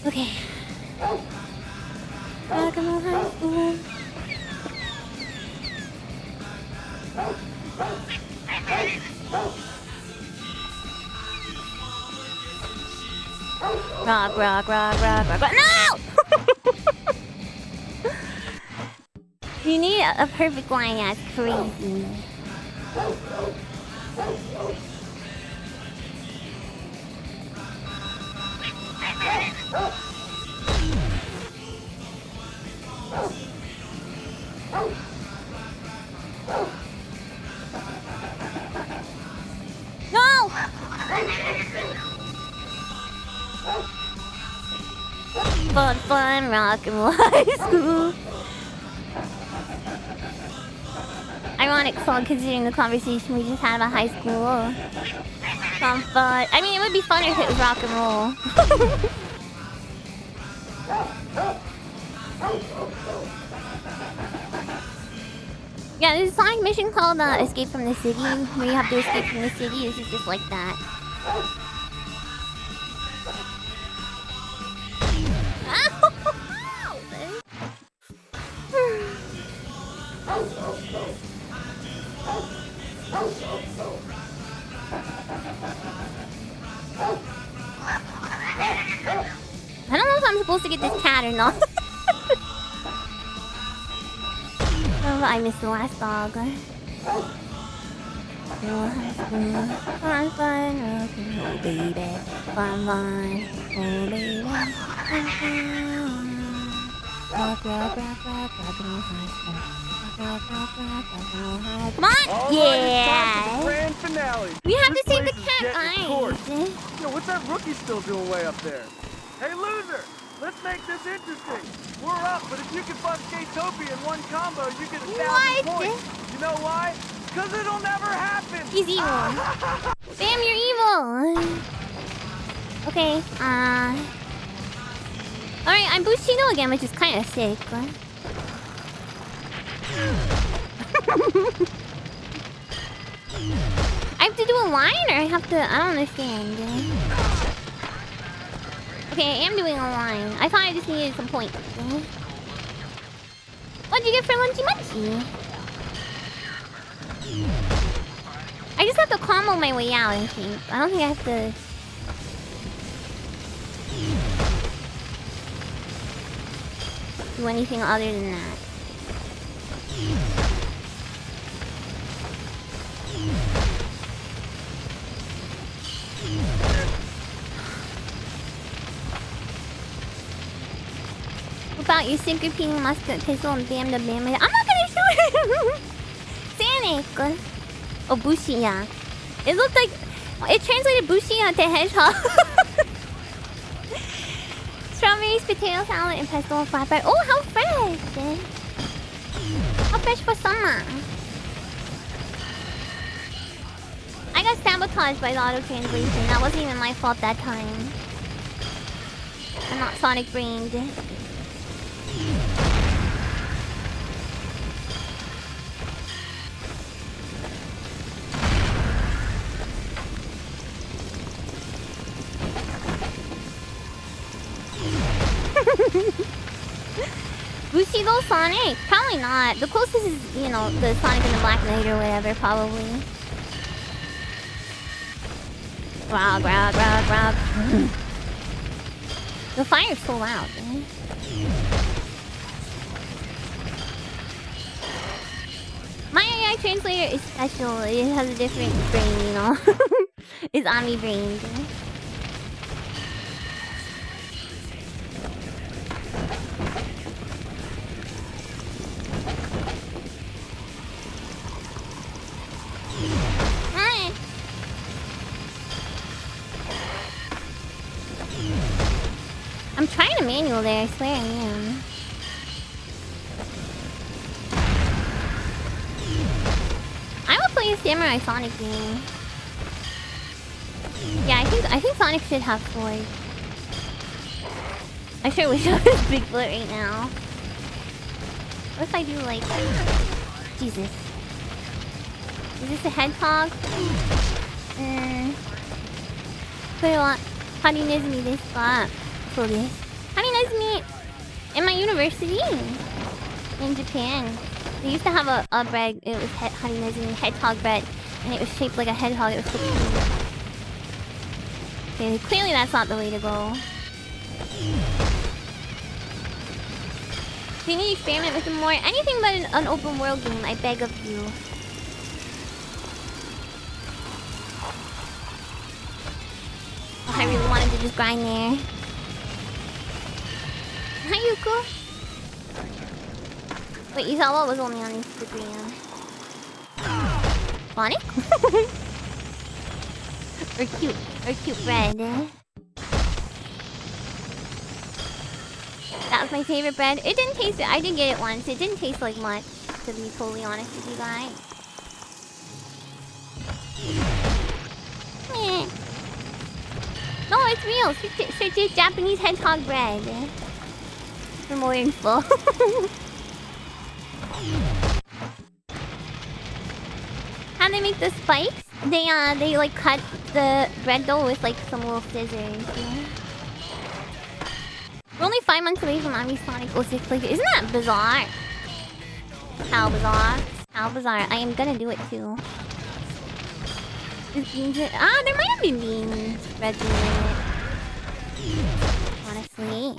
S1: Okay. Rockable High School. Rock, rock, rock, rock, rock, rock. No! You need a perfect line, that's crazy. No! Fun, fun, rock and roll high school. Ironic song considering the conversation we just had about high school. Fun, fun. I mean, it would be fun if it was rock and roll. Yeah, there's a Sonic mission called Escape from the City, where you have to escape from the city. This is just like that. I don't know if I'm supposed to get this cat or not. Oh, I missed the last dog. Fun, fun, rock and roll, baby. Fun, fun, oh baby. Fun, fun. Rock, rock, rock, rock, rock and roll high school. Rock, rock, rock, rock and roll high. Come on!
S2: All
S1: Yeah!
S2: right, it's time for the grand finale.
S1: We have
S2: This
S1: to save the
S2: place is
S1: cat,
S2: getting
S1: guys.
S2: torched. Yo, what's that rookie still doing way up there? Hey, loser! Let's make this interesting. We're up, but if you can bust Skatopia in one combo, you get 1,000 points. You know why? Because it'll never happen.
S1: He's evil. Bam, you're evil. Okay, alright, I'm Bushido again, which is kind of sick. I have to do a line or I have to... I don't understand. Okay, I am doing a line. I thought I just needed some points. What'd you get for Lunchy Munchy? I just have to combo my way out, I think. I don't think I have to... do anything other than that. What about your syncopating musket pistol and bam da bam? I'm not gonna show it! Sonic! Oh, Bushia. It looked like... it translated Bushia to hedgehog. Strawberries, potato salad, and pesto and flatbread. Oh, how fresh! How fresh for summer. I got sabotaged by the auto-translation. That wasn't even my fault that time. I'm not Sonic-brained. Bushido Sonic? Probably not. The closest is, you know, the Sonic and the Black Knight or whatever, probably. Grog, grog, grog, grog. The fire's so loud, man. My AI translator is special. It has a different brain, you know. It's Ami-brained. I'm trying to manual there, I swear I am. I would play a Samurai Sonic game. Yeah, I think Sonic should have swords. I sure wish I was Bigfoot right now. What if I do like... Jesus. Is this a hedgehog? Put a lot. How do you me this spot? For this. How do you me in my university in Japan? They used to have a bread. It was hedgehog bread, and it was shaped like a hedgehog. It was so cute. Okay, clearly that's not the way to go. Do you need to experiment with them more? Anything but an open world game, I beg of you. Oh, I really wanted to just grind there. Hi, Yuko. Wait, you thought what was only on Instagram? Sonic? or cute bread. That was my favorite bread. It didn't taste it. I did get it once. It didn't taste like much, to be totally honest with you guys. Meh. No, it's real. Straight Japanese hedgehog bread. For more info. How they make the spikes? They like cut the bread dough with like some little scissors. Yeah. We're only 5 months away from Ami Sonic 06. Like, isn't that bizarre? How bizarre? How bizarre? I am gonna do it too. Is beans in... Ah, there might have been beans. Red bean in it. Honestly.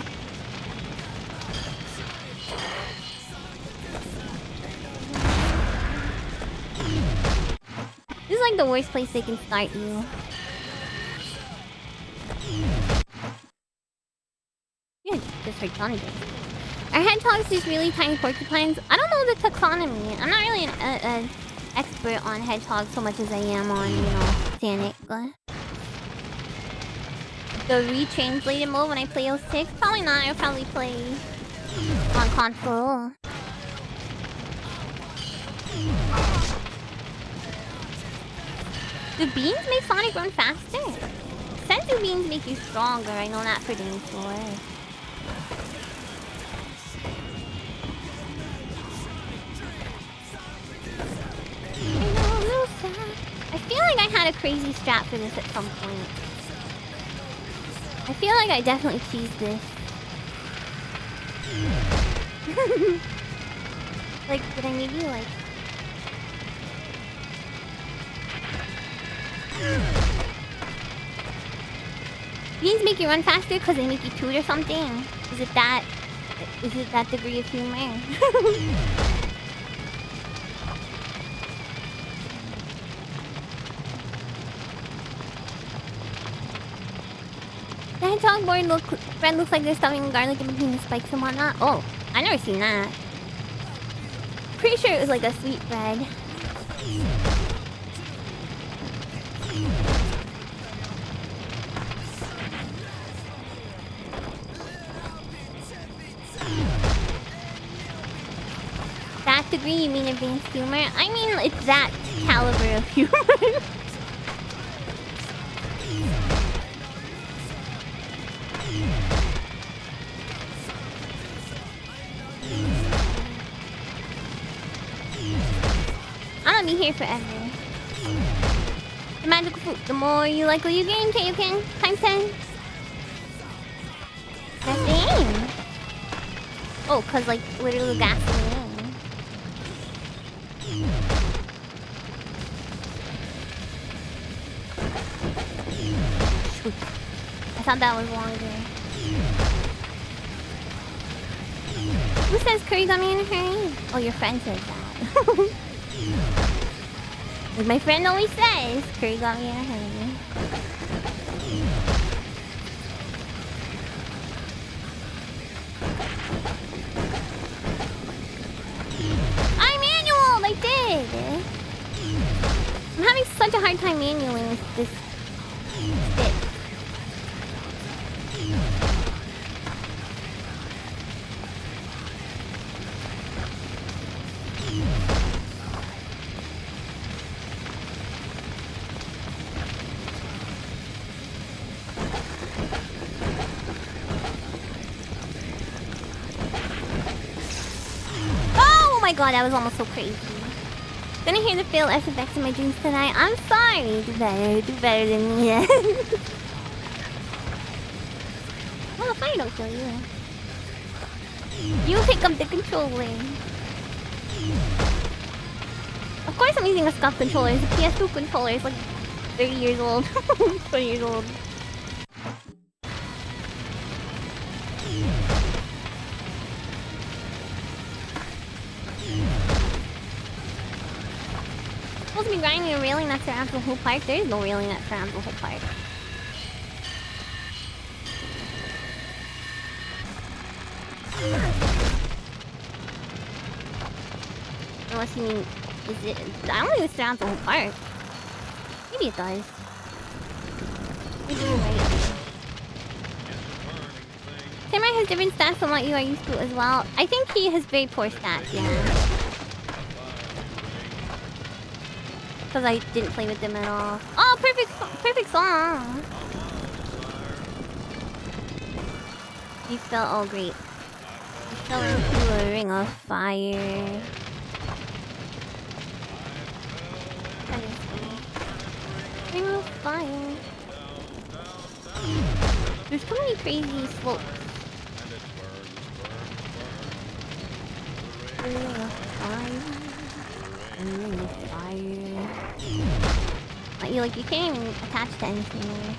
S1: This is like the worst place they can start you. Yeah, just heard Johnny did. Are hedgehogs just really tiny porcupines? I don't know the taxonomy. I'm not really an expert on hedgehogs so much as I am on, you know, Sonic. The retranslated mode when I play 06? Probably not. I'll probably play on console. Do beans make Sonic run faster? Senzu beans make you stronger. I know that for damn sure. like I had a crazy strat for this at some point. I feel like I definitely cheesed this. Like, did I maybe like... These make you run faster because they make you toot or something? Is it that degree of humor? The hedgehog board bread looks like there's stuffing garlic in between the spikes and whatnot. Oh, I never seen that. Pretty sure it was like a sweet bread. That degree, you mean advanced humor? I mean, it's that caliber of humor. I'll be here forever. The magical fruit, the more you like what you gain, Kaioken. Times 10. That's the aim. Oh, cause like literally gasoline. Shoot. I thought that was longer. Who says curry got me in a hurry? Oh, your friend says that. Like my friend always says, curry got me in a hurry. I manualed! I did! I'm having such a hard time manualing with this stick. Oh my god, that was almost so crazy. Gonna hear the fail SFX in my dreams tonight. I'm sorry. Do better than me. Well, if I don't kill you. You pick up the controller. Of course I'm using a scuff controller. It's a PS2 controller. It's like 30 years old. 20 years old. Supposed to be grinding a railing that surrounds the whole park. There is no railing that surrounds the whole park. Unless you mean, is it? I don't think it surrounds the whole park. Maybe it does. Maybe you're right. Samurai has different stats from what you are used to as well. I think he has very poor stats, yeah. Because I didn't play with them at all. Oh, perfect song! You fell, oh great. You fell into a ring of fire. Ring of fire. There's so many crazy slopes. Ring of fire. Ring of fire. Like you can't even attach to anything there.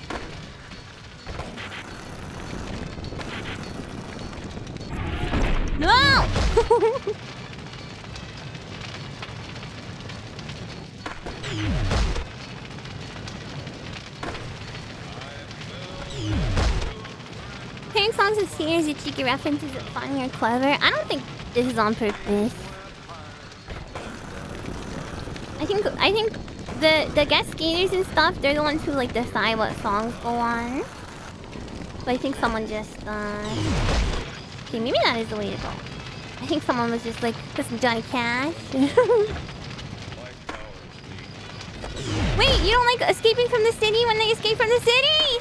S1: No! Hearing songs with singers, you cheeky references are funny or clever. I don't think this is on purpose. I think the guest skaters and stuff, they're the ones who like decide what songs go on. So I think someone just okay, maybe that is the way to go. I think someone was just like, put some Johnny Cash. Wait, you don't like escaping from the city when they escape from the city?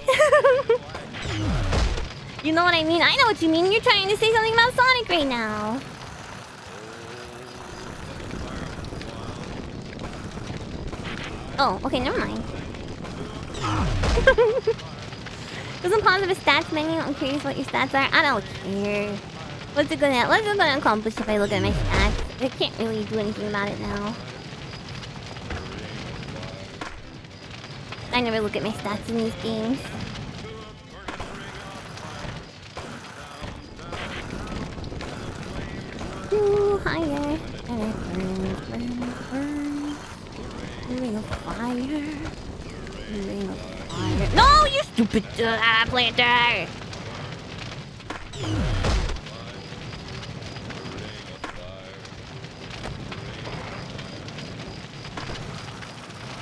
S1: You know what I mean? I know what you mean. You're trying to say something about Sonic right now. Oh, okay, never mind. Doesn't pause the stats menu. I'm curious what your stats are. I don't care. What's it gonna accomplish if I look at my stats? I can't really do anything about it now. I never look at my stats in these games. Ooh, higher. And it burns. Ring of fire. Ring of fire. No, you stupid planter!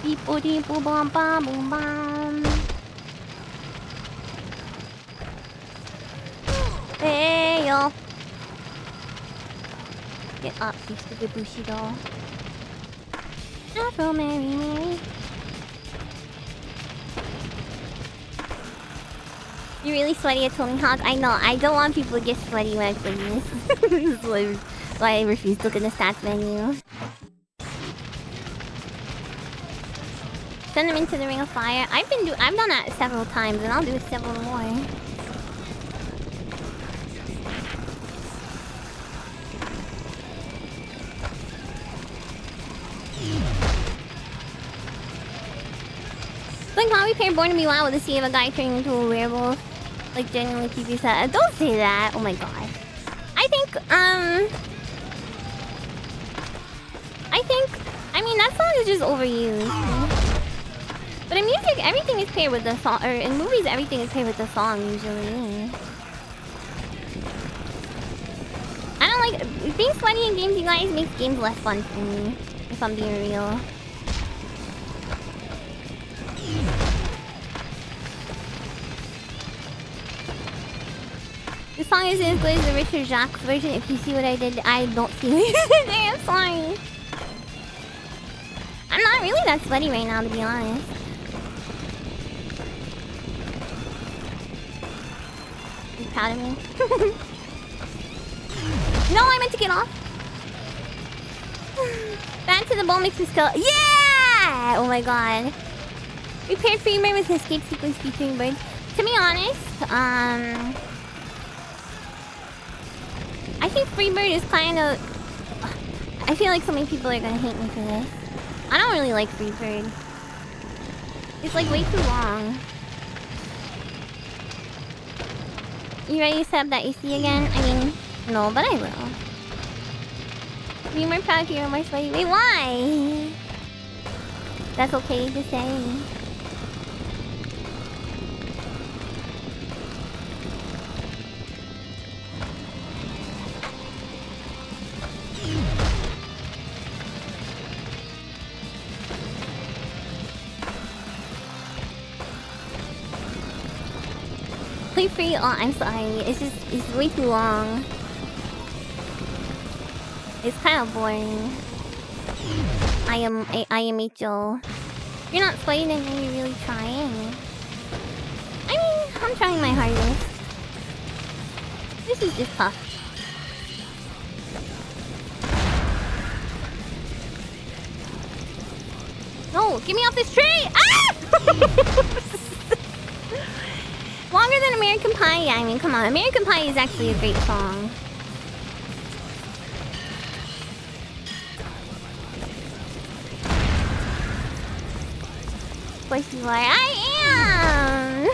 S1: Beep boom boom bum bum boom bum. Hey yo. Get up, you stupid bushy doll. Afro Mary Mary. You're really sweaty at Tony Hawk. I know. I don't want people to get sweaty when I play this. This is why I refuse to look at the stats menu. Send them into the Ring of Fire. I've done that several times, and I'll do it several more. Like how we pair Born to Be Wild with the scene of a guy turning into a werewolf. Like genuinely keep you sad. Don't say that. Oh my god. I mean that song is just overused. But in music, everything is paired with the song. Or in movies, everything is paired with the song usually. I don't like being sweaty in games. You guys makes games less fun for me. If I'm being real. This song isn't as good as the Richard Jacques version. If you see what I did, I don't see what you did. I'm sorry. I'm not really that sweaty right now, to be honest. Are you proud of me? No, I meant to get off. Back to the ball mix with skill. Yeah! Oh my god. We paired Freebird with escape sequence featuring birds. To be honest, I think Freebird is kind of... I feel like so many people are gonna hate me for this. I don't really like Freebird. It's like way too long. You ready to set up that AC again? I mean, no, but I will. Be more proud if you're more sweaty. Wait, why? That's okay to say. Play free. Oh, I'm sorry. It's way too long. It's kind of boring. I am HO. You're not sweating, then you're really trying. I mean, I'm trying my hardest. This is just tough. No, get me off this tree! Ah! Longer than American Pie? Yeah, I mean, come on. American Pie is actually a great song. Of course you are. I am!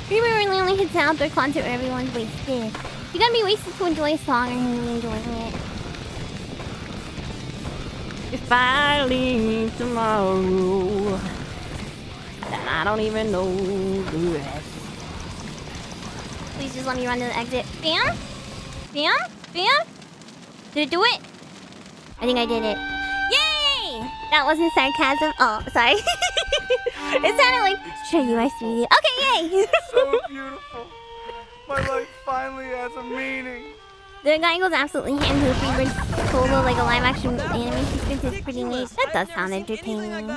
S1: Freebird really only hits an outdoor concert where everyone's wasted. You gotta be wasted to enjoy a song or you're really enjoying it. If I leave tomorrow, then I don't even know the rest. Please just let me run to the exit. Bam? Bam? Bam? Did it do it? I think I did it. Yay! That wasn't sarcasm. Oh, sorry. It sounded like, sure you are, sweetie. Okay, yay!
S2: So beautiful. My life finally has a meaning.
S1: The guy goes absolutely ham to the Freebird solo like a live action anime sequence is pretty neat. That does sound entertaining.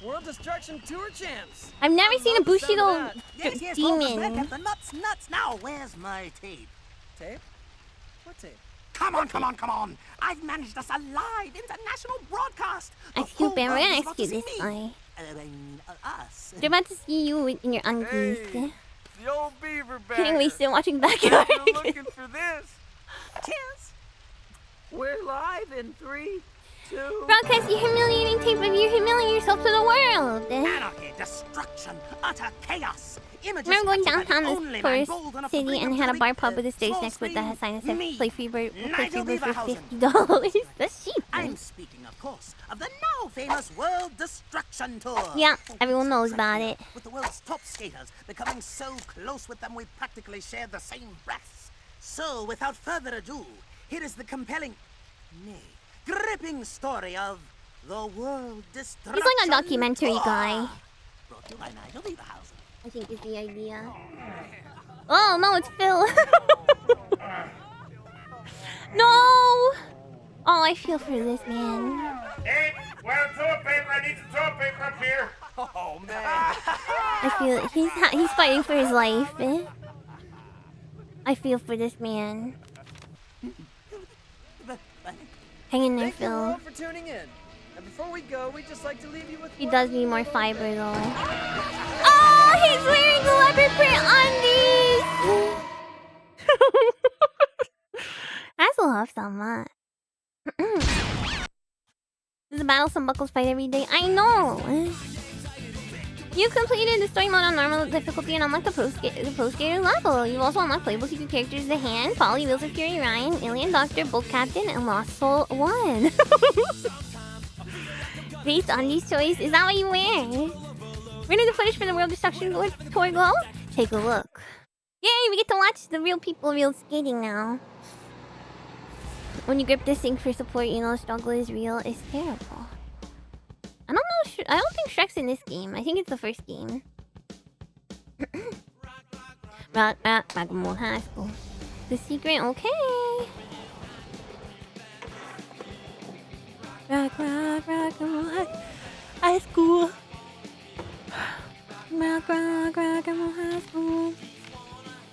S2: World Destruction Tour champs.
S1: I've never seen a Bushido
S8: Yes,
S1: demon.
S8: the nuts. Now, where's my tape?
S2: Tape? What tape?
S8: Come on. I've managed us a live international broadcast.
S1: Excuse me, we're gonna execute this guy.
S8: Us.
S1: They're about to see you in your undies.
S2: Hey, the old beaver bag.
S1: Getting wasted watching backyard.
S2: You're looking for this.
S8: Cheers.
S2: We're live in 3, 2.
S1: Broadcast your humiliating tape of you humiliating yourself to the world.
S8: Anarchy, destruction, utter chaos. Images
S1: Remember going
S8: captured
S1: downtown
S8: only
S1: this
S8: man
S1: first
S8: bold enough to
S1: city
S8: bring
S1: and
S8: them
S1: had
S8: to
S1: a
S8: the
S1: bar
S8: big
S1: pub
S8: bed.
S1: with a stage
S8: Small
S1: next with the
S8: screen,
S1: sign that said
S8: me,
S1: play Freebird
S8: Nigel
S1: for
S8: Beaverhausen.
S1: $50. That's cheap.
S8: I'm speaking, of course, of the now famous World Destruction Tour.
S1: Yeah, everyone knows about it.
S8: With the world's top skaters becoming so close with them we practically share the same breaths. So, without further ado, here is the compelling, nay, gripping story of the World Destruction
S1: He's like a documentary
S8: Tour.
S1: guy.
S8: Brought to you by Nigel Beaverhausen.
S1: I think is the idea. Oh no, it's Phil. No. Oh, I feel for this man.
S3: Hey, well, toilet paper. I need some toilet paper up here.
S2: Oh man.
S1: I feel he's fighting for his life. I feel for this man. Hang in there,
S2: Thank you
S1: Phil.
S2: all for tuning in. And before we go, we'd just like to leave you with
S1: He does need more fiber though. Oh, he's wearing the leopard print undies. That's a love so much. This is a battle some buckles fight every day. I know. You've completed the story mode on normal difficulty and unlocked the pro skater level. You've also unlocked playable secret characters: The Hand, Polly, Wheels of Fury, Ryan, Alien Doctor, Bolt Captain, and Lost Soul 1. Based on these choices, is that what you wear? Where did the footage for the World Destruction Tour go? Take a look. Yay, we get to watch the real people real skating now. When you grip this thing for support, you know the struggle is real. It's terrible. I don't know. I don't think Shrek's in this game. I think it's the first game. Rock, High School. The secret, okay. Rock, High School. Rock, High School.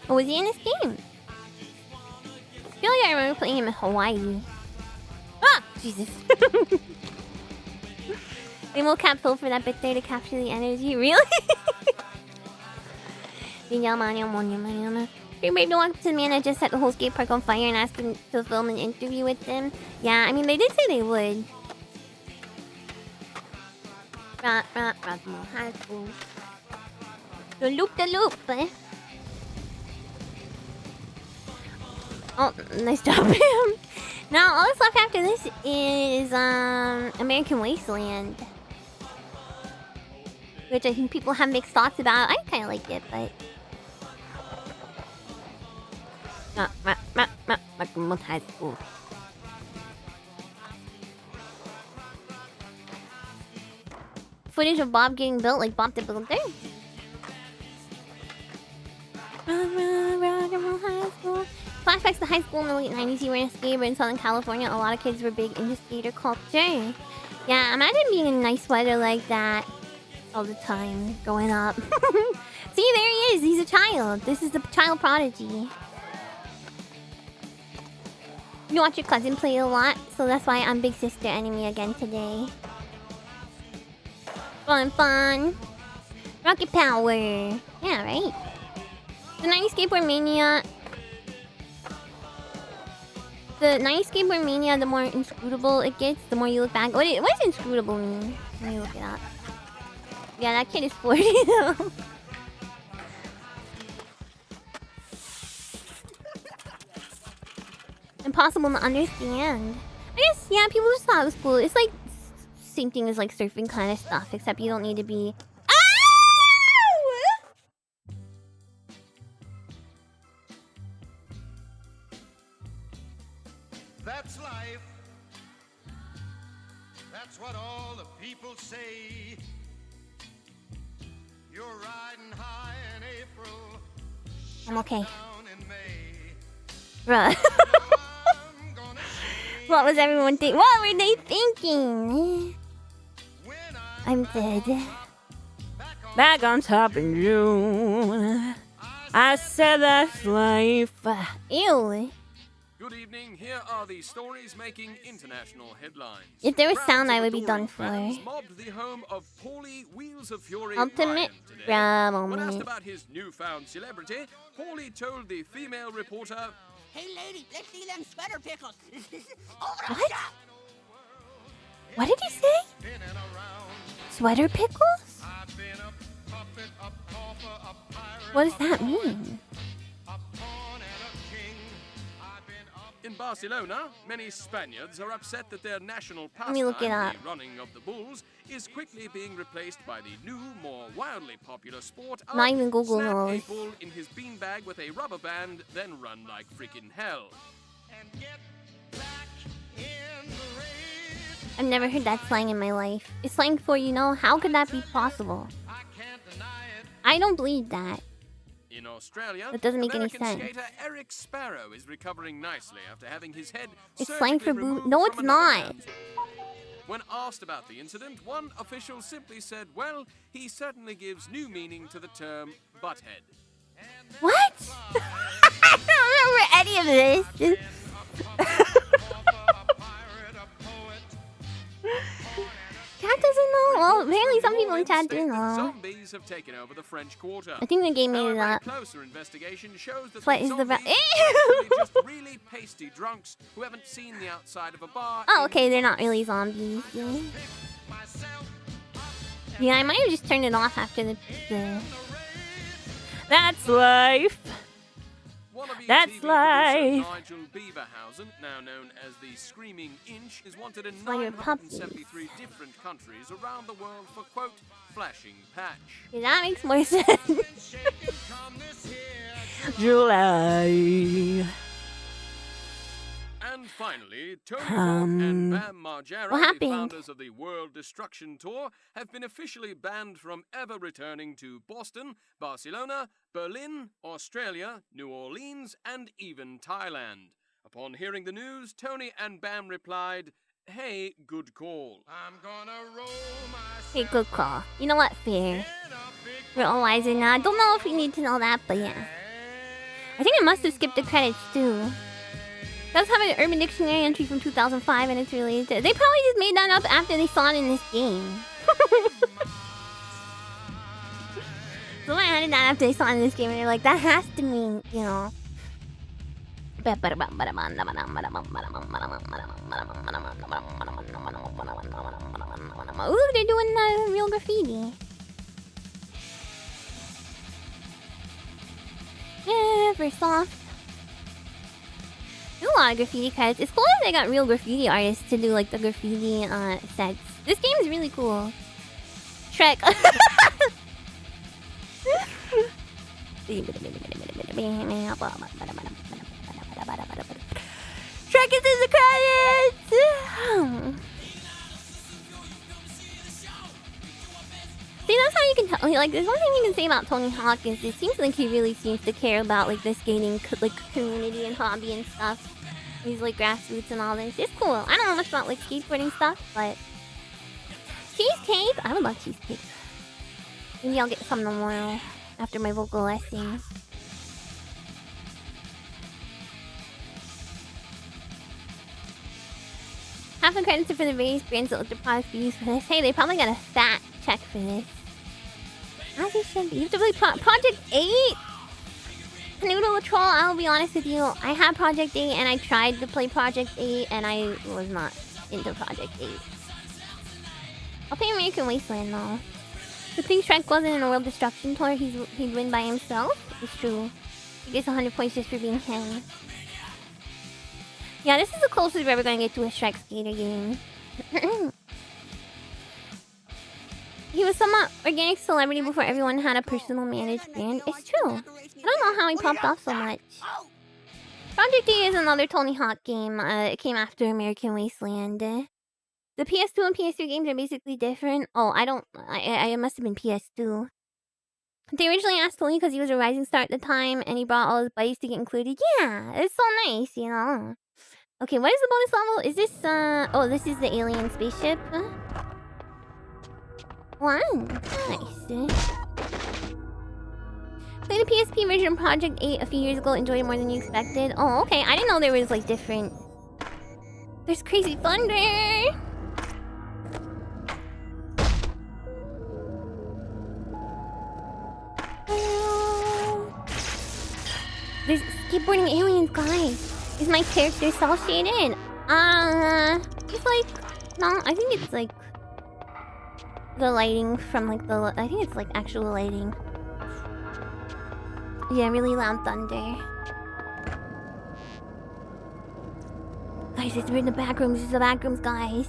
S1: Oh, was he in this game? I feel like I remember playing him in Hawaii. Ah! Jesus. They will cap Phil for that bit there to capture the energy. Really? Hey babe, don't walk to the man that just set the whole skate park on fire and ask him to film an interview with them. Yeah, I mean, they did say they would. High School. The loop, eh? Oh, nice job, him. Now, all that's left after this is American Wasteland, which I think people have mixed thoughts about. I kind of like it, but High School. Footage of Bob getting built, like Bob the Builder. High School. Flashbacks to high school in the late 90s. You were in a skater in Southern California. A lot of kids were big into skater culture. Yeah, imagine being in nice weather like that all the time growing up. See, there he is. He's a child. This is the child prodigy. You watch your cousin play a lot, so that's why I'm big sister enemy again today. Fun. Rocket power. Yeah, right? The 90s skateboard mania. The 90s skateboard mania, the more inscrutable it gets, the more you look back. What does inscrutable mean? Let me look it up. Yeah, that kid is 40 though. Impossible to understand. I guess, yeah, people just thought it was cool. It's like same thing as like surfing kind of stuff, except you don't need to be...
S3: That's life. That's what all the people say. You're riding high in April.
S1: I'm okay.
S3: Down in May.
S1: Bruh. What was everyone thinking? What were they thinking? I'm dead. Back on top in June. I said that's life. Ew.
S9: Good evening. Here are the stories making international headlines.
S1: If there was sound, I would be done for.
S9: Mobbed the home of Paulie Wheels of Fury
S1: Ultimate
S9: Ryan today. When asked about his newfound celebrity, Paulie told the female reporter,
S8: Hey lady, let's see them sweater pickles.
S1: What? What did he say? Sweater pickles? What does that mean?
S9: In Barcelona, many Spaniards are upset that their national
S1: Let me look it
S9: pastime,
S1: up.
S9: the running of the bulls, is quickly being replaced by the new, more wildly popular sport of
S1: Not even Google
S9: snap
S1: knows.
S9: a bull in his beanbag with a rubber band, then run like freaking hell.
S1: I've never heard that slang in my life. It's slang for, you know, how could that be possible? I don't believe that.
S9: In Australia,
S1: That doesn't make any
S9: American
S1: sense.
S9: skater Eric Sparrow is recovering nicely after having his head
S1: It's
S9: surgically
S1: slang for
S9: removed
S1: No,
S9: from
S1: it's
S9: another
S1: not.
S9: man's. When asked about the incident, one official simply said, well, he certainly gives new meaning to the term butthead.
S1: What? I don't remember any of this. Chat doesn't know. Well, apparently some people in chat do know.
S9: Zombies have taken over the French Quarter.
S1: I think the game made it
S9: However,
S1: up.
S9: a closer investigation shows that
S1: What
S9: the
S1: is the
S9: zombies
S1: va-
S9: are actually just really pasty drunks who haven't seen the outside of a bar.
S1: Oh,
S9: in
S1: okay, they're not really zombies. Yeah, I might have just turned it off after the... That's life.
S9: Wannabe
S1: That's
S9: TV
S1: life.
S9: producer Nigel Beaverhausen, now known as the Screaming Inch, is wanted in
S1: Like your puppies.
S9: 973 different countries around the world for, quote, flashing patch.
S1: Okay, that makes more sense. July.
S9: And finally, Tony Hawk and Bam Margera,
S1: what
S9: the
S1: happened?
S9: founders of the World Destruction Tour, have been officially banned from ever returning to Boston, Barcelona, Berlin, Australia, New Orleans, and even Thailand. Upon hearing the news, Tony and Bam replied, hey, good call. I'm gonna roll
S1: Hey, good call. You know what? Fair. We're all wiser now. I don't know if you need to know that, but yeah. I think I must have skipped the credits too. It does have an Urban Dictionary entry from 2005 and it's related to... They probably just made that up after they saw it in this game. Someone added that after they saw it in this game and they're like, that has to mean, you know... Ooh, they're doing real graffiti. Yeah, very soft. There's a lot of graffiti credits. It's cool that they got real graffiti artists to do like the graffiti sets. This game is really cool. Shrek. Shrek is in the credits! See, that's how you can tell. Like, there's one thing you can say about Tony Hawk is it seems like he really seems to care about like the skating like community and hobby and stuff. He's like grassroots and all this. It's cool. I don't know much about like skateboarding stuff, but cheesecake. I would love cheesecake. Maybe I'll get some tomorrow after my vocal lesson. Half the credits are for the various brands that look to products we use for this. Hey, they probably got a fat check for this. As you should be. You have to play Project 8? Noodle Troll, I'll be honest with you. I had Project 8 and I tried to play Project 8 and I was not into Project 8. I'll play American Wasteland though. The thing Shrek wasn't in a World Destruction Tour, he'd win by himself. It's true. He gets 100 points just for being him. Yeah, this is the closest we're ever gonna get to a Shrek skater game. He was somewhat organic celebrity before everyone had a personal managed brand. It's true. I don't know how he popped off so much. Project 8 is another Tony Hawk game. It came after American Wasteland. The PS2 and PS3 games are basically different. Oh, I must have been PS2. They originally asked Tony because he was a rising star at the time and he brought all his buddies to get included. Yeah, it's so nice, you know. Okay, what is the bonus level? Is this, oh, this is the alien spaceship. Wow, nice. Played the PSP version of Project 8 a few years ago. Enjoyed it more than you expected. Oh, okay. I didn't know there was like different. There's crazy thunder. There's skateboarding aliens, guys. Is my character cell shaded? It's like no. I think it's like the lighting from like the. I think it's like actual lighting. Yeah, really loud thunder. Guys, we're in the back rooms. This is the back rooms, guys.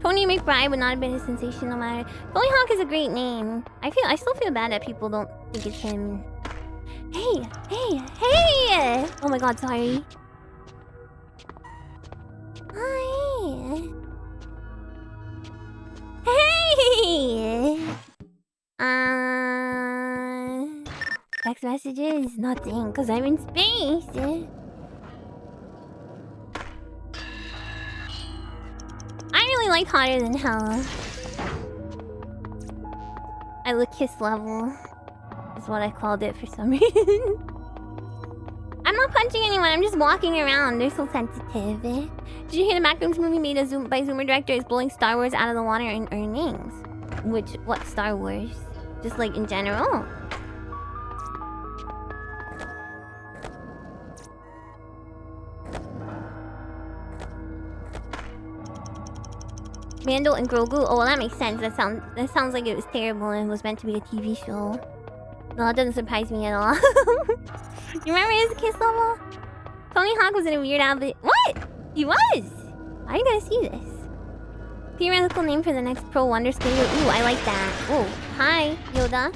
S1: Tony McBride would not have been a sensation no matter. Tony Hawk is a great name. I still feel bad that people don't think it's him. Hey! Oh my god, sorry. Hi. Hey! Text messages? Nothing, because I'm in space. I really like Hotter Than Hell. I look kiss level. Is what I called it for some reason. I'm not punching anyone, I'm just walking around. They're so sensitive. Did you hear the Backrooms movie made by Zoomer director is blowing Star Wars out of the water in earnings? What Star Wars? Just like in general? Mando and Grogu? Oh, well, that makes sense. That sounds like it was terrible and was meant to be a TV show. No, it doesn't surprise me at all. You remember his kiss level? Tony Hawk was in a weird outfit. What? He was? I gotta see this. Theoretical name for the next Pro Wonder Skater. Ooh, I like that. Oh, hi, Yoda.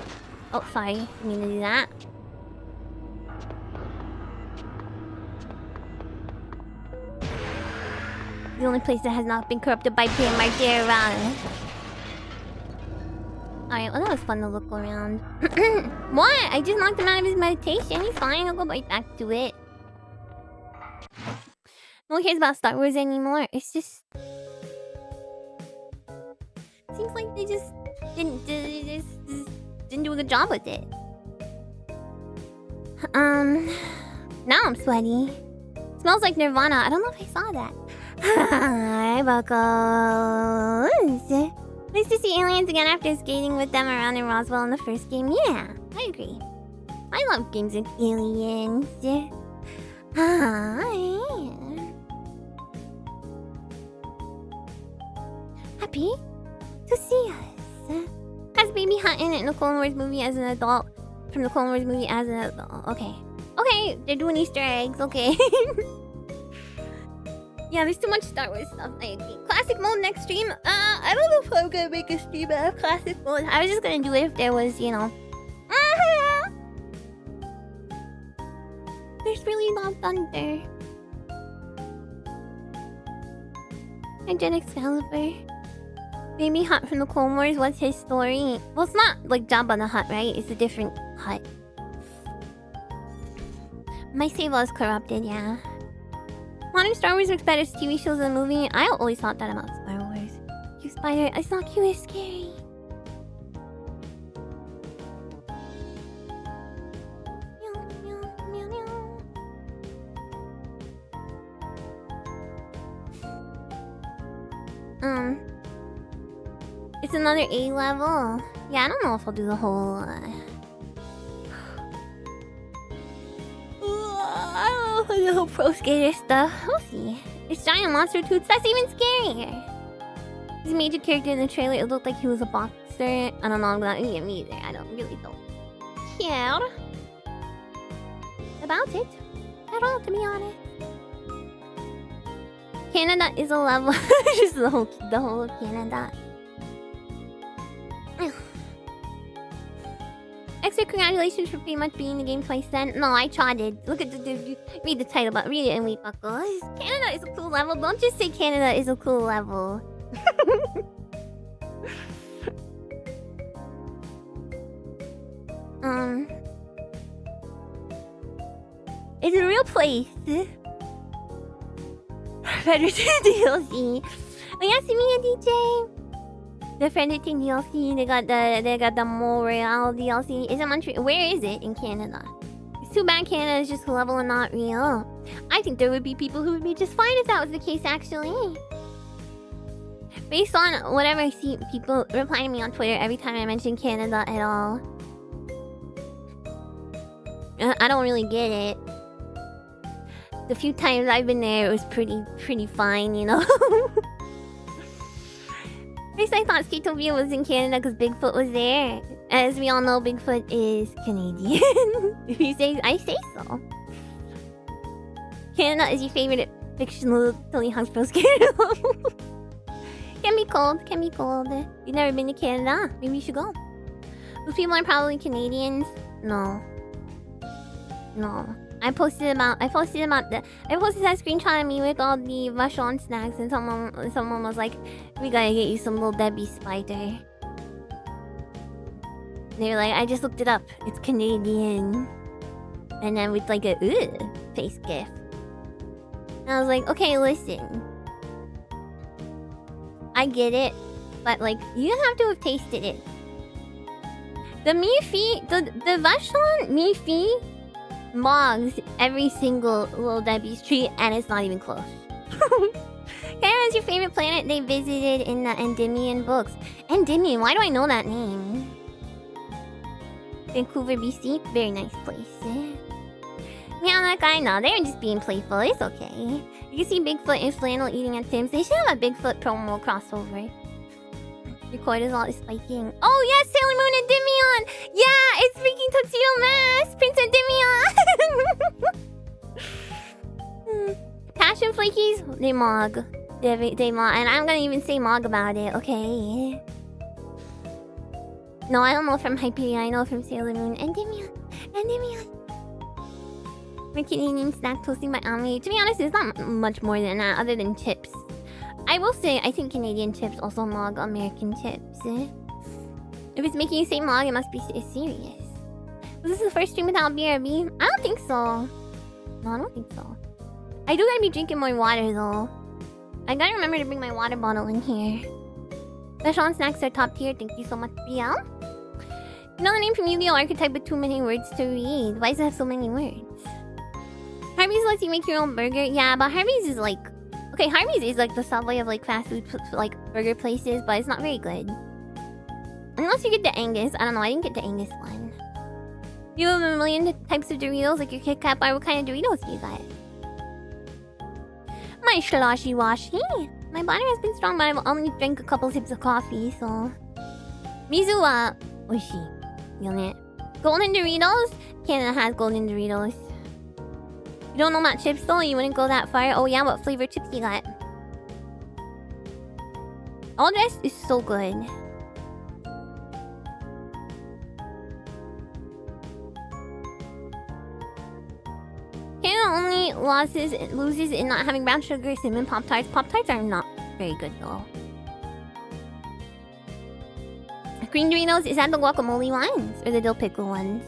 S1: Oh, sorry. Didn't mean to do that. The only place that has not been corrupted by being Margera. Alright, well that was fun to look around. What? I just knocked him out of his meditation. He's fine, I'll go right back to it. No one cares about Star Wars anymore. It's just... seems like they just didn't do a good job with it. Now I'm sweaty. Smells like Nirvana. I don't know if I saw that. Hi, Buckles. Nice to see aliens again after skating with them around in Roswell in the first game. Yeah, I agree. I love games with aliens. Hi. Happy to see us. Has Baby Hutt in it in the Clone Wars movie as an adult? From the Clone Wars movie as an adult. Okay. Okay, they're doing Easter eggs. Okay. Yeah, there's too much Star Wars stuff. I agree. Classic mode next stream? I don't know if I'm gonna make a stream out of classic mode. I was just gonna do it if there was, you know. There's really loud thunder. I did Excalibur. Baby Hutt from the Clone Wars, what's his story? Well, it's not like Jabba the Hutt, right? It's a different Hutt. My save was corrupted, yeah. Modern Star Wars looks better as TV shows than movie. I always thought that about Star Wars. Cute spider. It's not cute, it's scary. It's another A level. Yeah, I don't know if I'll do the whole... I don't know if I'll do the whole pro skater stuff. We'll see. It's giant monster toots. That's even scarier. He's a major character in the trailer. It looked like he was a boxer. I don't know about me either. I really don't care about it at all, to be honest. Canada is a level. Just the whole of Canada. Extra congratulations for pretty much beating the game twice then. No, I trotted. Look at the read the title, but read it and read Buckles. Canada is a cool level. Don't just say Canada is a cool level. It's a real place. Better to DLC. Oh yeah, see me a DJ. The Frenzy DLC. They got the Montreal DLC. Is it Montreal? Where is it in Canada? It's too bad Canada is just level and not real. I think there would be people who would be just fine if that was the case, actually. Based on whatever I see people reply to me on Twitter every time I mention Canada at all. I don't really get it. The few times I've been there, it was pretty fine, you know? At least I thought Skatopia was in Canada because Bigfoot was there. As we all know, Bigfoot is Canadian. If you say, I say so. Canada is your favorite fictional Tony Hawk's Pro Skater. Can be cold, can be cold. You've never been to Canada? Maybe you should go. Those people are probably Canadians. No. I posted that screenshot of me with all the Vachon snacks, and someone was like, "We gotta get you some little Debbie spider." They were like, "I just looked it up. It's Canadian." And then with like a face gif. And I was like, "Okay, listen. I get it, but like you have to have tasted it. The Mifi, the Vachon Mifi mogs every single little Debbie's treat, and it's not even close." Canada's your favorite planet they visited in the Endymion books. Endymion, why do I know that name? Vancouver, BC, very nice place. Yeah, that guy, no, they're just being playful. It's okay. You can see Bigfoot and Flannel eating at Tim's. They should have a Bigfoot promo crossover. Your cortisol is spiking. Oh yes, Sailor Moon Endymion! Yeah, it's freaking Tuxedo Mask! Prince Endymion! Passion Flakies, they mog. They mog. And I'm gonna even say mog about it, okay? No, I don't know from Hyperion, I know from Sailor Moon. Endymion! Endymion! My Canadian snack toasting by Amiya. To be honest, it's not much more than that, other than chips. I will say, I think Canadian chips also mog American chips. If it's making you say mog, it must be serious. Was this the first stream without BRB? I don't think so. No, I don't think so. I do gotta be drinking more water, though. I gotta remember to bring my water bottle in here. Vachon snacks are top tier. Thank you so much, BL. You know the name from Yu-Gi-Oh! Archetype with too many words to read. Why does it have so many words? Harvey's lets you make your own burger. Yeah, but Harvey's is like... Okay, Harvey's is like the Subway of like fast food like burger places, but it's not very good. Unless you get the Angus. I don't know, I didn't get the Angus one. You have a million types of Doritos, like your Kit Kat bar. What kind of Doritos do you got? My sloshy washy. My bladder has been strong, but I've only drank a couple sips of coffee, so... Mizu wa oishi. Golden Doritos? Canada has golden Doritos. You don't know about chips though? You wouldn't go that far? Oh yeah, what flavor chips you got? All dressed is so good. Canada only loses in not having brown sugar, cinnamon Pop-Tarts. Pop-Tarts are not very good though. Green Doritos, is that the guacamole ones? Or the dill pickle ones?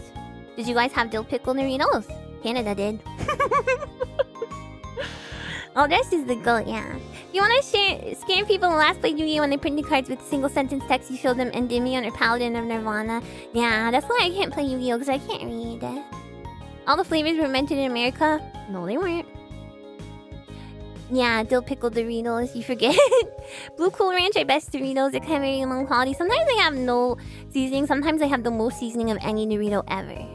S1: Did you guys have dill pickle Doritos? Canada did. Oh, this is the goat, yeah. You wanna scare people last play Yu-Gi-Oh! When they printed cards with single sentence text, you show them Endymion or Paladin of Nirvana. Yeah, that's why I can't play Yu-Gi-Oh! Because I can't read. All the flavors were invented in America? No, they weren't. Yeah, dill pickle Doritos, you forget. Blue Cool Ranch are best Doritos. They're kind of very low quality. Sometimes they have no seasoning. Sometimes they have the most seasoning of any Dorito ever.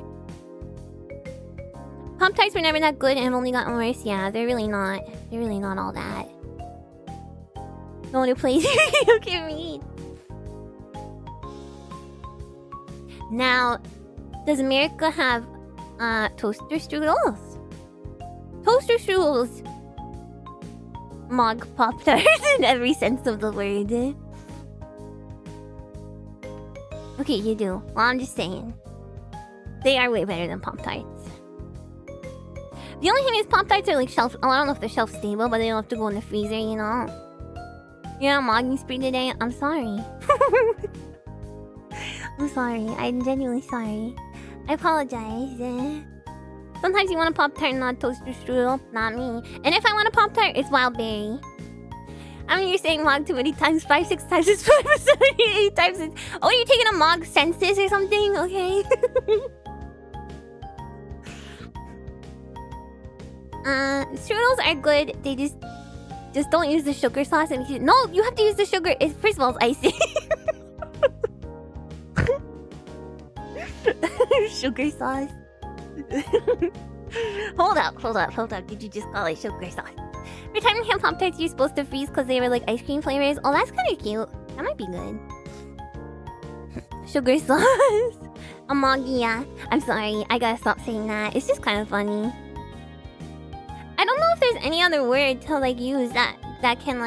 S1: Pop-Tarts were never that good and have only gotten worse. Yeah, they're really not. They're really not all that. No one who plays you can read. Now, does America have toaster strudels? Toaster strudels mog Pop-Tarts in every sense of the word. Okay, you do. Well, I'm just saying. They are way better than Pop-Tarts. The only thing is Pop-Tarts are like shelf... Oh, I don't know if they're shelf stable, but they don't have to go in the freezer, you know? Yeah, I'm mogging spree today. I'm sorry. I'm sorry. I'm genuinely sorry. I apologize. Sometimes you want a Pop-Tart, not toaster strudel. Not me. And if I want a Pop-Tart, it's wild berry. I mean, you're saying Mog too many times. 5, 6 times. It's 5, 7, 8 times. Oh, you're taking a Mog census or something? Okay. Strudels are good. They just don't use the sugar sauce. And no, you have to use the sugar. First of all, it's icing. Sugar sauce. Hold up. Did you just call it sugar sauce? Retirement ham Pop Tarts you're supposed to freeze because they were like ice cream flavors. Oh, that's kind of cute. That might be good. Sugar sauce. Amagia. I'm sorry. I gotta stop saying that. It's just kind of funny. I don't know if there's any other word to like use that can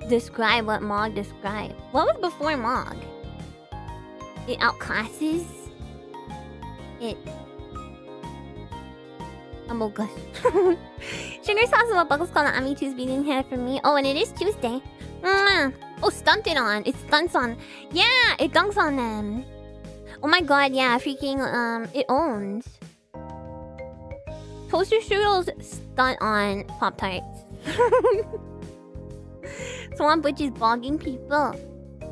S1: describe what Mog described. What was before Mog? It outclasses. It. Amogus. Sugar sauce is what Buckles call an Ami Tuesday beating here for me. Oh, and it is Tuesday. Mwah. Oh, stunted on. It stunts on. Yeah, it dunks on them. Oh my god, yeah, freaking, it owns. Toaster strudels stunt on Pop-Tarts. Swamp Witch is bogging people.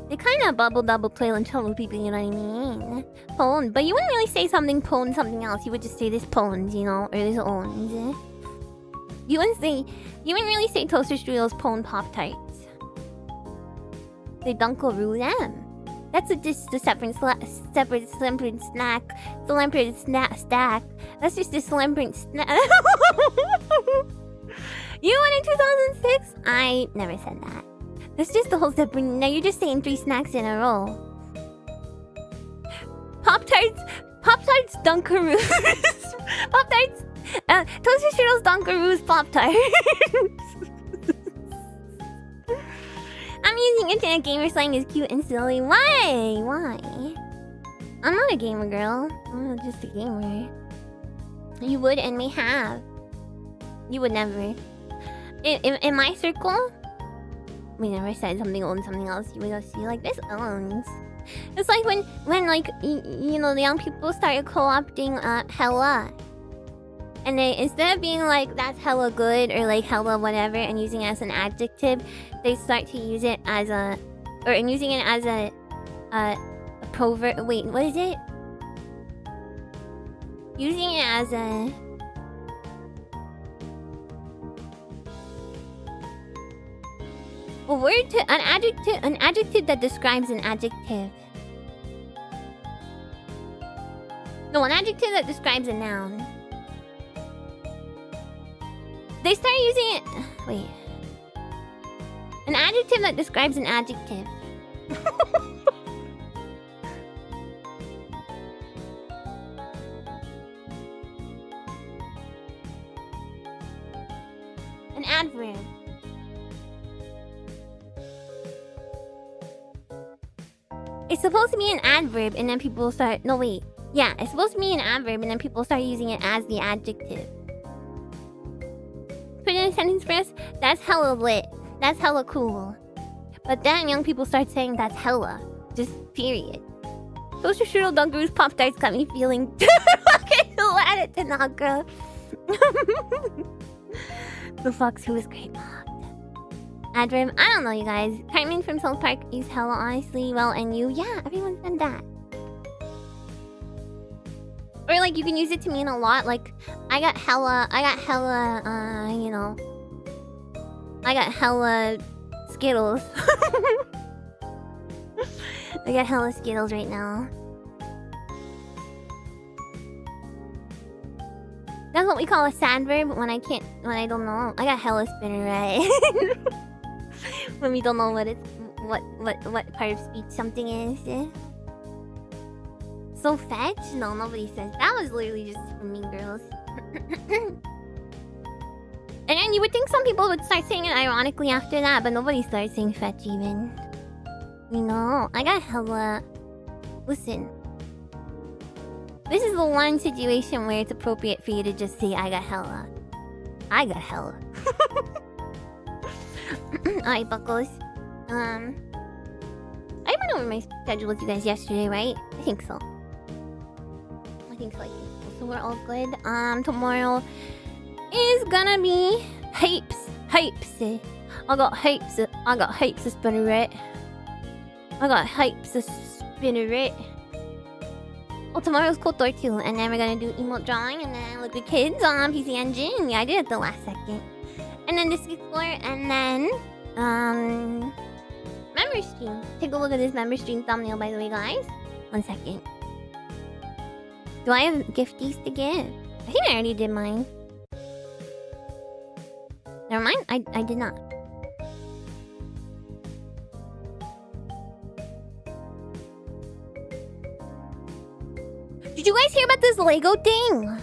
S1: They kind of double play and trouble people, you know what I mean? Pwn, but you wouldn't really say something pwn something else. You would just say this pwns, you know, or this owns. You wouldn't really say toaster strudels pwn Pop-Tarts. They dunkaroo them. That's just a separate snack. Separate stack. That's just a separate snack. You went in 2006? I never said that. That's just the whole separate. Now you're just saying 3 snacks in a row. Pop-Tarts Dunkaroos. Pop-Tarts, Toaster Strudels Dunkaroos Pop-Tarts. I'm using internet gamer slang is cute and silly. Why? I'm not a gamer girl. I'm just a gamer. You would and may have. You would never. In my circle, we never said something old and something else. You would just be like, this owns. It's like when like, you know, the young people started co-opting hella. And they, instead of being like, that's hella good, or like hella whatever, and using it as an adjective, they start to use it as a... Or using it as a proverb... Wait, what is it? Using it as a... A word to... An adjective that describes an adjective. No, an adjective that describes a noun. They started using it... Wait. An adjective that describes an adjective. An adverb. It's supposed to be an adverb and then people start... No, wait. Yeah, it's supposed to be an adverb and then people start using it as the adjective. Put in a sentence for us. That's hella lit. That's hella cool. But then young people start saying that's hella. Just period. Toaster Strudel Dunkaroos Pop-Tarts got me feeling... Okay, who add it to not girl? The Fox Who is Great Mocked. Adverb. I don't know, you guys. Cartman from South Park is hella honestly. Well, and you. Yeah, everyone said that. Or like you can use it to mean a lot. Like, I got hella, you know. I got hella Skittles. I got hella Skittles right now. That's what we call a sad verb when I don't know. I got hella spinner, right? When we don't know what part of speech something is. So fetch? No, nobody says. That was literally just for Mean Girls. And then you would think some people would start saying it ironically after that, but nobody started saying fetch even. You know, I got hella... Listen. This is the one situation where it's appropriate for you to just say, I got hella. I got hella. Alright, Buckles. I went over my schedule with you guys yesterday, right? I think so. I think so. So we're all good. Tomorrow... is gonna be heaps. Heaps. I got heaps of spinneret. I got heaps of spinneret. Oh, tomorrow's Kotor too, and then we're gonna do emote drawing, and then look at kids on PC Engine. Yeah, I did it the last second. And then this explore, and then member stream. Take a look at this member stream thumbnail, by the way, guys. 1 second. Do I have gifties to give? I think I already did mine. Never mind, I did not. Did you guys hear about this Lego thing?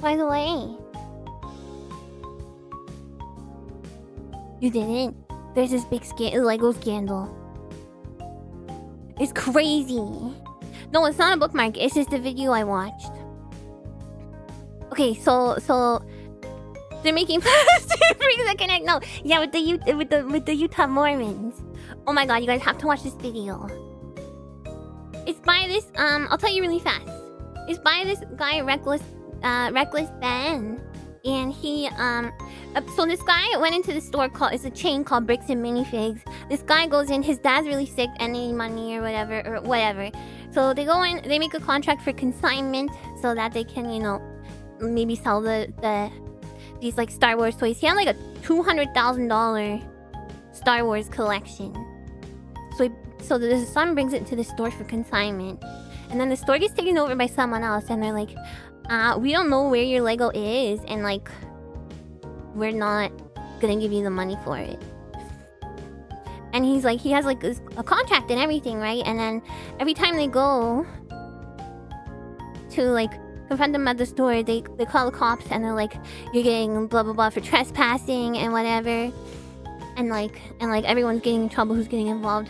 S1: By the way, you didn't? There's this big Lego scandal. It's crazy. No, it's not a bookmark. It's just a video I watched. Okay, so they're making plastic rings that connect. No, yeah, with the Utah Mormons. Oh my god, you guys have to watch this video. It's by this I'll tell you really fast. It's by this guy Reckless Ben, and he so this guy went into the store it's a chain called Bricks and Minifigs. This guy goes in, his dad's really sick and need money or whatever. So they go in, they make a contract for consignment so that they can, you know, maybe sell these like Star Wars toys. He had like a $200,000 Star Wars collection. So the son brings it to the store for consignment, and then the store gets taken over by someone else, and they're like, we don't know where your Lego is, and like, we're not gonna give you the money for it. And he's like, he has like a contract and everything, right? And then every time they go to like confront them at the store, they call the cops, and they're like, you're getting blah blah blah for trespassing and whatever. And like everyone's getting in trouble who's getting involved.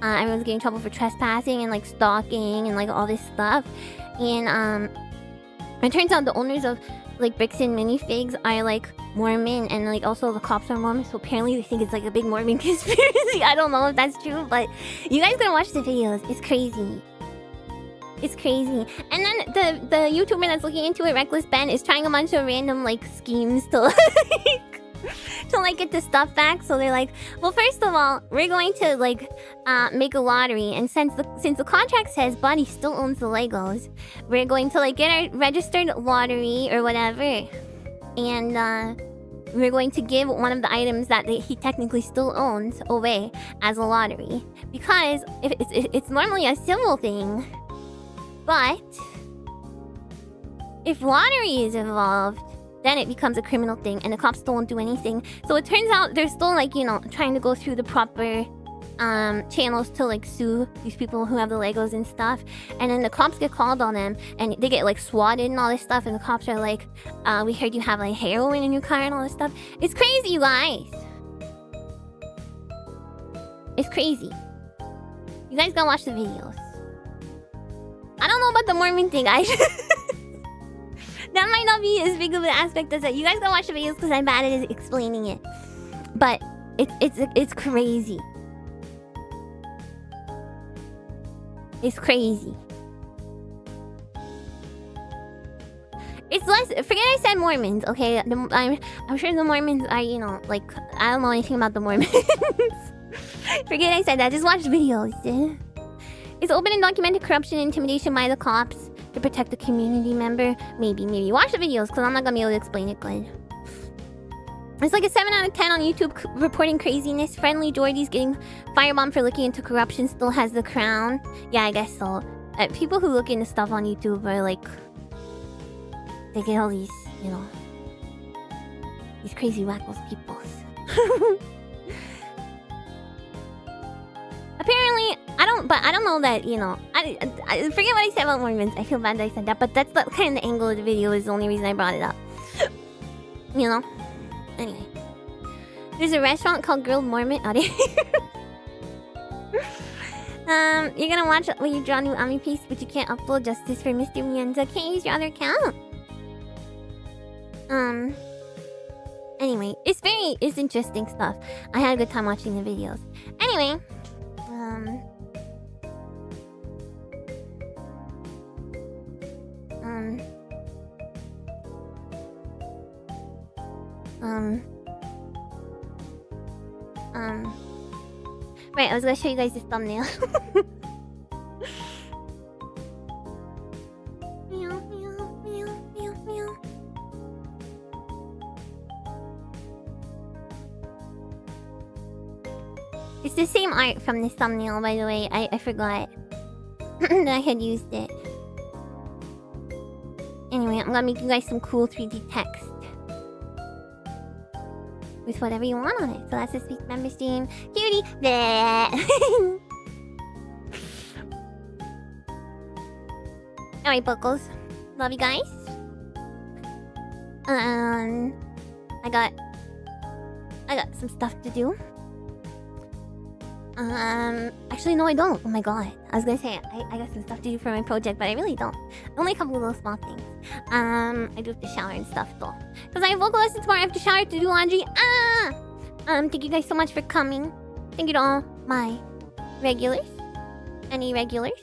S1: Everyone's getting in trouble for trespassing and like stalking and like all this stuff. And it turns out the owners of like Bricks and Minifigs are like Mormon, and like also the cops are Mormon, so apparently they think it's like a big Mormon conspiracy. I don't know if that's true, but you guys gotta watch the videos. It's crazy. It's crazy. And then the YouTuber that's looking into it, Reckless Ben, is trying a bunch of random like schemes to like get the stuff back. So they're like, well, first of all, we're going to like make a lottery, and since the contract says Buddy still owns the Legos, we're going to like get a registered lottery or whatever, and we're going to give one of the items that he technically still owns away as a lottery, because it's normally a civil thing, but if lottery is involved, then it becomes a criminal thing, and the cops still won't do anything. So it turns out they're still like, you know, trying to go through the proper channels to like sue these people who have the Legos and stuff. And then the cops get called on them, and they get like swatted and all this stuff, and the cops are like, we heard you have like heroin in your car and all this stuff. It's crazy, you guys. It's crazy. You guys gotta watch the videos. I don't know about the Mormon thing, guys. That might not be as big of an aspect as that. You guys gotta watch the videos because I'm bad at explaining it. But it's crazy. It's crazy. It's less. Forget I said Mormons, okay? I'm sure the Mormons are, you know, like, I don't know anything about the Mormons. Forget I said that. Just watch the videos. It's open and documented corruption and intimidation by the cops to protect the community member. Maybe. Watch the videos, because I'm not gonna be able to explain it good. It's like a 7 out of 10 on YouTube reporting craziness. Friendly Jordy's getting firebombed for looking into corruption still has the crown. Yeah, I guess so. People who look into stuff on YouTube are like, they get all these, you know, these crazy wackos peoples. Apparently, I don't know that, you know, I forget what I said about Mormons. I feel bad that I said that, but that's the kind of the angle of the video is the only reason I brought it up. You know? Anyway. There's a restaurant called Grilled Mormon out here. You're gonna watch it when you draw a new Ami piece, but you can't upload justice for Mr. Mienza. Can't use your other account. Anyway, it's interesting stuff. I had a good time watching the videos. Anyway, Right, I was gonna show you guys this thumbnail. Meow, meow, meow, meow, meow. It's the same art from this thumbnail, by the way. I forgot that I had used it. Anyway, I'm gonna make you guys some cool 3D text with whatever you want on it. So that's this week's member stream. Cutie! Alright, Buckles. Love you guys. I got some stuff to do. Actually, no, I don't. Oh my god. I was gonna say, I got some stuff to do for my project, but I really don't. Only a couple of little small things. I do have to shower and stuff, though. Because I have vocal lessons tomorrow, I have to shower to do laundry. Thank you guys so much for coming. Thank you to all my regulars and irregulars.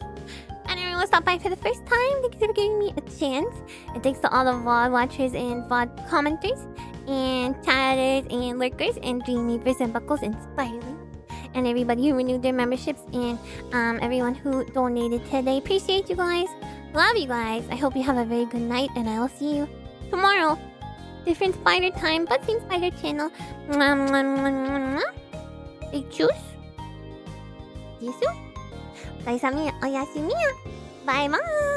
S1: And everyone stopped by for the first time. Thank you for giving me a chance. And thanks to all the VOD watchers and VOD commenters and chatters and lurkers and Dreamweavers and Buckles and Spiderly. And everybody who renewed their memberships and everyone who donated today. Appreciate you guys. Love you guys. I hope you have a very good night, and I will see you tomorrow. Different spider time, but same spider channel. Big juice. See you soon. Bye, Amiya. Oyasumi. Bye, bye.